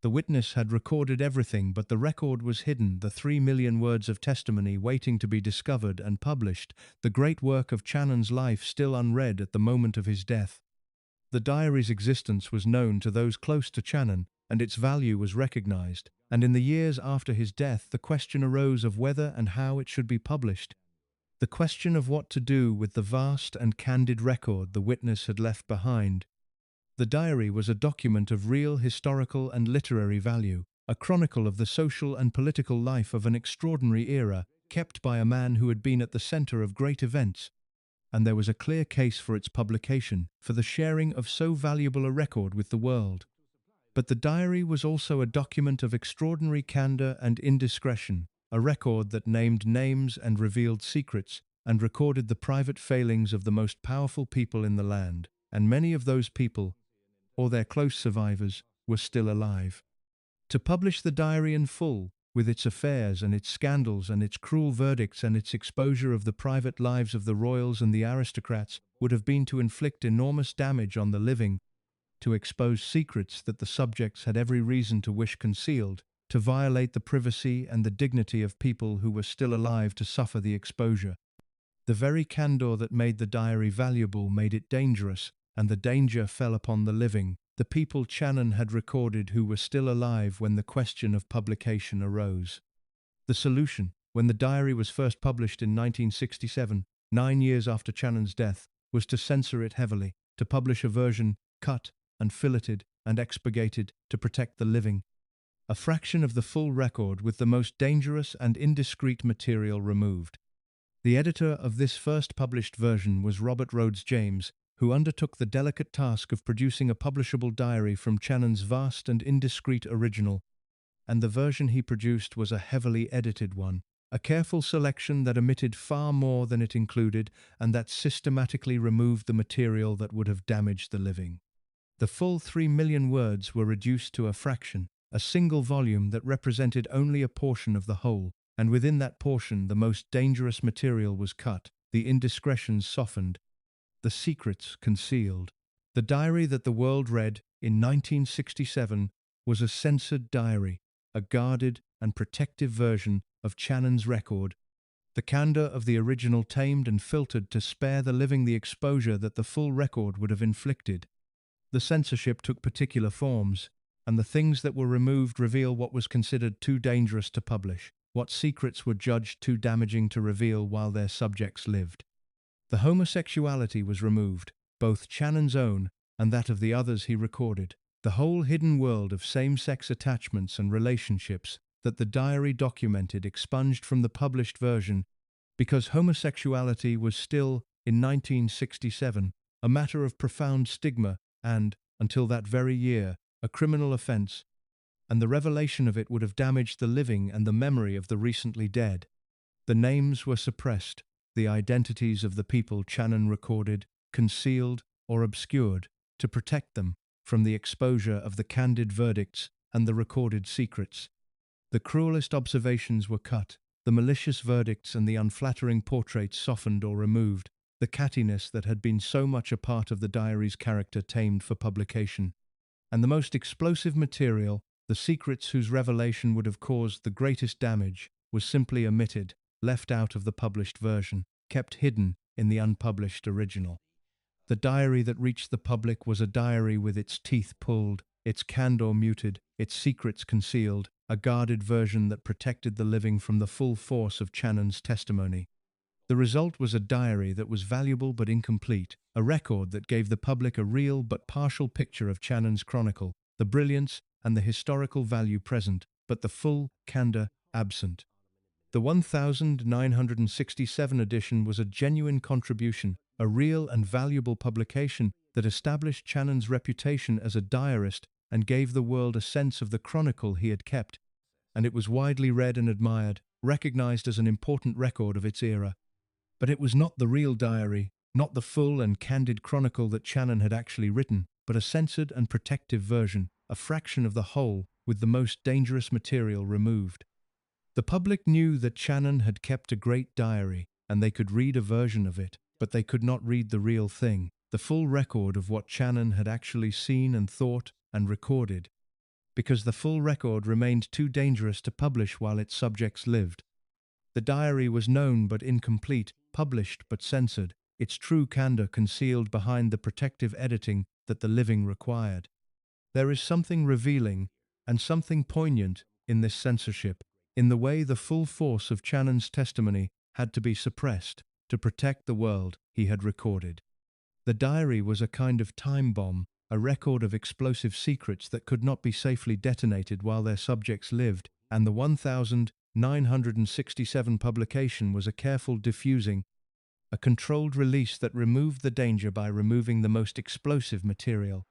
The witness had recorded everything, but the record was hidden, the 3 million words of testimony waiting to be discovered and published, the great work of Channon's life still unread at the moment of his death. The diary's existence was known to those close to Channon, and its value was recognized, and in the years after his death the question arose of whether and how it should be published. The question of what to do with the vast and candid record the witness had left behind. The diary was a document of real historical and literary value, a chronicle of the social and political life of an extraordinary era, kept by a man who had been at the center of great events. And there was a clear case for its publication, for the sharing of so valuable a record with the world. But the diary was also a document of extraordinary candor and indiscretion, a record that named names and revealed secrets, and recorded the private failings of the most powerful people in the land, and many of those people, or their close survivors, were still alive. To publish the diary in full, with its affairs and its scandals and its cruel verdicts and its exposure of the private lives of the royals and the aristocrats, would have been to inflict enormous damage on the living, to expose secrets that the subjects had every reason to wish concealed, to violate the privacy and the dignity of people who were still alive to suffer the exposure. The very candor that made the diary valuable made it dangerous, and the danger fell upon the living, the people Channon had recorded who were still alive when the question of publication arose. The solution, when the diary was first published in 1967, 9 years after Channon's death, was to censor it heavily, to publish a version cut and filleted and expurgated to protect the living. A fraction of the full record with the most dangerous and indiscreet material removed. The editor of this first published version was Robert Rhodes James, who undertook the delicate task of producing a publishable diary from Channon's vast and indiscreet original, and the version he produced was a heavily edited one, a careful selection that omitted far more than it included and that systematically removed the material that would have damaged the living. The full 3 million words were reduced to a fraction, a single volume that represented only a portion of the whole, and within that portion the most dangerous material was cut, the indiscretions softened, the secrets concealed. The diary that the world read in 1967 was a censored diary, a guarded and protective version of Channon's record. The candor of the original tamed and filtered to spare the living the exposure that the full record would have inflicted. The censorship took particular forms, and the things that were removed reveal what was considered too dangerous to publish, what secrets were judged too damaging to reveal while their subjects lived. The homosexuality was removed, both Channon's own and that of the others he recorded, the whole hidden world of same-sex attachments and relationships that the diary documented expunged from the published version, because homosexuality was still, in 1967, a matter of profound stigma and, until that very year, a criminal offense, and the revelation of it would have damaged the living and the memory of the recently dead. The names were suppressed, the identities of the people Channon recorded, concealed or obscured, to protect them from the exposure of the candid verdicts and the recorded secrets. The cruelest observations were cut, the malicious verdicts and the unflattering portraits softened or removed, the cattiness that had been so much a part of the diary's character tamed for publication. And the most explosive material, the secrets whose revelation would have caused the greatest damage, was simply omitted, left out of the published version, kept hidden in the unpublished original. The diary that reached the public was a diary with its teeth pulled, its candor muted, its secrets concealed, a guarded version that protected the living from the full force of Channon's testimony. The result was a diary that was valuable but incomplete, a record that gave the public a real but partial picture of Channon's chronicle, the brilliance and the historical value present, but the full candor absent. The 1967 edition was a genuine contribution, a real and valuable publication that established Channon's reputation as a diarist and gave the world a sense of the chronicle he had kept, and it was widely read and admired, recognized as an important record of its era. But it was not the real diary, not the full and candid chronicle that Channon had actually written, but a censored and protective version, a fraction of the whole, with the most dangerous material removed. The public knew that Channon had kept a great diary, and they could read a version of it, but they could not read the real thing, the full record of what Channon had actually seen and thought and recorded, because the full record remained too dangerous to publish while its subjects lived. The diary was known but incomplete, published but censored, its true candor concealed behind the protective editing that the living required. There is something revealing and something poignant in this censorship, in the way the full force of Channon's testimony had to be suppressed to protect the world he had recorded. The diary was a kind of time bomb, a record of explosive secrets that could not be safely detonated while their subjects lived, and the 1967 publication was a careful diffusing, a controlled release that removed the danger by removing the most explosive material.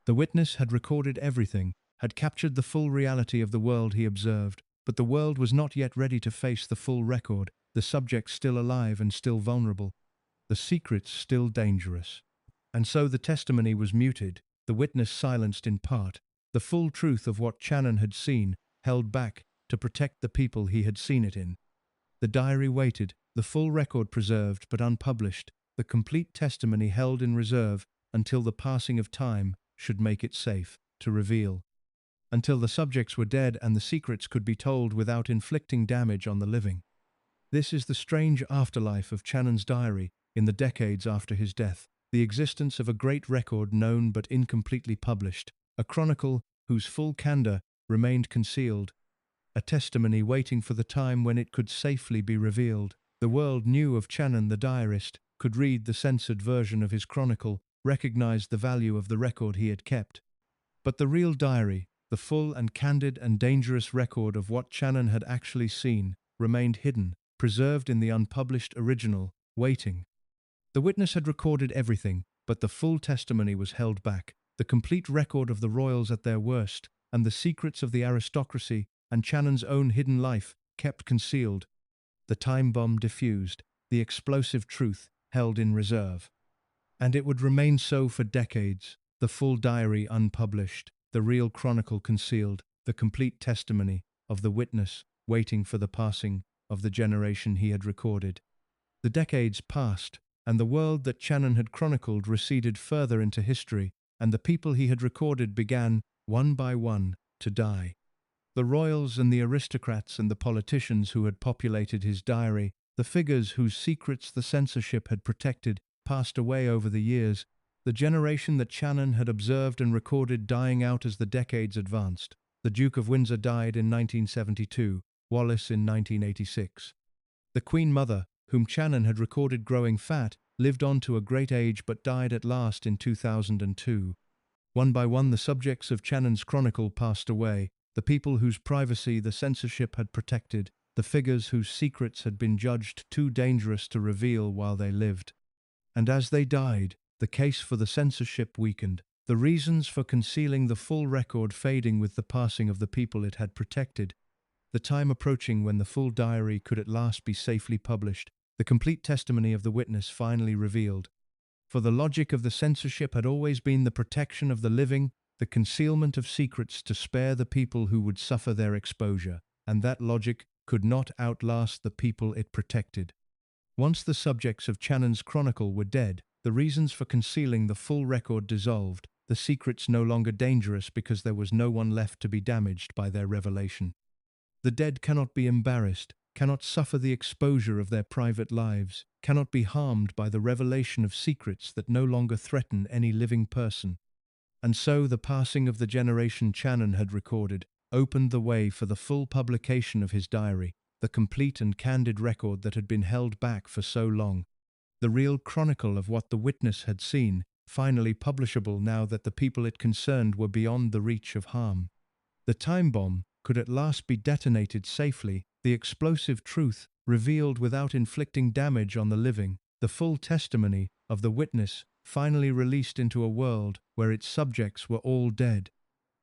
The witness had recorded everything, had captured the full reality of the world he observed, but the world was not yet ready to face the full record, the subjects still alive and still vulnerable, the secrets still dangerous. And so the testimony was muted, the witness silenced in part, the full truth of what Channon had seen held back to protect the people he had seen it in. The diary waited, the full record preserved but unpublished, the complete testimony held in reserve until the passing of time should make it safe to reveal, until the subjects were dead and the secrets could be told without inflicting damage on the living. This is the strange afterlife of Channon's diary in the decades after his death, the existence of a great record known but incompletely published, a chronicle whose full candor remained concealed, a testimony waiting for the time when it could safely be revealed. The world knew of Channon the diarist, could read the censored version of his chronicle, recognized the value of the record he had kept. But the real diary, the full and candid and dangerous record of what Channon had actually seen, remained hidden, preserved in the unpublished original, waiting. The witness had recorded everything, but the full testimony was held back, the complete record of the royals at their worst, and the secrets of the aristocracy and Channon's own hidden life kept concealed. The time bomb diffused, the explosive truth held in reserve. And it would remain so for decades, the full diary unpublished, the real chronicle concealed, the complete testimony of the witness waiting for the passing of the generation he had recorded. The decades passed, and the world that Channon had chronicled receded further into history, and the people he had recorded began, one by one, to die. The royals and the aristocrats and the politicians who had populated his diary, the figures whose secrets the censorship had protected, passed away over the years, the generation that Channon had observed and recorded dying out as the decades advanced. The Duke of Windsor died in 1972, Wallace in 1986. The Queen Mother, whom Channon had recorded growing fat, lived on to a great age but died at last in 2002. One by one the subjects of Channon's chronicle passed away, the people whose privacy the censorship had protected, the figures whose secrets had been judged too dangerous to reveal while they lived. And as they died, the case for the censorship weakened, the reasons for concealing the full record fading with the passing of the people it had protected, the time approaching when the full diary could at last be safely published, the complete testimony of the witness finally revealed. For the logic of the censorship had always been the protection of the living, the concealment of secrets to spare the people who would suffer their exposure, and that logic could not outlast the people it protected. Once the subjects of Channon's chronicle were dead, the reasons for concealing the full record dissolved, the secrets no longer dangerous because there was no one left to be damaged by their revelation. The dead cannot be embarrassed, cannot suffer the exposure of their private lives, cannot be harmed by the revelation of secrets that no longer threaten any living person. And so the passing of the generation Channon had recorded opened the way for the full publication of his diary, the complete and candid record that had been held back for so long. The real chronicle of what the witness had seen, finally publishable now that the people it concerned were beyond the reach of harm. The time bomb could at last be detonated safely, the explosive truth revealed without inflicting damage on the living, the full testimony of the witness finally released into a world where its subjects were all dead.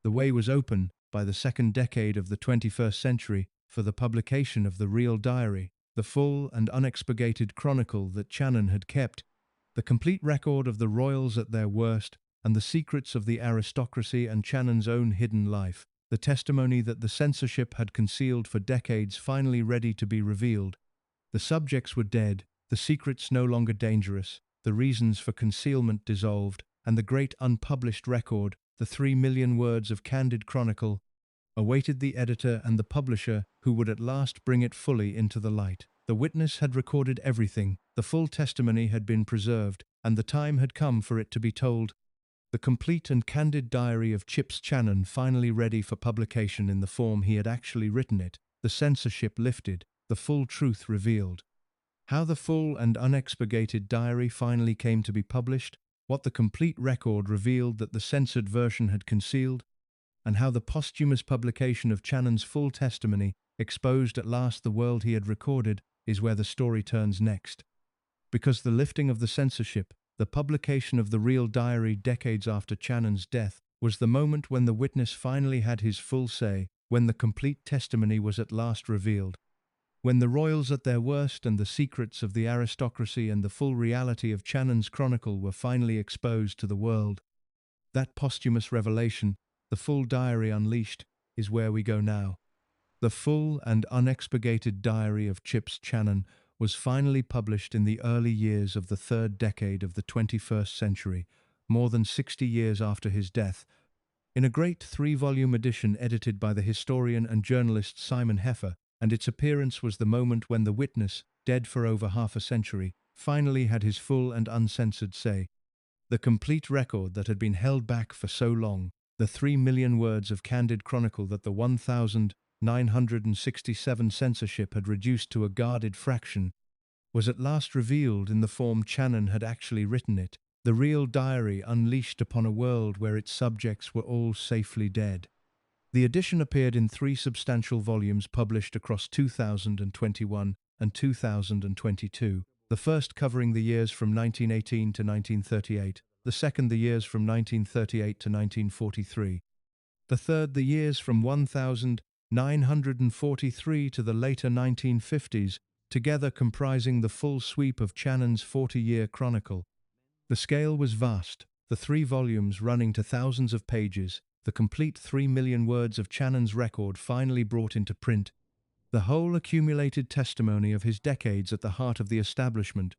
The way was open, by the second decade of the 21st century, for the publication of the real diary, the full and unexpurgated chronicle that Channon had kept, the complete record of the royals at their worst, and the secrets of the aristocracy and Channon's own hidden life, the testimony that the censorship had concealed for decades finally ready to be revealed. The subjects were dead, the secrets no longer dangerous, the reasons for concealment dissolved, and the great unpublished record, the 3 million words of candid chronicle, awaited the editor and the publisher who would at last bring it fully into the light. The witness had recorded everything, the full testimony had been preserved, and the time had come for it to be told. The complete and candid diary of Chips Channon finally ready for publication in the form he had actually written it, the censorship lifted, the full truth revealed. How the full and unexpurgated diary finally came to be published, what the complete record revealed that the censored version had concealed, and how the posthumous publication of Channon's full testimony exposed at last the world he had recorded, is where the story turns next. Because the lifting of the censorship, the publication of the real diary decades after Channon's death, was the moment when the witness finally had his full say, when the complete testimony was at last revealed. When the royals at their worst and the secrets of the aristocracy and the full reality of Channon's chronicle were finally exposed to the world. That posthumous revelation, the full diary unleashed, is where we go now. The full and unexpurgated diary of Chips Channon was finally published in the early years of the third decade of the 21st century, more than 60 years after his death, in a great 3-volume edition edited by the historian and journalist Simon Heffer, and its appearance was the moment when the witness, dead for over half a century, finally had his full and uncensored say. The complete record that had been held back for so long, the 3 million words of candid chronicle that the 1,967 censorship had reduced to a guarded fraction, was at last revealed in the form Channon had actually written it, the real diary unleashed upon a world where its subjects were all safely dead. The edition appeared in 3 substantial volumes published across 2021 and 2022, the first covering the years from 1918 to 1938, the second the years from 1938 to 1943, the third the years from 1943 to the later 1950s, together comprising the full sweep of Channon's 40-year chronicle. The scale was vast, the 3 volumes running to thousands of pages, the complete 3 million words of Channon's record finally brought into print, the whole accumulated testimony of his decades at the heart of the establishment.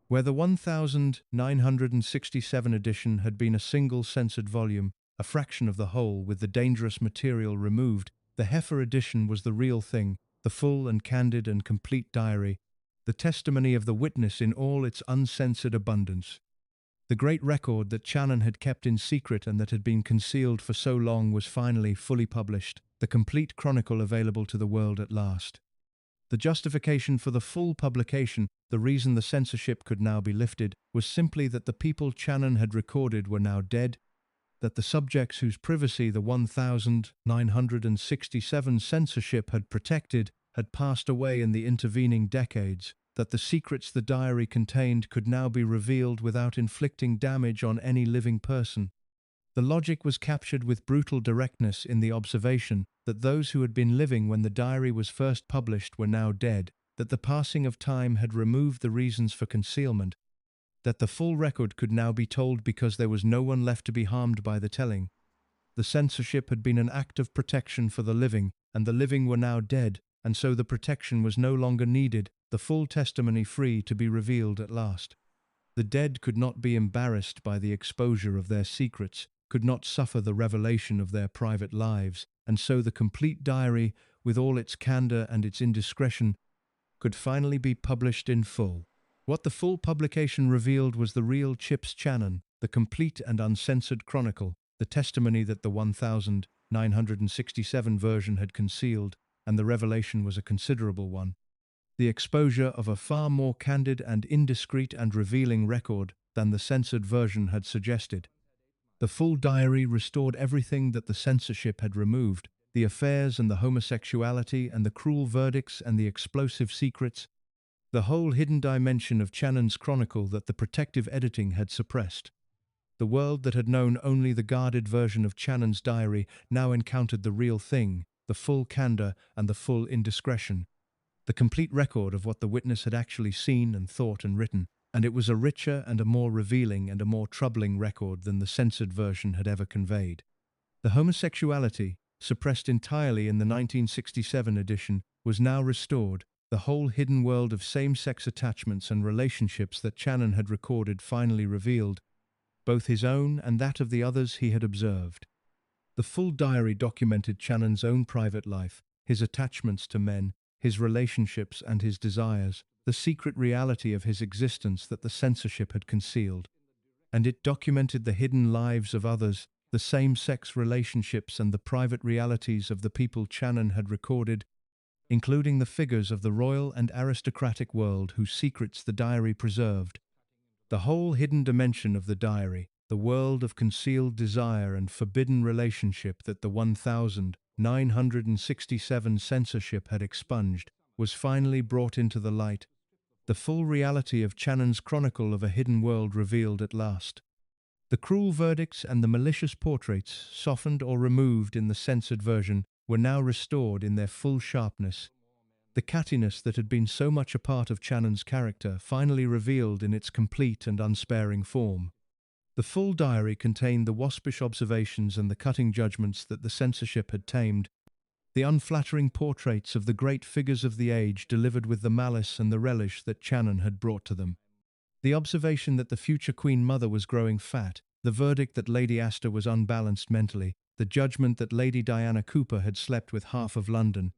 Where the 1967 edition had been a single censored volume, a fraction of the whole with the dangerous material removed, the Heffer edition was the real thing, the full and candid and complete diary, the testimony of the witness in all its uncensored abundance. The great record that Channon had kept in secret and that had been concealed for so long was finally fully published, the complete chronicle available to the world at last. The justification for the full publication, the reason the censorship could now be lifted, was simply that the people Channon had recorded were now dead, that the subjects whose privacy the 1967 censorship had protected had passed away in the intervening decades, that the secrets the diary contained could now be revealed without inflicting damage on any living person. The logic was captured with brutal directness in the observation that those who had been living when the diary was first published were now dead, that the passing of time had removed the reasons for concealment, that the full record could now be told because there was no one left to be harmed by the telling. The censorship had been an act of protection for the living, and the living were now dead, and so the protection was no longer needed, the full testimony free to be revealed at last. The dead could not be embarrassed by the exposure of their secrets, could not suffer the revelation of their private lives, and so the complete diary, with all its candor and its indiscretion, could finally be published in full. What the full publication revealed was the real Chips Channon, the complete and uncensored chronicle, the testimony that the 1967 version had concealed, and the revelation was a considerable one. The exposure of a far more candid and indiscreet and revealing record than the censored version had suggested. The full diary restored everything that the censorship had removed: the affairs and the homosexuality and the cruel verdicts and the explosive secrets, the whole hidden dimension of Channon's chronicle that the protective editing had suppressed. The world that had known only the guarded version of Channon's diary now encountered the real thing, the full candor and the full indiscretion, the complete record of what the witness had actually seen and thought and written, and it was a richer and a more revealing and a more troubling record than the censored version had ever conveyed. The homosexuality, suppressed entirely in the 1967 edition, was now restored, the whole hidden world of same-sex attachments and relationships that Channon had recorded finally revealed, both his own and that of the others he had observed. The full diary documented Channon's own private life, his attachments to men, his relationships and his desires, the secret reality of his existence that the censorship had concealed. And it documented the hidden lives of others, the same-sex relationships and the private realities of the people Channon had recorded, including the figures of the royal and aristocratic world whose secrets the diary preserved. The whole hidden dimension of the diary, the world of concealed desire and forbidden relationship that the 1967 censorship had expunged, was finally brought into the light, the full reality of Channon's chronicle of a hidden world revealed at last. The cruel verdicts and the malicious portraits, softened or removed in the censored version, were now restored in their full sharpness. The cattiness that had been so much a part of Channon's character finally revealed in its complete and unsparing form. The full diary contained the waspish observations and the cutting judgments that the censorship had tamed, the unflattering portraits of the great figures of the age delivered with the malice and the relish that Channon had brought to them. The observation that the future Queen Mother was growing fat, the verdict that Lady Astor was unbalanced mentally, the judgment that Lady Diana Cooper had slept with half of London.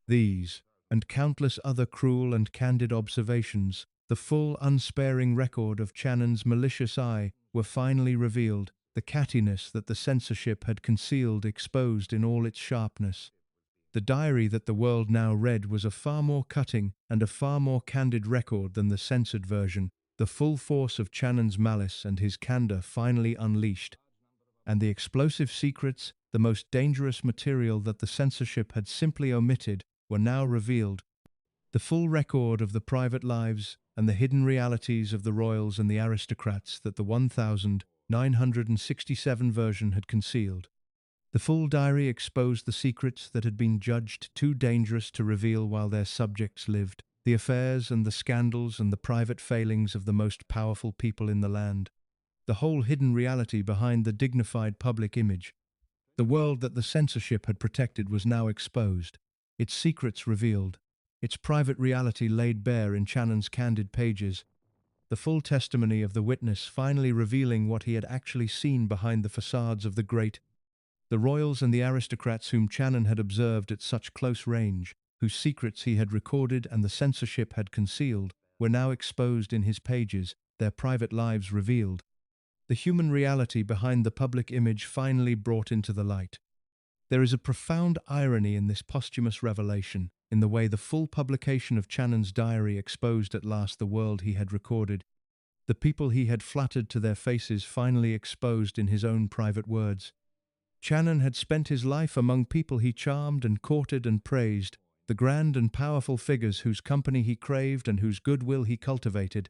These, and countless other cruel and candid observations, the full unsparing record of Channon's malicious eye, were finally revealed, the cattiness that the censorship had concealed exposed in all its sharpness. The diary that the world now read was a far more cutting and a far more candid record than the censored version, the full force of Channon's malice and his candor finally unleashed. And the explosive secrets, the most dangerous material that the censorship had simply omitted, were now revealed. The full record of the private lives and the hidden realities of the royals and the aristocrats that the 1967 version had concealed. The full diary exposed the secrets that had been judged too dangerous to reveal while their subjects lived, the affairs and the scandals and the private failings of the most powerful people in the land, the whole hidden reality behind the dignified public image. The world that the censorship had protected was now exposed, its secrets revealed, its private reality laid bare in Channon's candid pages, the full testimony of the witness finally revealing what he had actually seen behind the facades of the great. The royals and the aristocrats whom Channon had observed at such close range, whose secrets he had recorded and the censorship had concealed, were now exposed in his pages, their private lives revealed. The human reality behind the public image finally brought into the light. There is a profound irony in this posthumous revelation, in the way the full publication of Channon's diary exposed at last the world he had recorded, the people he had flattered to their faces finally exposed in his own private words. Channon had spent his life among people he charmed and courted and praised, the grand and powerful figures whose company he craved and whose goodwill he cultivated,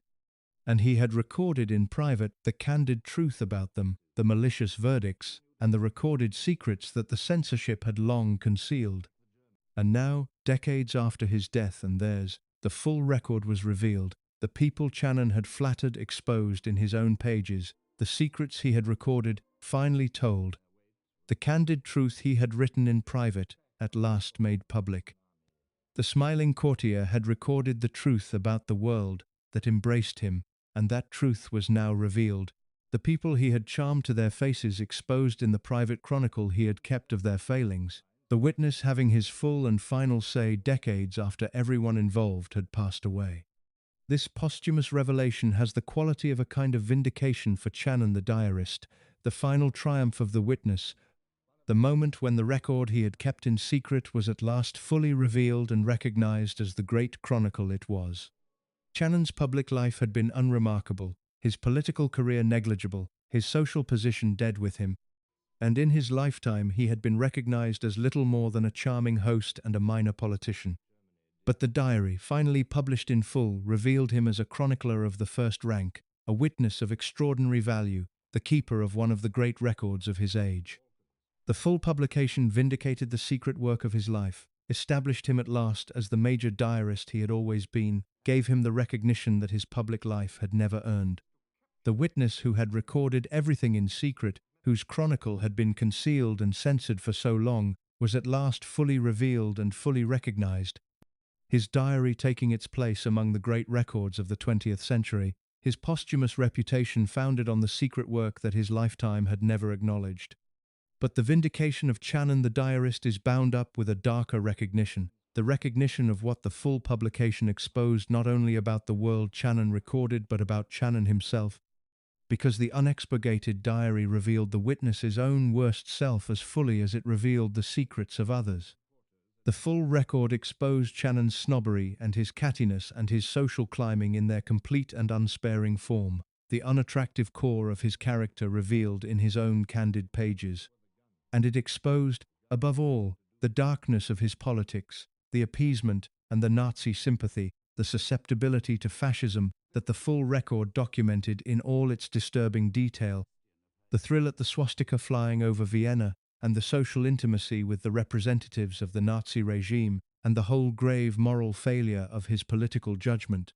and he had recorded in private the candid truth about them, the malicious verdicts, and the recorded secrets that the censorship had long concealed. And now, decades after his death and theirs, the full record was revealed, the people Channon had flattered exposed in his own pages, the secrets he had recorded finally told, the candid truth he had written in private, at last made public. The smiling courtier had recorded the truth about the world that embraced him, and that truth was now revealed. The people he had charmed to their faces exposed in the private chronicle he had kept of their failings, the witness having his full and final say decades after everyone involved had passed away. This posthumous revelation has the quality of a kind of vindication for Channon the diarist, the final triumph of the witness, the moment when the record he had kept in secret was at last fully revealed and recognized as the great chronicle it was. Channon's public life had been unremarkable, his political career negligible, his social position dead with him, and in his lifetime he had been recognized as little more than a charming host and a minor politician. But the diary, finally published in full, revealed him as a chronicler of the first rank, a witness of extraordinary value, the keeper of one of the great records of his age. The full publication vindicated the secret work of his life, established him at last as the major diarist he had always been, gave him the recognition that his public life had never earned. The witness who had recorded everything in secret, whose chronicle had been concealed and censored for so long, was at last fully revealed and fully recognized, his diary taking its place among the great records of the 20th century, his posthumous reputation founded on the secret work that his lifetime had never acknowledged. But the vindication of Channon the diarist is bound up with a darker recognition, the recognition of what the full publication exposed not only about the world Channon recorded but about Channon himself, because the unexpurgated diary revealed the witness's own worst self as fully as it revealed the secrets of others. The full record exposed Channon's snobbery and his cattiness and his social climbing in their complete and unsparing form, the unattractive core of his character revealed in his own candid pages. And it exposed, above all, the darkness of his politics, the appeasement and the Nazi sympathy, the susceptibility to fascism that the full record documented in all its disturbing detail, the thrill at the swastika flying over Vienna, and the social intimacy with the representatives of the Nazi regime, and the whole grave moral failure of his political judgment.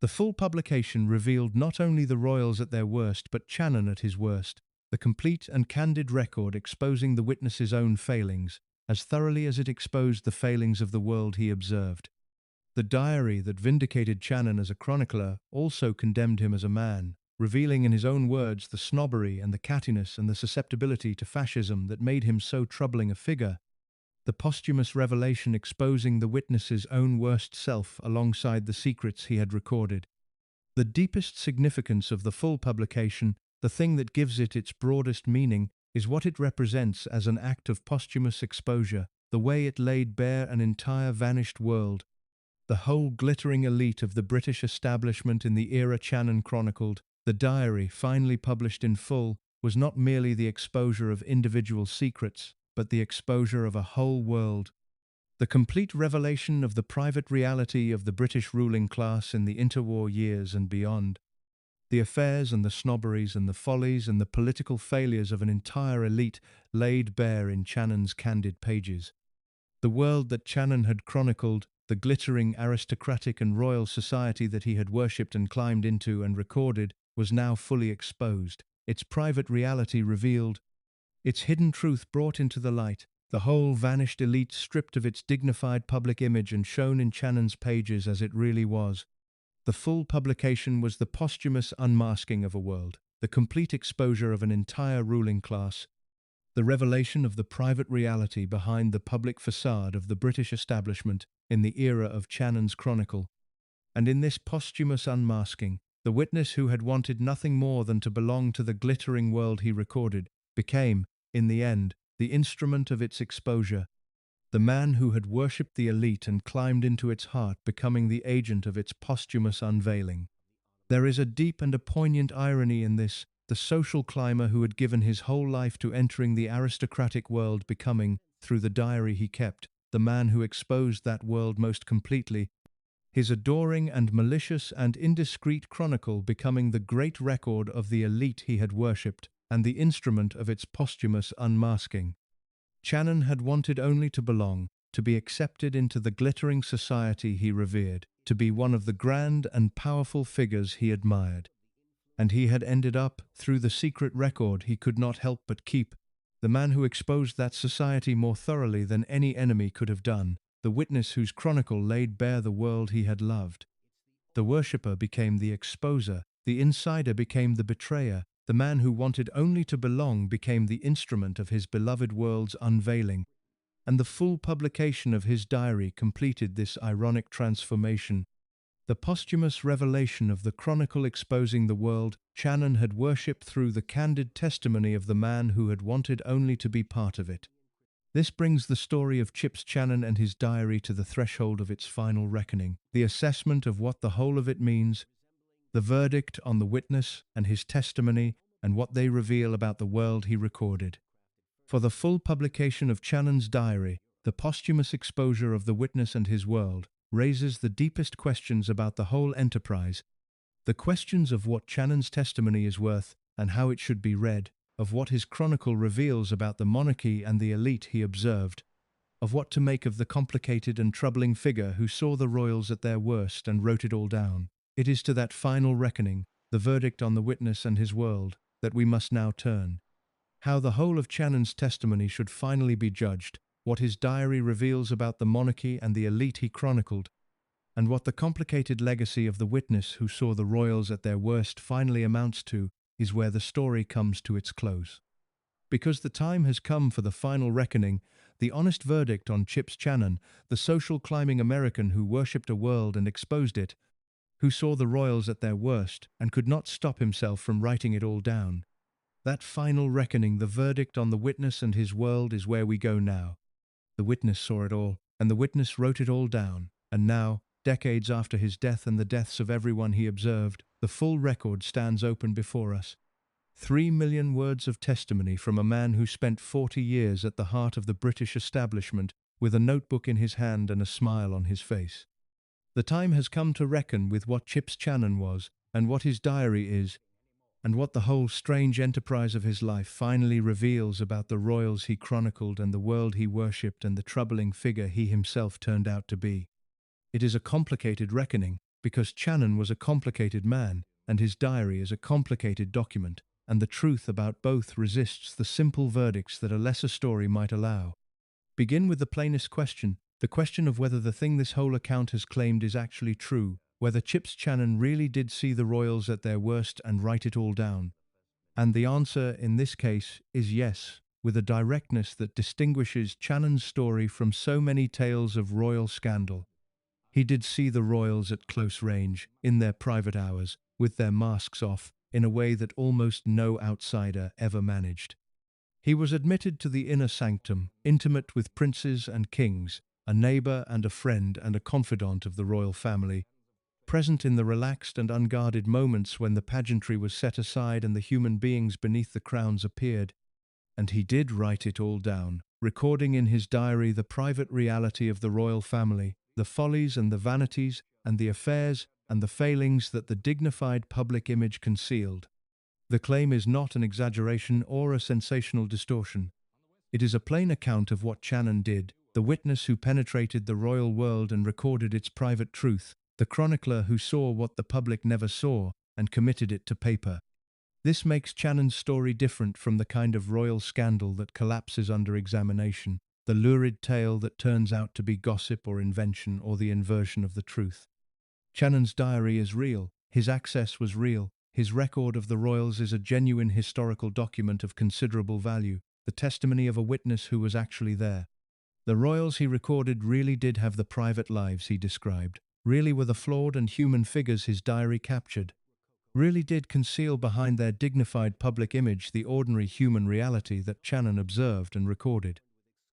The full publication revealed not only the royals at their worst, but Channon at his worst, the complete and candid record exposing the witness's own failings, as thoroughly as it exposed the failings of the world he observed. The diary that vindicated Channon as a chronicler also condemned him as a man, revealing in his own words the snobbery and the cattiness and the susceptibility to fascism that made him so troubling a figure, the posthumous revelation exposing the witness's own worst self alongside the secrets he had recorded. The deepest significance of the full publication, the thing that gives it its broadest meaning, is what it represents as an act of posthumous exposure, the way it laid bare an entire vanished world, the whole glittering elite of the British establishment in the era Channon chronicled. The diary, finally published in full, was not merely the exposure of individual secrets, but the exposure of a whole world. The complete revelation of the private reality of the British ruling class in the interwar years and beyond. The affairs and the snobberies and the follies and the political failures of an entire elite laid bare in Channon's candid pages. The world that Channon had chronicled, the glittering aristocratic and royal society that he had worshipped and climbed into and recorded, was now fully exposed, its private reality revealed, its hidden truth brought into the light, the whole vanished elite stripped of its dignified public image and shown in Channon's pages as it really was. The full publication was the posthumous unmasking of a world, the complete exposure of an entire ruling class, the revelation of the private reality behind the public facade of the British establishment in the era of Channon's chronicle. And in this posthumous unmasking, the witness who had wanted nothing more than to belong to the glittering world he recorded, became, in the end, the instrument of its exposure, the man who had worshipped the elite and climbed into its heart, becoming the agent of its posthumous unveiling. There is a deep and a poignant irony in this, the social climber who had given his whole life to entering the aristocratic world becoming, through the diary he kept, the man who exposed that world most completely, his adoring and malicious and indiscreet chronicle becoming the great record of the elite he had worshipped, and the instrument of its posthumous unmasking. Channon had wanted only to belong, to be accepted into the glittering society he revered, to be one of the grand and powerful figures he admired. And he had ended up, through the secret record he could not help but keep, the man who exposed that society more thoroughly than any enemy could have done, the witness whose chronicle laid bare the world he had loved. The worshipper became the exposer, the insider became the betrayer, the man who wanted only to belong became the instrument of his beloved world's unveiling, and the full publication of his diary completed this ironic transformation. The posthumous revelation of the chronicle exposing the world Channon had worshipped through the candid testimony of the man who had wanted only to be part of it. This brings the story of Chips Channon and his diary to the threshold of its final reckoning, the assessment of what the whole of it means, the verdict on the witness and his testimony, and what they reveal about the world he recorded. For the full publication of Channon's diary, the posthumous exposure of the witness and his world raises the deepest questions about the whole enterprise, the questions of what Channon's testimony is worth and how it should be read, of what his chronicle reveals about the monarchy and the elite he observed, of what to make of the complicated and troubling figure who saw the royals at their worst and wrote it all down. It is to that final reckoning, the verdict on the witness and his world, that we must now turn. How the whole of Channon's testimony should finally be judged, what his diary reveals about the monarchy and the elite he chronicled, and what the complicated legacy of the witness who saw the royals at their worst finally amounts to, is where the story comes to its close. Because the time has come for the final reckoning, the honest verdict on Chips Channon, the social climbing American who worshipped a world and exposed it, who saw the royals at their worst and could not stop himself from writing it all down. That final reckoning, the verdict on the witness and his world, is where we go now. The witness saw it all, and the witness wrote it all down, and now, decades after his death and the deaths of everyone he observed, the full record stands open before us. 3 million words of testimony from a man who spent 40 years at the heart of the British establishment, with a notebook in his hand and a smile on his face. The time has come to reckon with what Chips Channon was, and what his diary is, and what the whole strange enterprise of his life finally reveals about the royals he chronicled and the world he worshipped and the troubling figure he himself turned out to be. It is a complicated reckoning, because Channon was a complicated man, and his diary is a complicated document, and the truth about both resists the simple verdicts that a lesser story might allow. Begin with the plainest question, the question of whether the thing this whole account has claimed is actually true, whether Chips Channon really did see the royals at their worst and write it all down. And the answer in this case is yes, with a directness that distinguishes Channon's story from so many tales of royal scandal. He did see the royals at close range, in their private hours, with their masks off, in a way that almost no outsider ever managed. He was admitted to the inner sanctum, intimate with princes and kings, a neighbor and a friend and a confidant of the royal family, present in the relaxed and unguarded moments when the pageantry was set aside and the human beings beneath the crowns appeared. And he did write it all down, recording in his diary the private reality of the royal family, the follies and the vanities and the affairs and the failings that the dignified public image concealed. The claim is not an exaggeration or a sensational distortion. It is a plain account of what Channon did, the witness who penetrated the royal world and recorded its private truth, the chronicler who saw what the public never saw and committed it to paper. This makes Channon's story different from the kind of royal scandal that collapses under examination, the lurid tale that turns out to be gossip or invention or the inversion of the truth. Channon's diary is real, his access was real, his record of the royals is a genuine historical document of considerable value, the testimony of a witness who was actually there. The royals he recorded really did have the private lives he described, really were the flawed and human figures his diary captured, really did conceal behind their dignified public image the ordinary human reality that Channon observed and recorded.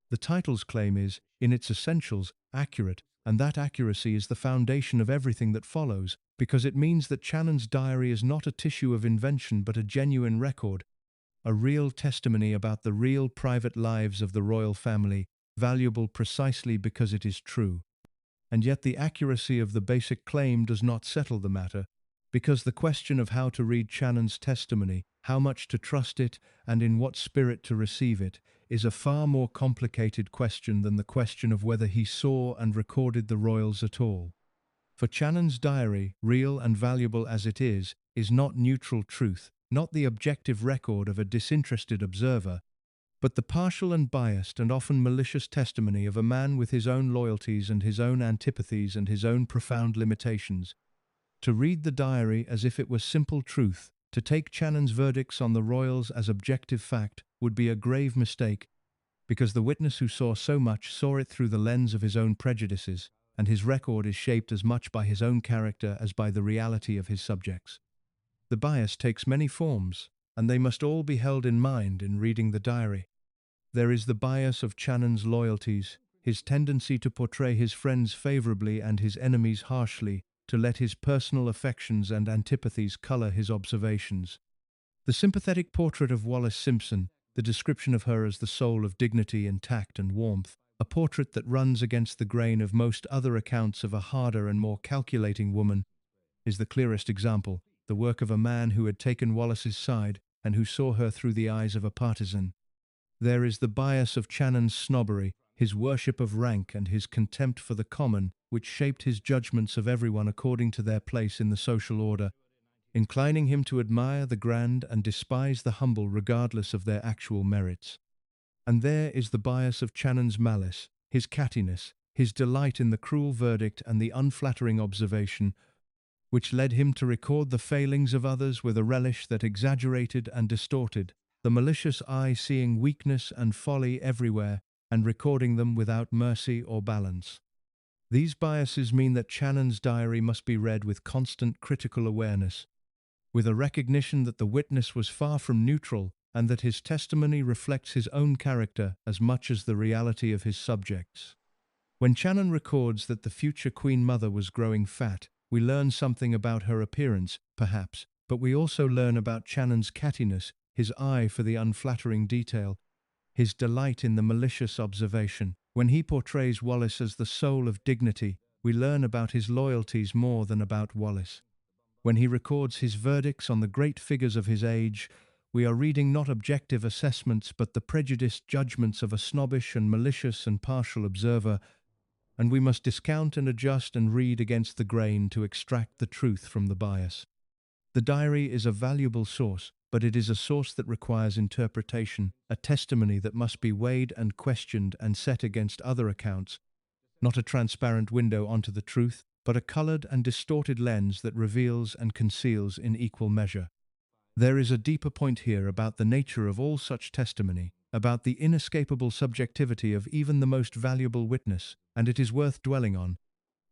The title's claim is, in its essentials, accurate, and that accuracy is the foundation of everything that follows, because it means that Channon's diary is not a tissue of invention but a genuine record, a real testimony about the real private lives of the royal family, valuable precisely because it is true. And yet the accuracy of the basic claim does not settle the matter, because the question of how to read Channon's testimony, how much to trust it, and in what spirit to receive it, is a far more complicated question than the question of whether he saw and recorded the royals at all. For Channon's diary, real and valuable as it is not neutral truth, not the objective record of a disinterested observer, but the partial and biased and often malicious testimony of a man with his own loyalties and his own antipathies and his own profound limitations. To read the diary as if it was simple truth, to take Channon's verdicts on the royals as objective fact, would be a grave mistake, because the witness who saw so much saw it through the lens of his own prejudices, and his record is shaped as much by his own character as by the reality of his subjects. The bias takes many forms, and they must all be held in mind in reading the diary. There is the bias of Channon's loyalties, his tendency to portray his friends favorably and his enemies harshly, to let his personal affections and antipathies color his observations. The sympathetic portrait of Wallis Simpson, the description of her as the soul of dignity and tact and warmth, a portrait that runs against the grain of most other accounts of a harder and more calculating woman, is the clearest example, the work of a man who had taken Wallis's side and who saw her through the eyes of a partisan. There is the bias of Channon's snobbery, his worship of rank and his contempt for the common, which shaped his judgments of everyone according to their place in the social order, inclining him to admire the grand and despise the humble regardless of their actual merits. And there is the bias of Channon's malice, his cattiness, his delight in the cruel verdict and the unflattering observation, which led him to record the failings of others with a relish that exaggerated and distorted, the malicious eye seeing weakness and folly everywhere and recording them without mercy or balance. These biases mean that Channon's diary must be read with constant critical awareness, with a recognition that the witness was far from neutral and that his testimony reflects his own character as much as the reality of his subjects. When Channon records that the future Queen Mother was growing fat, we learn something about her appearance, perhaps, but we also learn about Channon's cattiness, his eye for the unflattering detail, his delight in the malicious observation. When he portrays Wallis as the soul of dignity, we learn about his loyalties more than about Wallis. When he records his verdicts on the great figures of his age, we are reading not objective assessments but the prejudiced judgments of a snobbish and malicious and partial observer, and we must discount and adjust and read against the grain to extract the truth from the bias. The diary is a valuable source, but it is a source that requires interpretation, a testimony that must be weighed and questioned and set against other accounts, not a transparent window onto the truth, but a colored and distorted lens that reveals and conceals in equal measure. There is a deeper point here about the nature of all such testimony, about the inescapable subjectivity of even the most valuable witness, and it is worth dwelling on,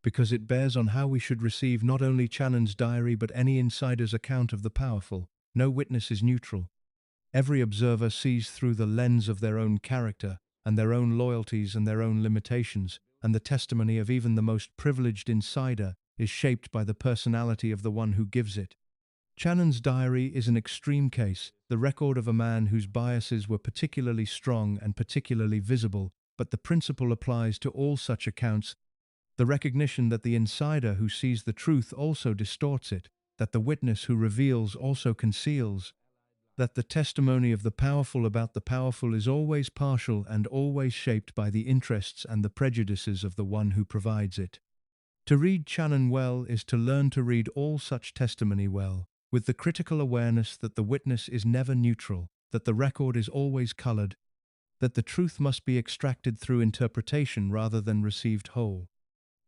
because it bears on how we should receive not only Channon's diary but any insider's account of the powerful. No witness is neutral. Every observer sees through the lens of their own character, and their own loyalties and their own limitations, and the testimony of even the most privileged insider is shaped by the personality of the one who gives it. Channon's diary is an extreme case, the record of a man whose biases were particularly strong and particularly visible, but the principle applies to all such accounts, the recognition that the insider who sees the truth also distorts it, that the witness who reveals also conceals, that the testimony of the powerful about the powerful is always partial and always shaped by the interests and the prejudices of the one who provides it. To read Channon well is to learn to read all such testimony well, with the critical awareness that the witness is never neutral, that the record is always colored, that the truth must be extracted through interpretation rather than received whole.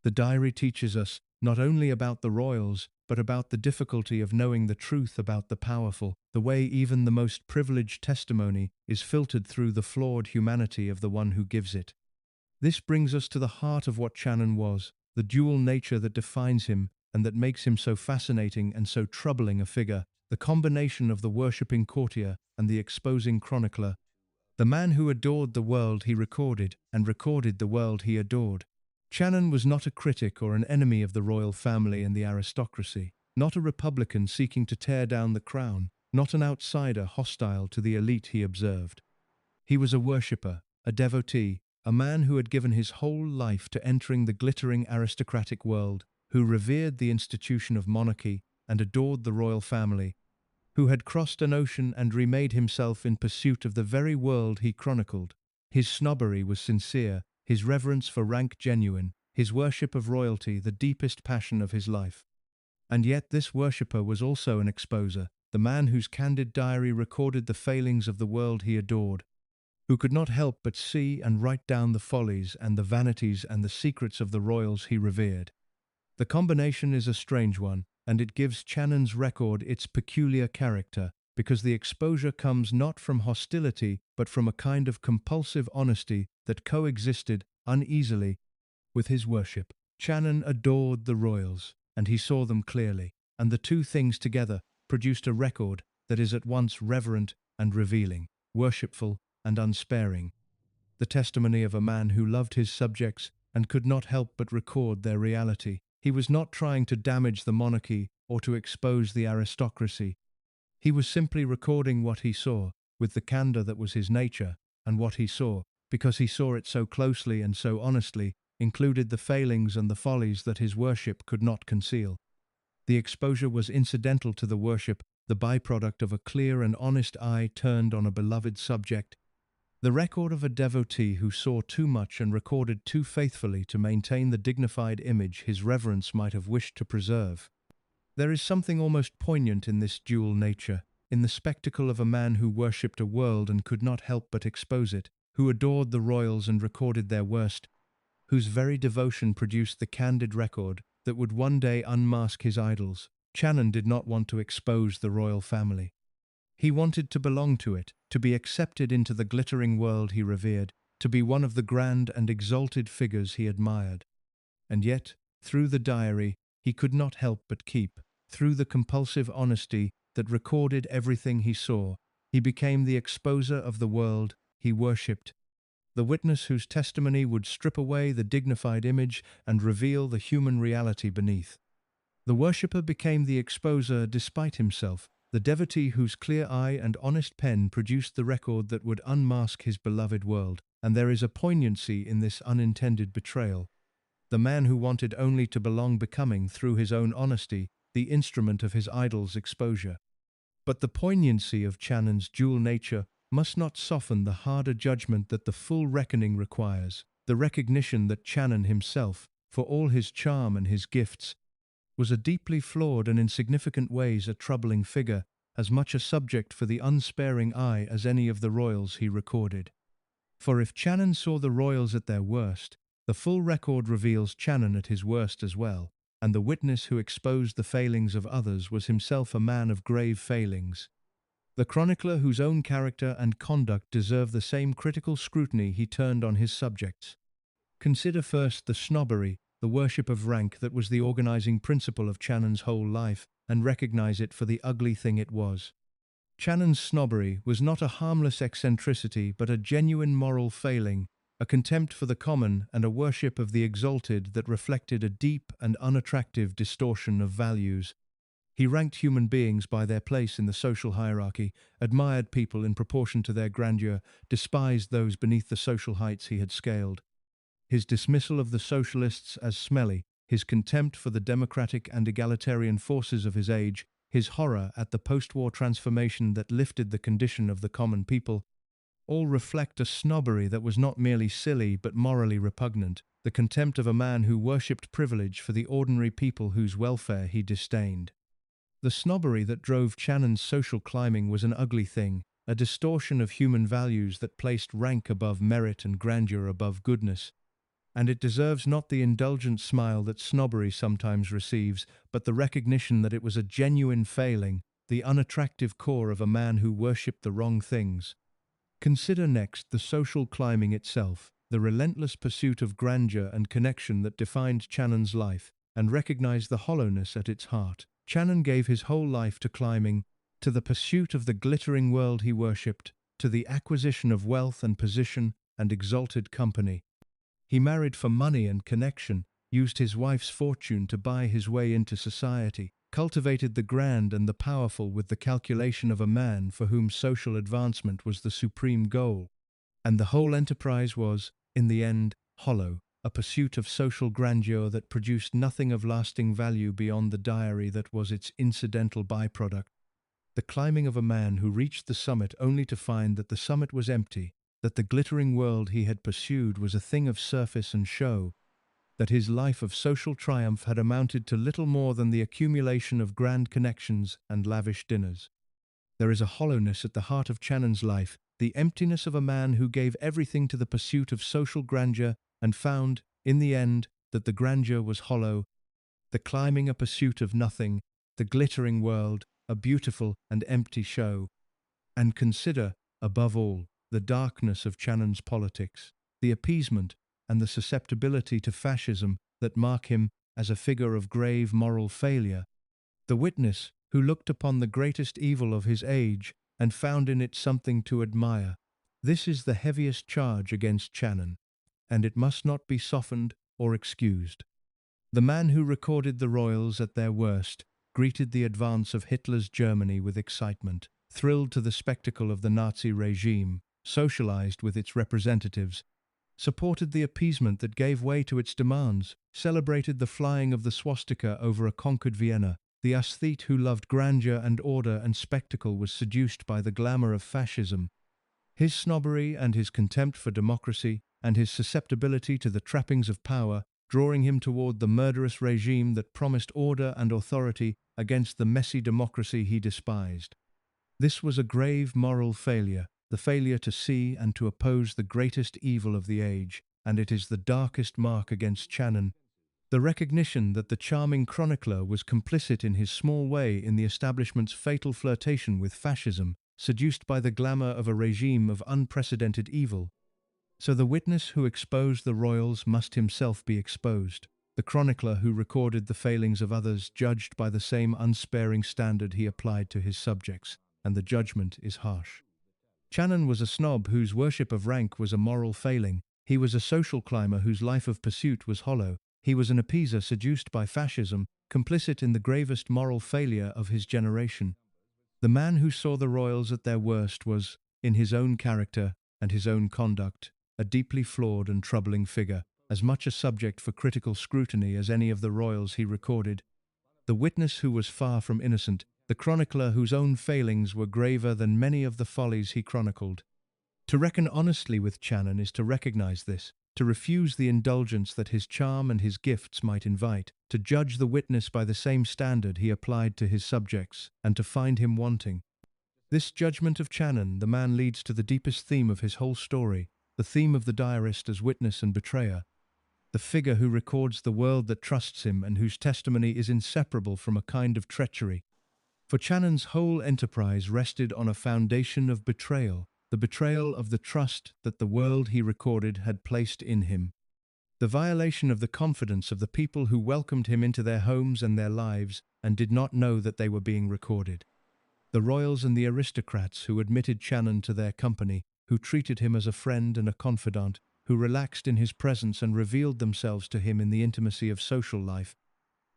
The diary teaches us not only about the royals, but about the difficulty of knowing the truth about the powerful, the way even the most privileged testimony is filtered through the flawed humanity of the one who gives it. This brings us to the heart of what Channon was, the dual nature that defines him and that makes him so fascinating and so troubling a figure, the combination of the worshipping courtier and the exposing chronicler, the man who adored the world he recorded and recorded the world he adored. Channon was not a critic or an enemy of the royal family and the aristocracy, not a republican seeking to tear down the crown, not an outsider hostile to the elite he observed. He was a worshipper, a devotee, a man who had given his whole life to entering the glittering aristocratic world, who revered the institution of monarchy and adored the royal family, who had crossed an ocean and remade himself in pursuit of the very world he chronicled. His snobbery was sincere, his reverence for rank genuine, his worship of royalty the deepest passion of his life. And yet this worshipper was also an exposer, the man whose candid diary recorded the failings of the world he adored, who could not help but see and write down the follies and the vanities and the secrets of the royals he revered. The combination is a strange one, and it gives Channon's record its peculiar character, because the exposure comes not from hostility but from a kind of compulsive honesty that coexisted uneasily with his worship. Channon adored the royals, and he saw them clearly, and the two things together produced a record that is at once reverent and revealing, worshipful and unsparing, the testimony of a man who loved his subjects and could not help but record their reality. He was not trying to damage the monarchy or to expose the aristocracy. He was simply recording what he saw, with the candor that was his nature, and what he saw, because he saw it so closely and so honestly, included the failings and the follies that his worship could not conceal. The exposure was incidental to the worship, the byproduct of a clear and honest eye turned on a beloved subject, the record of a devotee who saw too much and recorded too faithfully to maintain the dignified image his reverence might have wished to preserve. There is something almost poignant in this dual nature, in the spectacle of a man who worshipped a world and could not help but expose it, who adored the royals and recorded their worst, whose very devotion produced the candid record that would one day unmask his idols. Channon did not want to expose the royal family. He wanted to belong to it, to be accepted into the glittering world he revered, to be one of the grand and exalted figures he admired. And yet, through the diary, he could not help but keep, through the compulsive honesty that recorded everything he saw, he became the exposer of the world he worshipped, the witness whose testimony would strip away the dignified image and reveal the human reality beneath. The worshipper became the exposer despite himself, the devotee whose clear eye and honest pen produced the record that would unmask his beloved world, and there is a poignancy in this unintended betrayal. The man who wanted only to belong becoming, through his own honesty, the instrument of his idol's exposure. But the poignancy of Channon's dual nature must not soften the harder judgment that the full reckoning requires, the recognition that Channon himself, for all his charm and his gifts, was a deeply flawed and in significant ways a troubling figure, as much a subject for the unsparing eye as any of the royals he recorded. For if Channon saw the royals at their worst, the full record reveals Channon at his worst as well, and the witness who exposed the failings of others was himself a man of grave failings. The chronicler whose own character and conduct deserve the same critical scrutiny he turned on his subjects. Consider first the snobbery, the worship of rank that was the organizing principle of Channon's whole life, and recognize it for the ugly thing it was. Channon's snobbery was not a harmless eccentricity but a genuine moral failing, a contempt for the common and a worship of the exalted that reflected a deep and unattractive distortion of values. He ranked human beings by their place in the social hierarchy, admired people in proportion to their grandeur, despised those beneath the social heights he had scaled. His dismissal of the socialists as smelly, his contempt for the democratic and egalitarian forces of his age, his horror at the post-war transformation that lifted the condition of the common people, all reflect a snobbery that was not merely silly but morally repugnant, the contempt of a man who worshipped privilege for the ordinary people whose welfare he disdained. The snobbery that drove Channon's social climbing was an ugly thing, a distortion of human values that placed rank above merit and grandeur above goodness. And it deserves not the indulgent smile that snobbery sometimes receives, but the recognition that it was a genuine failing, the unattractive core of a man who worshipped the wrong things. Consider next the social climbing itself, the relentless pursuit of grandeur and connection that defined Channon's life, and recognize the hollowness at its heart. Channon gave his whole life to climbing, to the pursuit of the glittering world he worshipped, to the acquisition of wealth and position and exalted company. He married for money and connection, used his wife's fortune to buy his way into society, cultivated the grand and the powerful with the calculation of a man for whom social advancement was the supreme goal. And the whole enterprise was, in the end, hollow, a pursuit of social grandeur that produced nothing of lasting value beyond the diary that was its incidental byproduct. The climbing of a man who reached the summit only to find that the summit was empty, that the glittering world he had pursued was a thing of surface and show, that his life of social triumph had amounted to little more than the accumulation of grand connections and lavish dinners. There is a hollowness at the heart of Channon's life, the emptiness of a man who gave everything to the pursuit of social grandeur and found, in the end, that the grandeur was hollow, the climbing a pursuit of nothing, the glittering world, a beautiful and empty show. And consider, above all, the darkness of Channon's politics, the appeasement and the susceptibility to fascism that mark him as a figure of grave moral failure. The witness who looked upon the greatest evil of his age and found in it something to admire. This is the heaviest charge against Channon, and it must not be softened or excused. The man who recorded the royals at their worst greeted the advance of Hitler's Germany with excitement, thrilled to the spectacle of the Nazi regime, socialized with its representatives, supported the appeasement that gave way to its demands, celebrated the flying of the swastika over a conquered Vienna. The aesthete who loved grandeur and order and spectacle was seduced by the glamour of fascism. His snobbery and his contempt for democracy and his susceptibility to the trappings of power, drawing him toward the murderous regime that promised order and authority against the messy democracy he despised. This was a grave moral failure, the failure to see and to oppose the greatest evil of the age, and it is the darkest mark against Channon. The recognition that the charming chronicler was complicit in his small way in the establishment's fatal flirtation with fascism, seduced by the glamour of a regime of unprecedented evil. So the witness who exposed the royals must himself be exposed. The chronicler who recorded the failings of others judged by the same unsparing standard he applied to his subjects, and the judgment is harsh. Channon was a snob whose worship of rank was a moral failing. He was a social climber whose life of pursuit was hollow. He was an appeaser seduced by fascism, complicit in the gravest moral failure of his generation. The man who saw the royals at their worst was, in his own character and his own conduct, a deeply flawed and troubling figure, as much a subject for critical scrutiny as any of the royals he recorded. The witness who was far from innocent, the chronicler whose own failings were graver than many of the follies he chronicled. To reckon honestly with Channon is to recognize this, to refuse the indulgence that his charm and his gifts might invite, to judge the witness by the same standard he applied to his subjects, and to find him wanting. This judgment of Channon, the man, leads to the deepest theme of his whole story, the theme of the diarist as witness and betrayer, the figure who records the world that trusts him and whose testimony is inseparable from a kind of treachery. For Channon's whole enterprise rested on a foundation of betrayal, the betrayal of the trust that the world he recorded had placed in him, the violation of the confidence of the people who welcomed him into their homes and their lives and did not know that they were being recorded. The royals and the aristocrats who admitted Channon to their company, who treated him as a friend and a confidant, who relaxed in his presence and revealed themselves to him in the intimacy of social life,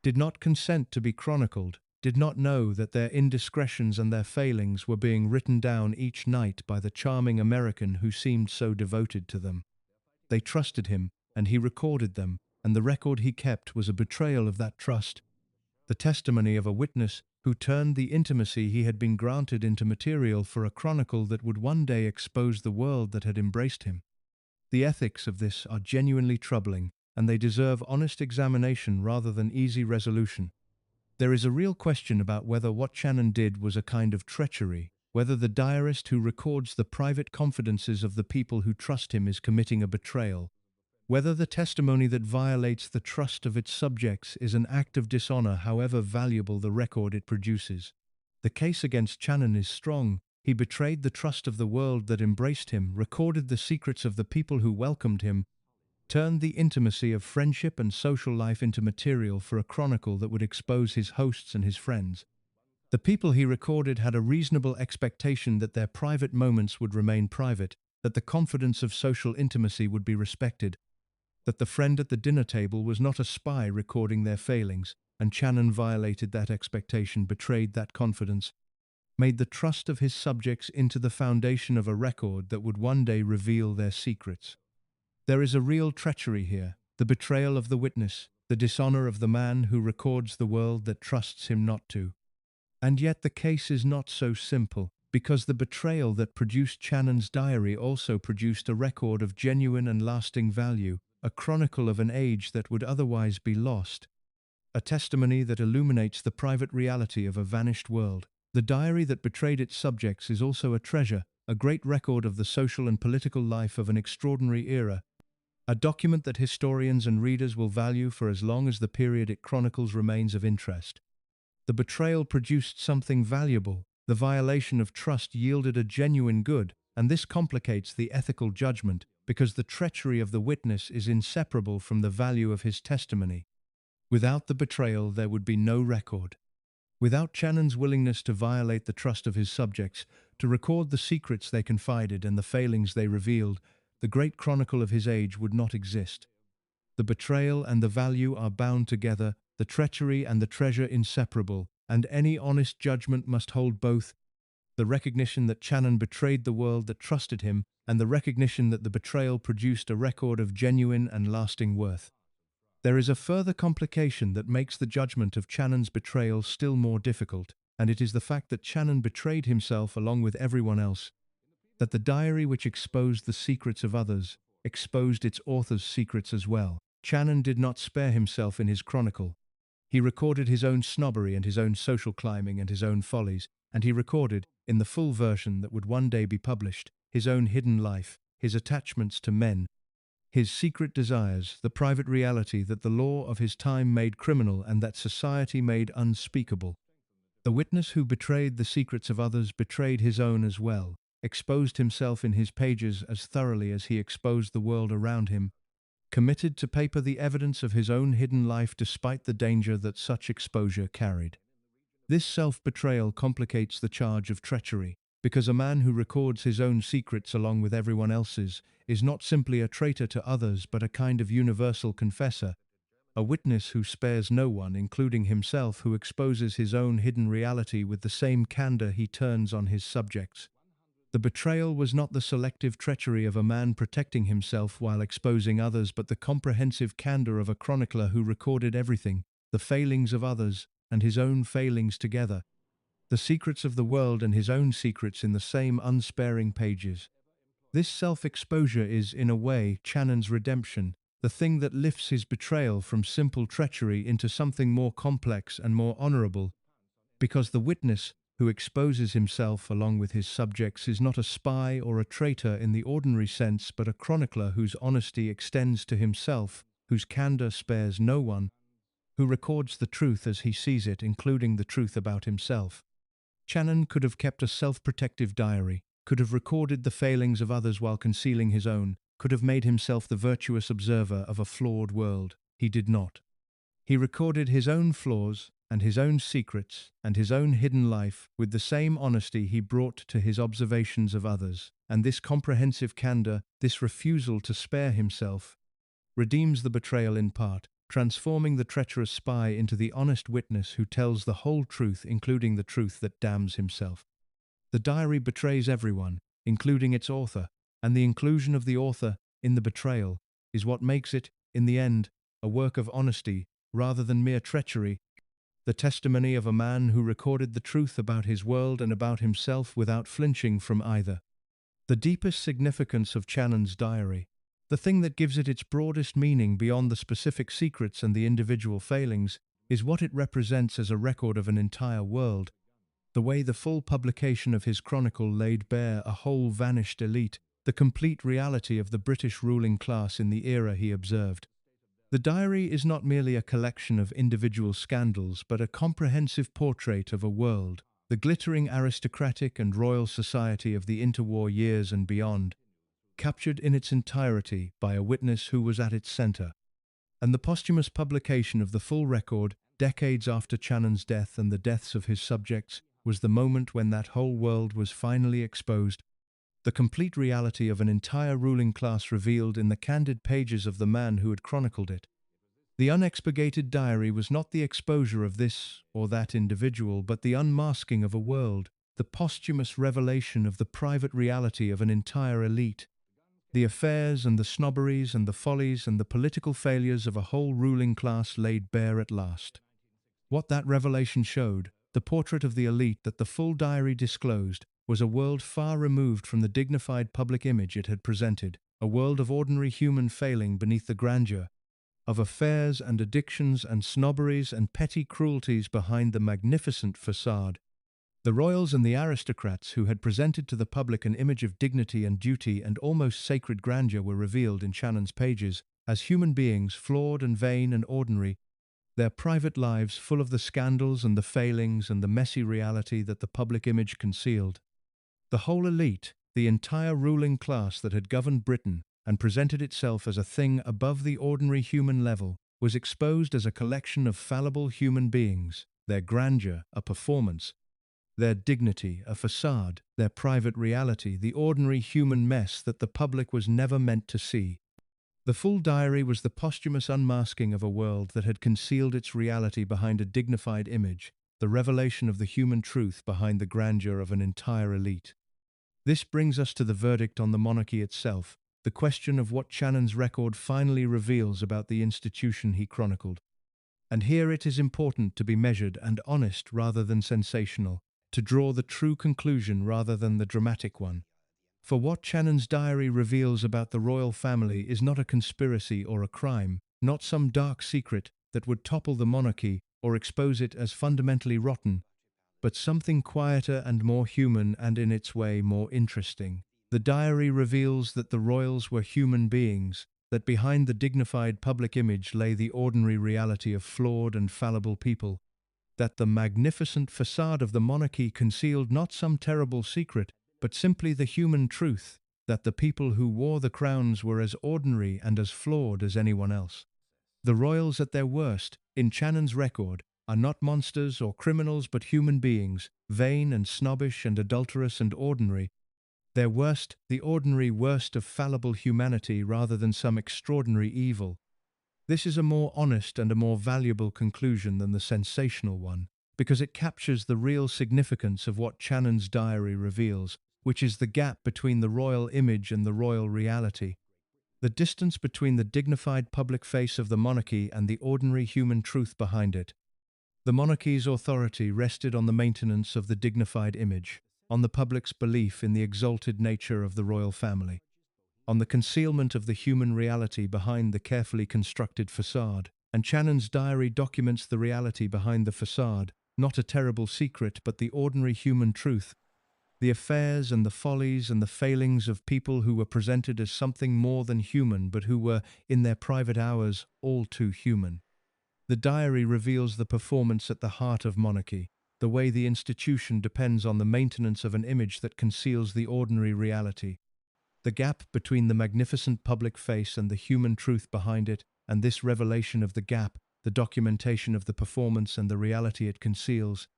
did not consent to be chronicled, did not know that their indiscretions and their failings were being written down each night by the charming American who seemed so devoted to them. They trusted him, and he recorded them, and the record he kept was a betrayal of that trust, the testimony of a witness who turned the intimacy he had been granted into material for a chronicle that would one day expose the world that had embraced him. The ethics of this are genuinely troubling, and they deserve honest examination rather than easy resolution. There is a real question about whether what Channon did was a kind of treachery, whether the diarist who records the private confidences of the people who trust him is committing a betrayal, whether the testimony that violates the trust of its subjects is an act of dishonor however valuable the record it produces. The case against Channon is strong. He betrayed the trust of the world that embraced him, recorded the secrets of the people who welcomed him, turned the intimacy of friendship and social life into material for a chronicle that would expose his hosts and his friends. The people he recorded had a reasonable expectation that their private moments would remain private, that the confidence of social intimacy would be respected, that the friend at the dinner table was not a spy recording their failings, and Channon violated that expectation, betrayed that confidence, made the trust of his subjects into the foundation of a record that would one day reveal their secrets. There is a real treachery here, the betrayal of the witness, the dishonor of the man who records the world that trusts him not to. And yet the case is not so simple, because the betrayal that produced Channon's diary also produced a record of genuine and lasting value, a chronicle of an age that would otherwise be lost, a testimony that illuminates the private reality of a vanished world. The diary that betrayed its subjects is also a treasure, a great record of the social and political life of an extraordinary era, a document that historians and readers will value for as long as the period it chronicles remains of interest. The betrayal produced something valuable, the violation of trust yielded a genuine good, and this complicates the ethical judgment. because the treachery of the witness is inseparable from the value of his testimony. Without the betrayal, there would be no record. Without Channon's willingness to violate the trust of his subjects, to record the secrets they confided and the failings they revealed, the great chronicle of his age would not exist. The betrayal and the value are bound together, the treachery and the treasure inseparable, and any honest judgment must hold both. The recognition that Channon betrayed the world that trusted him, and the recognition that the betrayal produced a record of genuine and lasting worth. There is a further complication that makes the judgment of Channon's betrayal still more difficult, and it is the fact that Channon betrayed himself along with everyone else, that the diary which exposed the secrets of others exposed its author's secrets as well. Channon did not spare himself in his chronicle. He recorded his own snobbery and his own social climbing and his own follies, and he recorded, in the full version that would one day be published, his own hidden life, his attachments to men, his secret desires, the private reality that the law of his time made criminal and that society made unspeakable. The witness who betrayed the secrets of others betrayed his own as well, exposed himself in his pages as thoroughly as he exposed the world around him, committed to paper the evidence of his own hidden life despite the danger that such exposure carried. This self-betrayal complicates the charge of treachery, because a man who records his own secrets along with everyone else's is not simply a traitor to others but a kind of universal confessor, a witness who spares no one, including himself, who exposes his own hidden reality with the same candor he turns on his subjects. The betrayal was not the selective treachery of a man protecting himself while exposing others, but the comprehensive candor of a chronicler who recorded everything, the failings of others and his own failings together, the secrets of the world and his own secrets in the same unsparing pages. This self-exposure is, in a way, Channon's redemption, the thing that lifts his betrayal from simple treachery into something more complex and more honorable, because the witness who exposes himself along with his subjects is not a spy or a traitor in the ordinary sense, but a chronicler whose honesty extends to himself, whose candor spares no one, who records the truth as he sees it, including the truth about himself. Channon could have kept a self-protective diary, could have recorded the failings of others while concealing his own, could have made himself the virtuous observer of a flawed world. He did not. He recorded his own flaws and his own secrets and his own hidden life with the same honesty he brought to his observations of others, and this comprehensive candor, this refusal to spare himself, redeems the betrayal in part, transforming the treacherous spy into the honest witness who tells the whole truth, including the truth that damns himself. The diary betrays everyone, including its author, and the inclusion of the author in the betrayal is what makes it, in the end, a work of honesty rather than mere treachery, the testimony of a man who recorded the truth about his world and about himself without flinching from either. The deepest significance of Channon's diary, the thing that gives it its broadest meaning beyond the specific secrets and the individual failings, is what it represents as a record of an entire world. The way the full publication of his chronicle laid bare a whole vanished elite, the complete reality of the British ruling class in the era he observed. The diary is not merely a collection of individual scandals, but a comprehensive portrait of a world, the glittering aristocratic and royal society of the interwar years and beyond, captured in its entirety by a witness who was at its center. And the posthumous publication of the full record, decades after Channon's death and the deaths of his subjects, was the moment when that whole world was finally exposed, the complete reality of an entire ruling class revealed in the candid pages of the man who had chronicled it. The unexpurgated diary was not the exposure of this or that individual, but the unmasking of a world, the posthumous revelation of the private reality of an entire elite, the affairs and the snobberies and the follies and the political failures of a whole ruling class laid bare at last. What that revelation showed, the portrait of the elite that the full diary disclosed, was a world far removed from the dignified public image it had presented, a world of ordinary human failing beneath the grandeur, of affairs and addictions and snobberies and petty cruelties behind the magnificent facade. The royals and the aristocrats who had presented to the public an image of dignity and duty and almost sacred grandeur were revealed in Channon's pages as human beings, flawed and vain and ordinary, their private lives full of the scandals and the failings and the messy reality that the public image concealed. The whole elite, the entire ruling class that had governed Britain, and presented itself as a thing above the ordinary human level, was exposed as a collection of fallible human beings, their grandeur a performance, their dignity a facade, their private reality the ordinary human mess that the public was never meant to see. The full diary was the posthumous unmasking of a world that had concealed its reality behind a dignified image, the revelation of the human truth behind the grandeur of an entire elite. This brings us to the verdict on the monarchy itself, the question of what Channon's record finally reveals about the institution he chronicled. And here it is important to be measured and honest rather than sensational, to draw the true conclusion rather than the dramatic one. For what Channon's diary reveals about the royal family is not a conspiracy or a crime, not some dark secret that would topple the monarchy or expose it as fundamentally rotten, but something quieter and more human and in its way more interesting. The diary reveals that the royals were human beings, that behind the dignified public image lay the ordinary reality of flawed and fallible people, that the magnificent facade of the monarchy concealed not some terrible secret, but simply the human truth, that the people who wore the crowns were as ordinary and as flawed as anyone else. The royals at their worst, in Channon's record, are not monsters or criminals but human beings, vain and snobbish and adulterous and ordinary. Their worst, the ordinary worst of fallible humanity rather than some extraordinary evil. This is a more honest and a more valuable conclusion than the sensational one, because it captures the real significance of what Channon's diary reveals, which is the gap between the royal image and the royal reality. The distance between the dignified public face of the monarchy and the ordinary human truth behind it. The monarchy's authority rested on the maintenance of the dignified image, on the public's belief in the exalted nature of the royal family, on the concealment of the human reality behind the carefully constructed facade. And Channon's diary documents the reality behind the facade, not a terrible secret but the ordinary human truth, the affairs and the follies and the failings of people who were presented as something more than human but who were, in their private hours, all too human. The diary reveals the performance at the heart of monarchy, the way the institution depends on the maintenance of an image that conceals the ordinary reality. The gap between the magnificent public face and the human truth behind it, and this revelation of the gap, the documentation of the performance and the reality it conceals,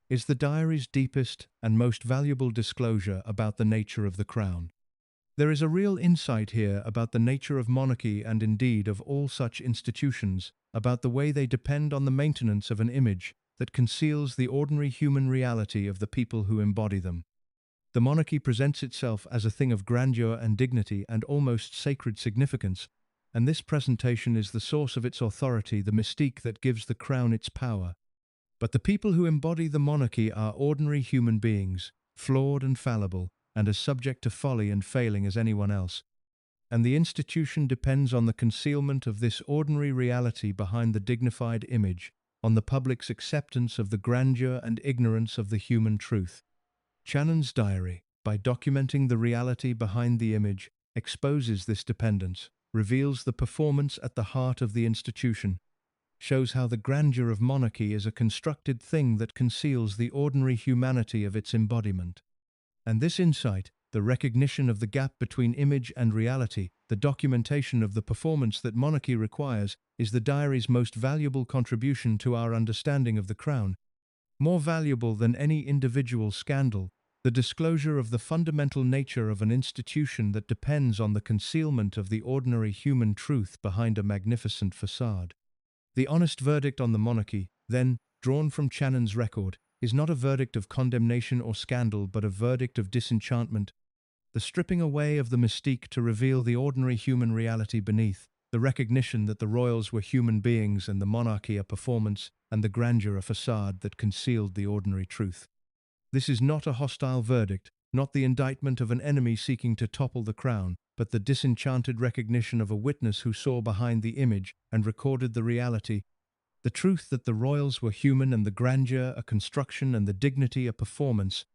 is the diary's deepest and most valuable disclosure about the nature of the crown. There is a real insight here about the nature of monarchy and indeed of all such institutions, about the way they depend on the maintenance of an image that conceals the ordinary human reality of the people who embody them. The monarchy presents itself as a thing of grandeur and dignity and almost sacred significance, and this presentation is the source of its authority, the mystique that gives the crown its power. But the people who embody the monarchy are ordinary human beings, flawed and fallible, and as subject to folly and failing as anyone else. And the institution depends on the concealment of this ordinary reality behind the dignified image, on the public's acceptance of the grandeur and ignorance of the human truth. Channon's diary, by documenting the reality behind the image, exposes this dependence, reveals the performance at the heart of the institution, shows how the grandeur of monarchy is a constructed thing that conceals the ordinary humanity of its embodiment. And this insight, the recognition of the gap between image and reality, the documentation of the performance that monarchy requires, is the diary's most valuable contribution to our understanding of the crown. More valuable than any individual scandal, the disclosure of the fundamental nature of an institution that depends on the concealment of the ordinary human truth behind a magnificent facade. The honest verdict on the monarchy, then, drawn from Channon's record, is not a verdict of condemnation or scandal but a verdict of disenchantment, the stripping away of the mystique to reveal the ordinary human reality beneath, the recognition that the royals were human beings and the monarchy a performance, and the grandeur a facade that concealed the ordinary truth. This is not a hostile verdict, not the indictment of an enemy seeking to topple the crown, but the disenchanted recognition of a witness who saw behind the image and recorded the reality, the truth that the royals were human and the grandeur a construction and the dignity a performance.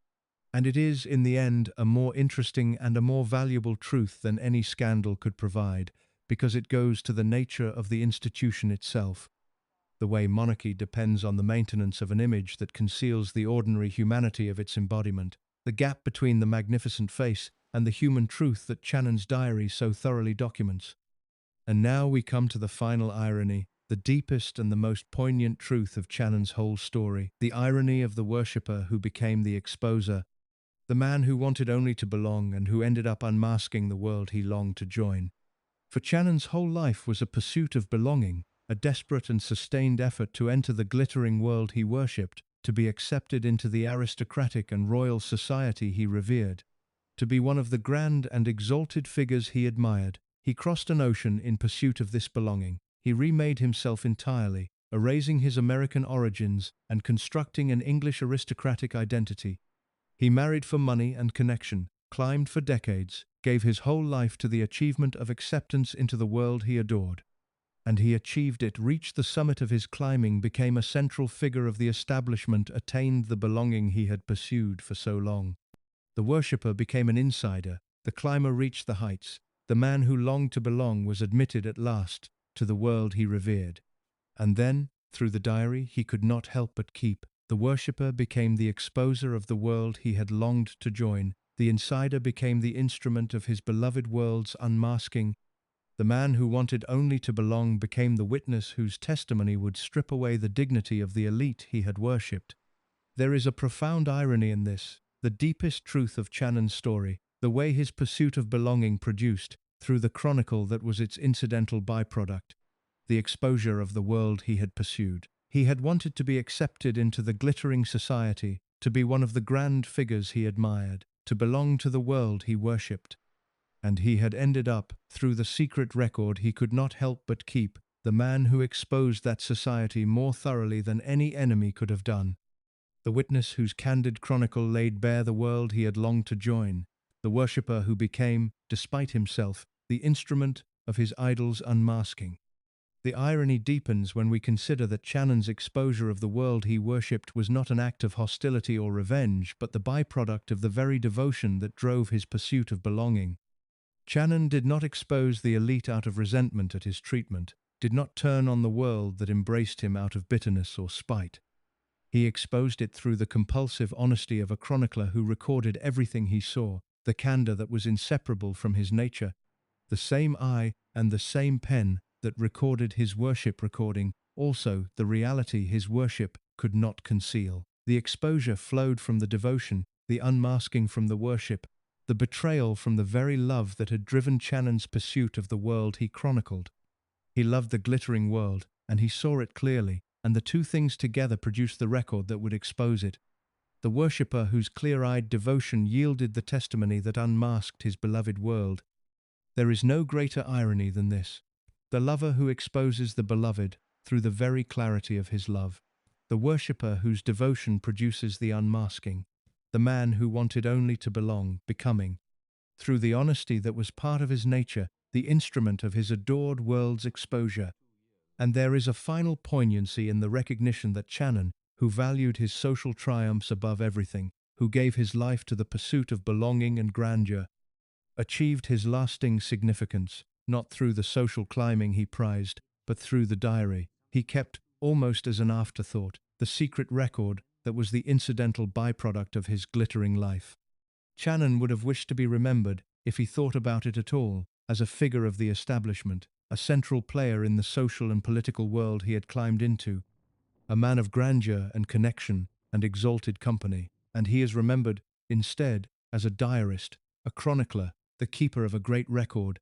And it is, in the end, a more interesting and a more valuable truth than any scandal could provide, because it goes to the nature of the institution itself. The way monarchy depends on the maintenance of an image that conceals the ordinary humanity of its embodiment, the gap between the magnificent face and the human truth that Channon's diary so thoroughly documents. And now we come to the final irony, the deepest and the most poignant truth of Channon's whole story, the irony of the worshipper who became the exposer, the man who wanted only to belong and who ended up unmasking the world he longed to join. For Channon's whole life was a pursuit of belonging, a desperate and sustained effort to enter the glittering world he worshipped, to be accepted into the aristocratic and royal society he revered, to be one of the grand and exalted figures he admired. He crossed an ocean in pursuit of this belonging. He remade himself entirely, erasing his American origins and constructing an English aristocratic identity. He married for money and connection, climbed for decades, gave his whole life to the achievement of acceptance into the world he adored. And he achieved it, reached the summit of his climbing, became a central figure of the establishment, attained the belonging he had pursued for so long. The worshipper became an insider, the climber reached the heights, the man who longed to belong was admitted at last to the world he revered. And then, through the diary he could not help but keep, the worshipper became the exposer of the world he had longed to join, the insider became the instrument of his beloved world's unmasking. The man who wanted only to belong became the witness whose testimony would strip away the dignity of the elite he had worshipped. There is a profound irony in this, the deepest truth of Channon's story, the way his pursuit of belonging produced, through the chronicle that was its incidental byproduct, the exposure of the world he had pursued. He had wanted to be accepted into the glittering society, to be one of the grand figures he admired, to belong to the world he worshipped. And he had ended up, through the secret record he could not help but keep, the man who exposed that society more thoroughly than any enemy could have done. The witness whose candid chronicle laid bare the world he had longed to join, the worshipper who became, despite himself, the instrument of his idol's unmasking. The irony deepens when we consider that Channon's exposure of the world he worshipped was not an act of hostility or revenge, but the byproduct of the very devotion that drove his pursuit of belonging. Channon did not expose the elite out of resentment at his treatment, did not turn on the world that embraced him out of bitterness or spite. He exposed it through the compulsive honesty of a chronicler who recorded everything he saw, the candor that was inseparable from his nature, the same eye and the same pen that recorded his worship recording, also the reality his worship could not conceal. The exposure flowed from the devotion, the unmasking from the worship, the betrayal from the very love that had driven Channon's pursuit of the world he chronicled. He loved the glittering world, and he saw it clearly, and the two things together produced the record that would expose it. The worshipper whose clear-eyed devotion yielded the testimony that unmasked his beloved world. There is no greater irony than this. The lover who exposes the beloved through the very clarity of his love. The worshipper whose devotion produces the unmasking. The man who wanted only to belong, becoming, through the honesty that was part of his nature, the instrument of his adored world's exposure. And there is a final poignancy in the recognition that Channon, who valued his social triumphs above everything, who gave his life to the pursuit of belonging and grandeur, achieved his lasting significance, not through the social climbing he prized, but through the diary he kept almost as an afterthought, the secret record that was the incidental byproduct of his glittering life. Channon would have wished to be remembered, if he thought about it at all, as a figure of the establishment, a central player in the social and political world he had climbed into, a man of grandeur and connection and exalted company, and he is remembered, instead, as a diarist, a chronicler, the keeper of a great record.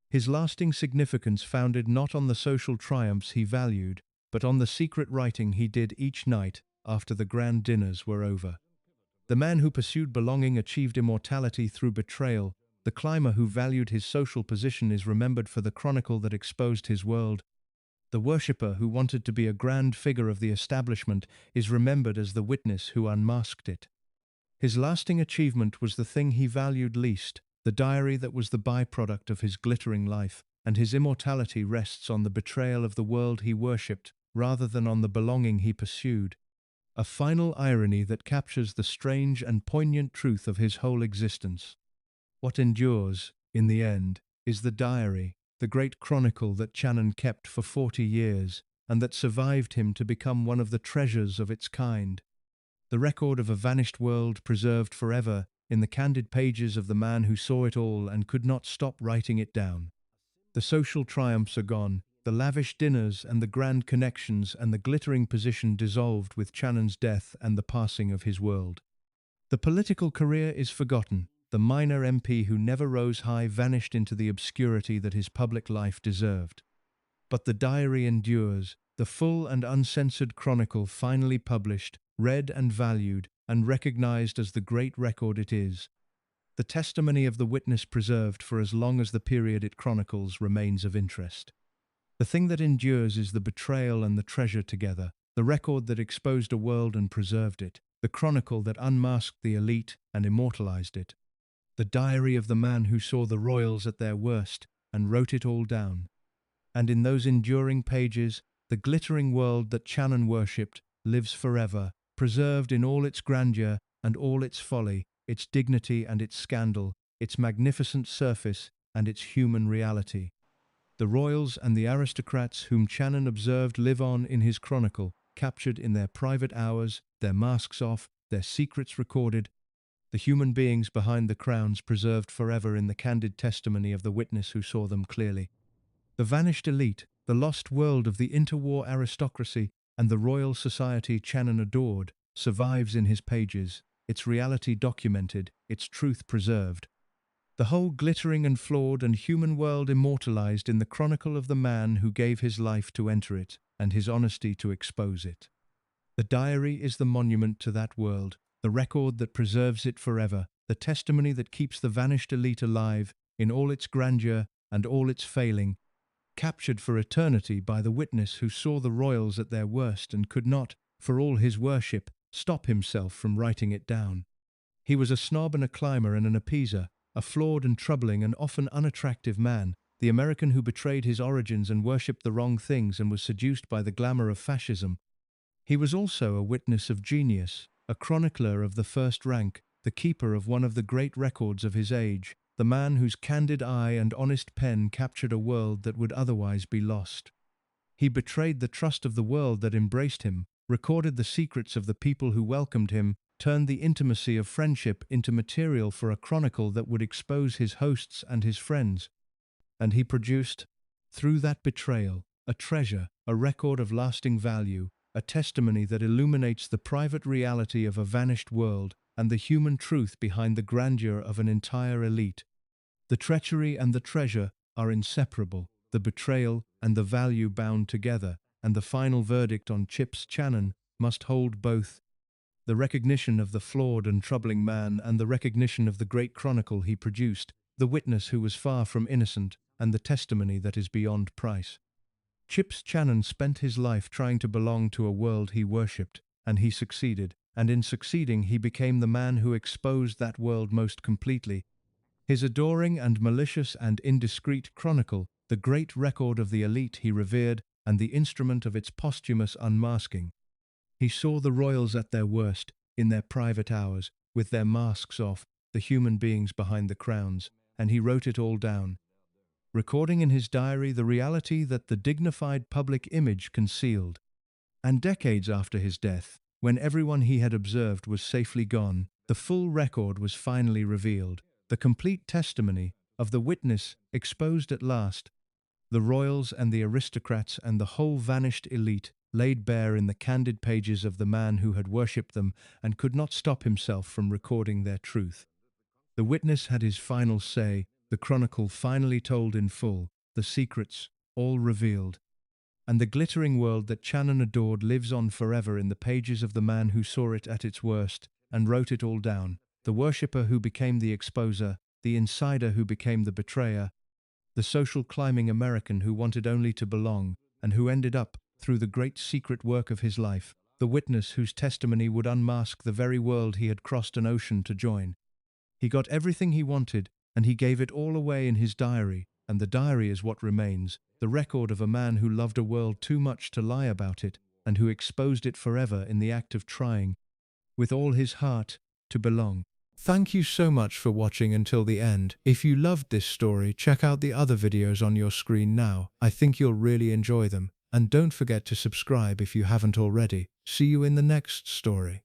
His lasting significance founded not on the social triumphs he valued, but on the secret writing he did each night after the grand dinners were over. The man who pursued belonging achieved immortality through betrayal. The climber who valued his social position is remembered for the chronicle that exposed his world. The worshipper who wanted to be a grand figure of the establishment is remembered as the witness who unmasked it. His lasting achievement was the thing he valued least, the diary that was the byproduct of his glittering life, and his immortality rests on the betrayal of the world he worshipped, rather than on the belonging he pursued. A final irony that captures the strange and poignant truth of his whole existence. What endures, in the end, is the diary, the great chronicle that Channon kept for 40 years, and that survived him to become one of the treasures of its kind. The record of a vanished world preserved forever, in the candid pages of the man who saw it all and could not stop writing it down. The social triumphs are gone, the lavish dinners and the grand connections and the glittering position dissolved with Channon's death and the passing of his world. The political career is forgotten. The minor MP who never rose high vanished into the obscurity that his public life deserved. But the diary endures, the full and uncensored chronicle finally published, read and valued, and recognized as the great record it is. The testimony of the witness preserved for as long as the period it chronicles remains of interest. The thing that endures is the betrayal and the treasure together, the record that exposed a world and preserved it, the chronicle that unmasked the elite and immortalized it. The diary of the man who saw the royals at their worst and wrote it all down. And in those enduring pages, the glittering world that Channon worshipped lives forever, preserved in all its grandeur and all its folly, its dignity and its scandal, its magnificent surface and its human reality. The royals and the aristocrats whom Channon observed live on in his chronicle, captured in their private hours, their masks off, their secrets recorded, the human beings behind the crowns preserved forever in the candid testimony of the witness who saw them clearly. The vanished elite, the lost world of the interwar aristocracy and the royal society Channon adored, survives in his pages, its reality documented, its truth preserved. The whole glittering and flawed and human world immortalized in the chronicle of the man who gave his life to enter it and his honesty to expose it. The diary is the monument to that world, the record that preserves it forever, the testimony that keeps the vanished elite alive in all its grandeur and all its failing, captured for eternity by the witness who saw the royals at their worst and could not, for all his worship, stop himself from writing it down. He was a snob and a climber and an appeaser, a flawed and troubling and often unattractive man, the American who betrayed his origins and worshipped the wrong things and was seduced by the glamour of fascism. He was also a witness of genius, a chronicler of the first rank, the keeper of one of the great records of his age, the man whose candid eye and honest pen captured a world that would otherwise be lost. He betrayed the trust of the world that embraced him, recorded the secrets of the people who welcomed him, turned the intimacy of friendship into material for a chronicle that would expose his hosts and his friends. And he produced, through that betrayal, a treasure, a record of lasting value, a testimony that illuminates the private reality of a vanished world and the human truth behind the grandeur of an entire elite. The treachery and the treasure are inseparable, the betrayal and the value bound together, and the final verdict on Chips Channon must hold both. The recognition of the flawed and troubling man and the recognition of the great chronicle he produced, the witness who was far from innocent, and the testimony that is beyond price. Chips Channon spent his life trying to belong to a world he worshipped, and he succeeded, and in succeeding he became the man who exposed that world most completely. His adoring and malicious and indiscreet chronicle, the great record of the elite he revered and the instrument of its posthumous unmasking. He saw the royals at their worst, in their private hours, with their masks off, the human beings behind the crowns, and he wrote it all down, recording in his diary the reality that the dignified public image concealed. And decades after his death, when everyone he had observed was safely gone, the full record was finally revealed, the complete testimony of the witness exposed at last, the royals and the aristocrats and the whole vanished elite laid bare in the candid pages of the man who had worshipped them and could not stop himself from recording their truth. The witness had his final say, the chronicle finally told in full, the secrets all revealed. And the glittering world that Channon adored lives on forever in the pages of the man who saw it at its worst and wrote it all down, the worshipper who became the exposer, the insider who became the betrayer, the social climbing American who wanted only to belong and who ended up, through the great secret work of his life, the witness whose testimony would unmask the very world he had crossed an ocean to join. He got everything he wanted, and he gave it all away in his diary, and the diary is what remains, the record of a man who loved a world too much to lie about it, and who exposed it forever in the act of trying, with all his heart, to belong. Thank you so much for watching until the end. If you loved this story, check out the other videos on your screen now. I think you'll really enjoy them. And don't forget to subscribe if you haven't already. See you in the next story.